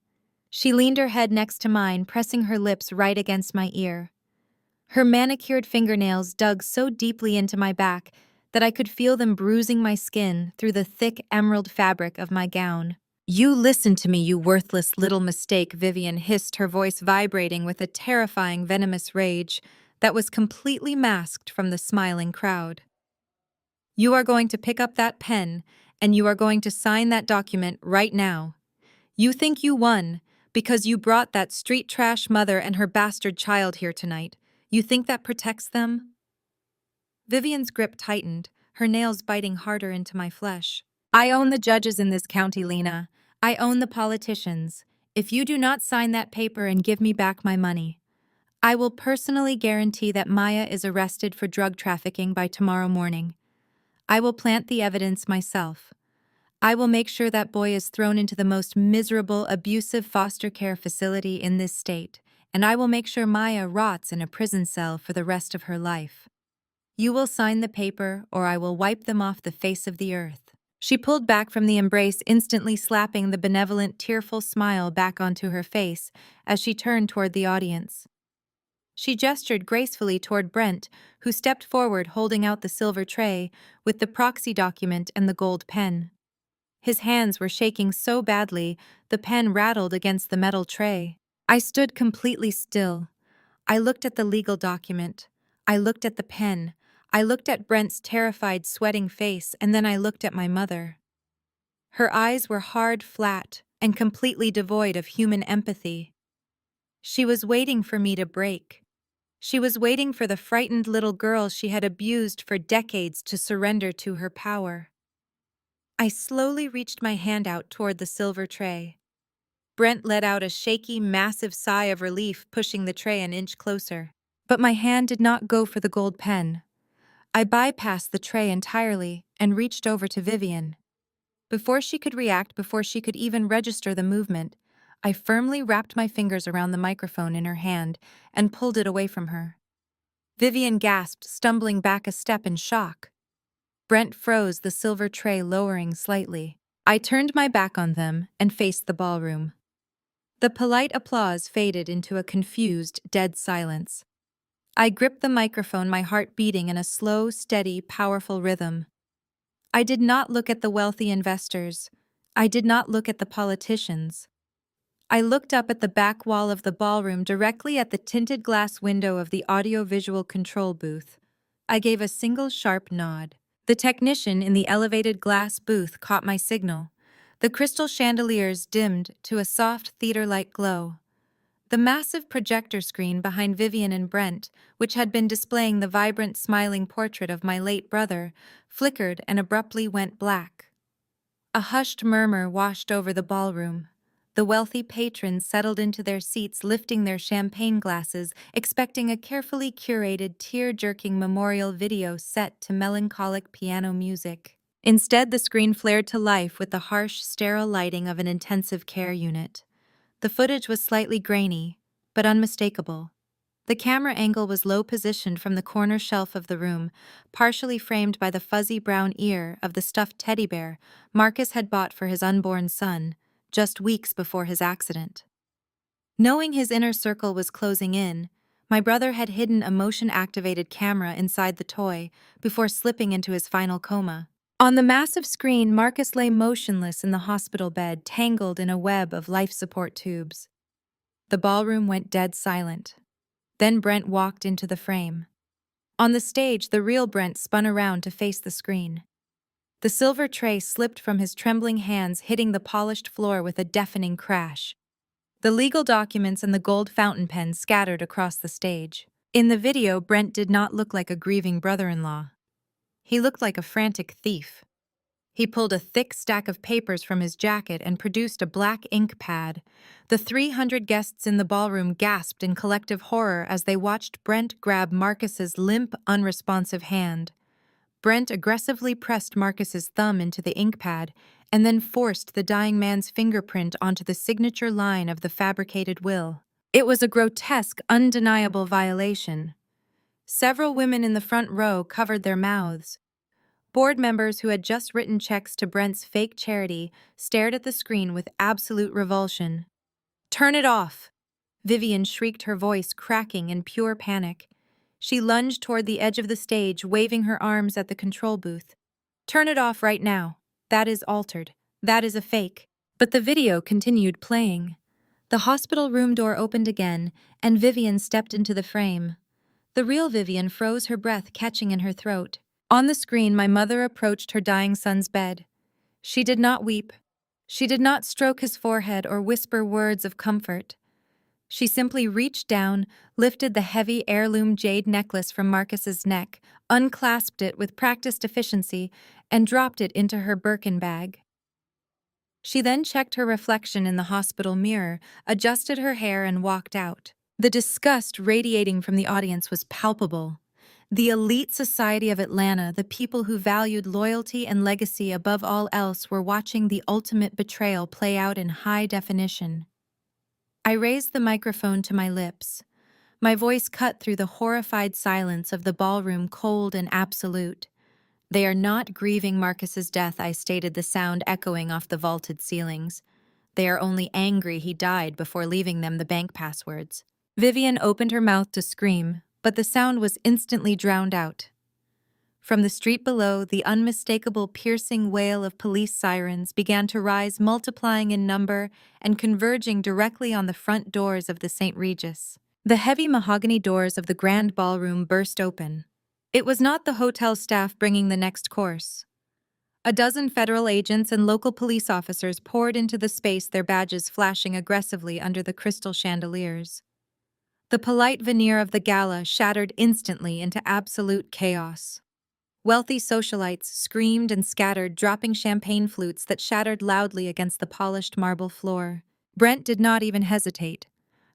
She leaned her head next to mine, pressing her lips right against my ear. Her manicured fingernails dug so deeply into my back that I could feel them bruising my skin through the thick emerald fabric of my gown. "You listen to me, you worthless little mistake," Vivian hissed, her voice vibrating with a terrifying, venomous rage that was completely masked from the smiling crowd. "You are going to pick up that pen, and you are going to sign that document right now. You think you won because you brought that street trash mother and her bastard child here tonight. You think that protects them?" Vivian's grip tightened, her nails biting harder into my flesh. "I own the judges in this county, Lena. I own the politicians. If you do not sign that paper and give me back my money, I will personally guarantee that Maya is arrested for drug trafficking by tomorrow morning. I will plant the evidence myself. I will make sure that boy is thrown into the most miserable, abusive foster care facility in this state, and I will make sure Maya rots in a prison cell for the rest of her life. You will sign the paper, or I will wipe them off the face of the earth." She pulled back from the embrace, instantly slapping the benevolent, tearful smile back onto her face as she turned toward the audience. She gestured gracefully toward Brent, who stepped forward holding out the silver tray with the proxy document and the gold pen. His hands were shaking so badly, the pen rattled against the metal tray. I stood completely still. I looked at the legal document. I looked at the pen. I looked at Brent's terrified, sweating face, and then I looked at my mother. Her eyes were hard, flat, and completely devoid of human empathy. She was waiting for me to break. She was waiting for the frightened little girl she had abused for decades to surrender to her power. I slowly reached my hand out toward the silver tray. Brent let out a shaky, massive sigh of relief, pushing the tray an inch closer. But my hand did not go for the gold pen. I bypassed the tray entirely and reached over to Vivian. Before she could react, before she could even register the movement, I firmly wrapped my fingers around the microphone in her hand and pulled it away from her. Vivian gasped, stumbling back a step in shock. Brent froze, the silver tray lowering slightly. I turned my back on them and faced the ballroom. The polite applause faded into a confused, dead silence. I gripped the microphone, my heart beating in a slow, steady, powerful rhythm. I did not look at the wealthy investors. I did not look at the politicians. I looked up at the back wall of the ballroom, directly at the tinted glass window of the audio-visual control booth. I gave a single sharp nod. The technician in the elevated glass booth caught my signal. The crystal chandeliers dimmed to a soft theater-like glow. The massive projector screen behind Vivian and Brent, which had been displaying the vibrant, smiling portrait of my late brother, flickered and abruptly went black. A hushed murmur washed over the ballroom. The wealthy patrons settled into their seats, lifting their champagne glasses, expecting a carefully curated, tear-jerking memorial video set to melancholic piano music. Instead, the screen flared to life with the harsh, sterile lighting of an intensive care unit. The footage was slightly grainy, but unmistakable. The camera angle was low-positioned from the corner shelf of the room, partially framed by the fuzzy brown ear of the stuffed teddy bear Marcus had bought for his unborn son, just weeks before his accident. Knowing his inner circle was closing in, my brother had hidden a motion-activated camera inside the toy before slipping into his final coma. On the massive screen, Marcus lay motionless in the hospital bed, tangled in a web of life support tubes. The ballroom went dead silent. Then Brent walked into the frame. On the stage, the real Brent spun around to face the screen. The silver tray slipped from his trembling hands, hitting the polished floor with a deafening crash. The legal documents and the gold fountain pen scattered across the stage. In the video, Brent did not look like a grieving brother-in-law. He looked like a frantic thief. He pulled a thick stack of papers from his jacket and produced a black ink pad. The 300 guests in the ballroom gasped in collective horror as they watched Brent grab Marcus's limp, unresponsive hand. Brent aggressively pressed Marcus's thumb into the ink pad and then forced the dying man's fingerprint onto the signature line of the fabricated will. It was a grotesque, undeniable violation. Several women in the front row covered their mouths. Board members who had just written checks to Brent's fake charity stared at the screen with absolute revulsion. "Turn it off!" Vivian shrieked, her voice cracking in pure panic. She lunged toward the edge of the stage, waving her arms at the control booth. "Turn it off right now. That is altered. That is a fake." But the video continued playing. The hospital room door opened again, and Vivian stepped into the frame. The real Vivian froze, her breath catching in her throat. On the screen, my mother approached her dying son's bed. She did not weep. She did not stroke his forehead or whisper words of comfort. She simply reached down, lifted the heavy heirloom jade necklace from Marcus's neck, unclasped it with practiced efficiency, and dropped it into her Birkin bag. She then checked her reflection in the hospital mirror, adjusted her hair, and walked out. The disgust radiating from the audience was palpable. The elite society of Atlanta, the people who valued loyalty and legacy above all else, were watching the ultimate betrayal play out in high definition. I raised the microphone to my lips. My voice cut through the horrified silence of the ballroom, cold and absolute. "They are not grieving Marcus's death," I stated, the sound echoing off the vaulted ceilings. "They are only angry he died before leaving them the bank passwords." Vivian opened her mouth to scream, but the sound was instantly drowned out. From the street below, the unmistakable piercing wail of police sirens began to rise, multiplying in number and converging directly on the front doors of the St. Regis. The heavy mahogany doors of the grand ballroom burst open. It was not the hotel staff bringing the next course. A dozen federal agents and local police officers poured into the space, their badges flashing aggressively under the crystal chandeliers. The polite veneer of the gala shattered instantly into absolute chaos. Wealthy socialites screamed and scattered, dropping champagne flutes that shattered loudly against the polished marble floor. Brent did not even hesitate.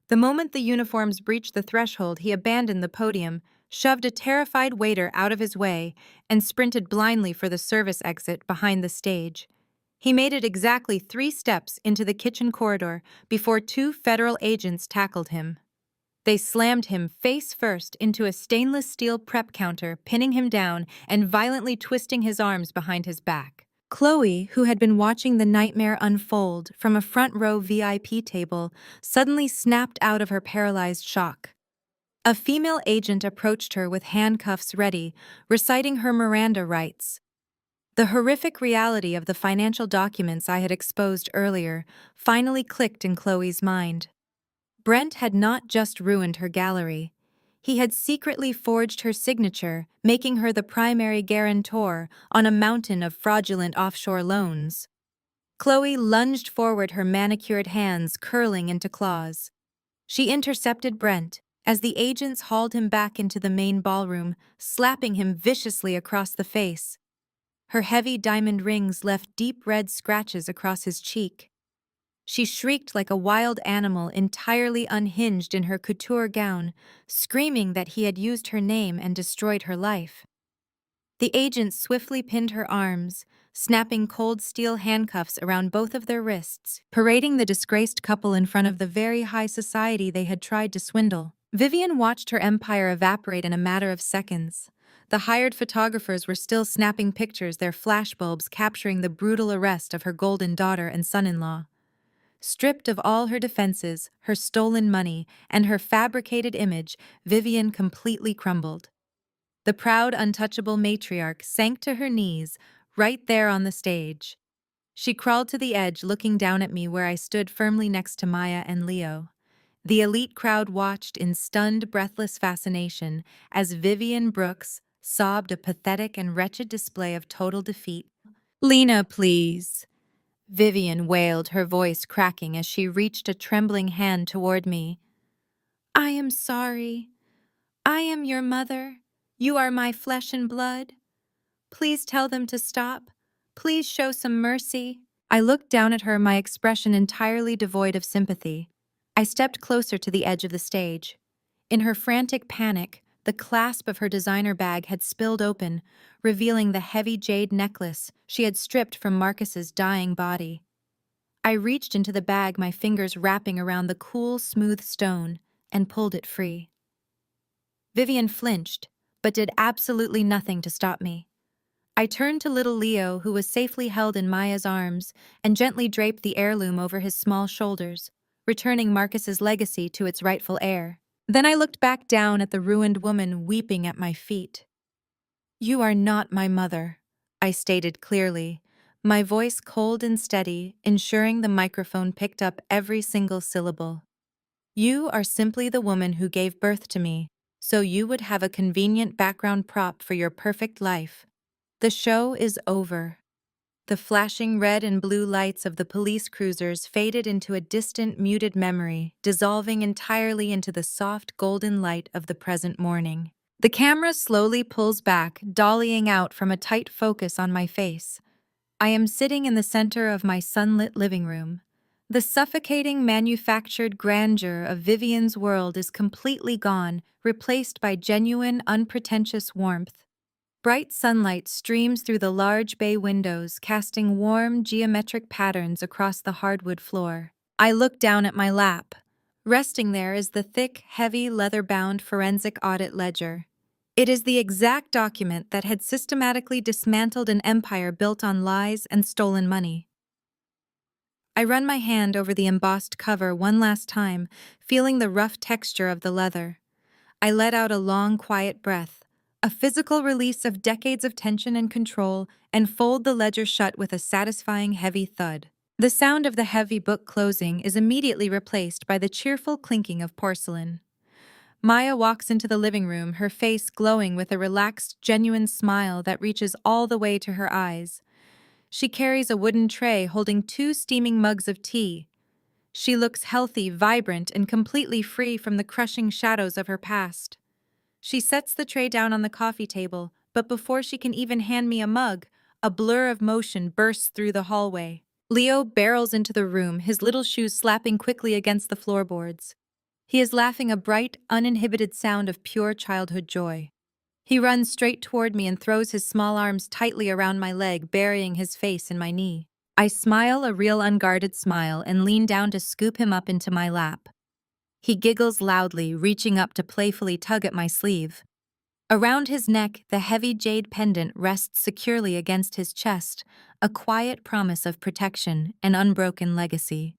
The moment the uniforms breached the threshold, he abandoned the podium, shoved a terrified waiter out of his way, and sprinted blindly for the service exit behind the stage. He made it exactly 3 steps into the kitchen corridor before 2 federal agents tackled him. They slammed him face first into a stainless steel prep counter, pinning him down and violently twisting his arms behind his back. Chloe, who had been watching the nightmare unfold from a front row VIP table, suddenly snapped out of her paralyzed shock. A female agent approached her with handcuffs ready, reciting her Miranda rights. The horrific reality of the financial documents I had exposed earlier finally clicked in Chloe's mind. Brent had not just ruined her gallery. He had secretly forged her signature, making her the primary guarantor on a mountain of fraudulent offshore loans. Chloe lunged forward, her manicured hands curling into claws. She intercepted Brent as the agents hauled him back into the main ballroom, slapping him viciously across the face. Her heavy diamond rings left deep red scratches across his cheek. She shrieked like a wild animal, entirely unhinged in her couture gown, screaming that he had used her name and destroyed her life. The agents swiftly pinned her arms, snapping cold steel handcuffs around both of their wrists, parading the disgraced couple in front of the very high society they had tried to swindle. Vivian watched her empire evaporate in a matter of seconds. The hired photographers were still snapping pictures, their flashbulbs capturing the brutal arrest of her golden daughter and son-in-law. Stripped of all her defenses, her stolen money, and her fabricated image, Vivian completely crumbled. The proud, untouchable matriarch sank to her knees, right there on the stage. She crawled to the edge, looking down at me where I stood firmly next to Maya and Leo. The elite crowd watched in stunned, breathless fascination as Vivian Brooks sobbed a pathetic and wretched display of total defeat. "Lena, please," Vivian wailed, her voice cracking as she reached a trembling hand toward me. "I am sorry. I am your mother. You are my flesh and blood. Please tell them to stop. Please show some mercy." I looked down at her, my expression entirely devoid of sympathy. I stepped closer to the edge of the stage. In her frantic panic, the clasp of her designer bag had spilled open, revealing the heavy jade necklace she had stripped from Marcus's dying body. I reached into the bag, my fingers wrapping around the cool, smooth stone, and pulled it free. Vivian flinched, but did absolutely nothing to stop me. I turned to little Leo, who was safely held in Maya's arms, and gently draped the heirloom over his small shoulders, returning Marcus's legacy to its rightful heir. Then I looked back down at the ruined woman weeping at my feet. "You are not my mother," I stated clearly, my voice cold and steady, ensuring the microphone picked up every single syllable. "You are simply the woman who gave birth to me, so you would have a convenient background prop for your perfect life. The show is over." The flashing red and blue lights of the police cruisers faded into a distant, muted memory, dissolving entirely into the soft, golden light of the present morning. The camera slowly pulls back, dollying out from a tight focus on my face. I am sitting in the center of my sunlit living room. The suffocating, manufactured grandeur of Vivian's world is completely gone, replaced by genuine, unpretentious warmth. Bright sunlight streams through the large bay windows, casting warm, geometric patterns across the hardwood floor. I look down at my lap. Resting there is the thick, heavy, leather-bound forensic audit ledger. It is the exact document that had systematically dismantled an empire built on lies and stolen money. I run my hand over the embossed cover one last time, feeling the rough texture of the leather. I let out a long, quiet breath, a physical release of decades of tension and control, and fold the ledger shut with a satisfying heavy thud. The sound of the heavy book closing is immediately replaced by the cheerful clinking of porcelain. Maya walks into the living room, her face glowing with a relaxed, genuine smile that reaches all the way to her eyes. She carries a wooden tray holding 2 steaming mugs of tea. She looks healthy, vibrant, and completely free from the crushing shadows of her past. She sets the tray down on the coffee table, but before she can even hand me a mug, a blur of motion bursts through the hallway. Leo barrels into the room, his little shoes slapping quickly against the floorboards. He is laughing a bright, uninhibited sound of pure childhood joy. He runs straight toward me and throws his small arms tightly around my leg, burying his face in my knee. I smile a real unguarded smile and lean down to scoop him up into my lap. He giggles loudly, reaching up to playfully tug at my sleeve. Around his neck, the heavy jade pendant rests securely against his chest, a quiet promise of protection and unbroken legacy.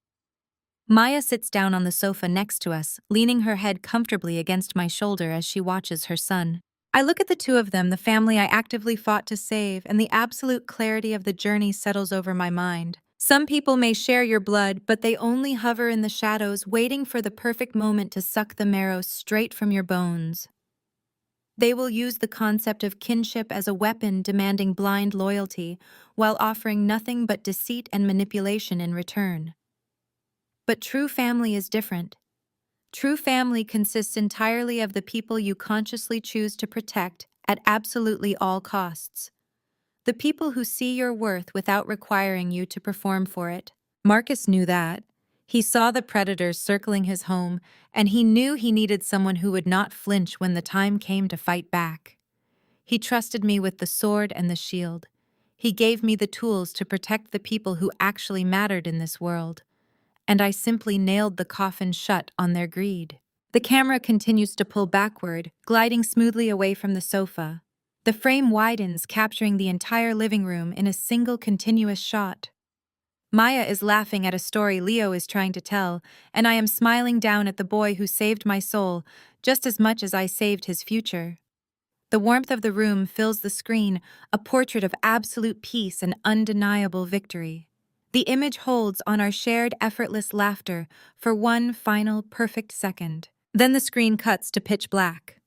Maya sits down on the sofa next to us, leaning her head comfortably against my shoulder as she watches her son. I look at the two of them, the family I actively fought to save, and the absolute clarity of the journey settles over my mind. Some people may share your blood, but they only hover in the shadows, waiting for the perfect moment to suck the marrow straight from your bones. They will use the concept of kinship as a weapon, demanding blind loyalty, while offering nothing but deceit and manipulation in return. But true family is different. True family consists entirely of the people you consciously choose to protect at absolutely all costs. The people who see your worth without requiring you to perform for it. Marcus knew that. He saw the predators circling his home, and he knew he needed someone who would not flinch when the time came to fight back. He trusted me with the sword and the shield. He gave me the tools to protect the people who actually mattered in this world. And I simply nailed the coffin shut on their greed. The camera continues to pull backward, gliding smoothly away from the sofa. The frame widens, capturing the entire living room in a single continuous shot. Maya is laughing at a story Leo is trying to tell, and I am smiling down at the boy who saved my soul just as much as I saved his future. The warmth of the room fills the screen, a portrait of absolute peace and undeniable victory. The image holds on our shared effortless laughter for one final perfect second. Then the screen cuts to pitch black.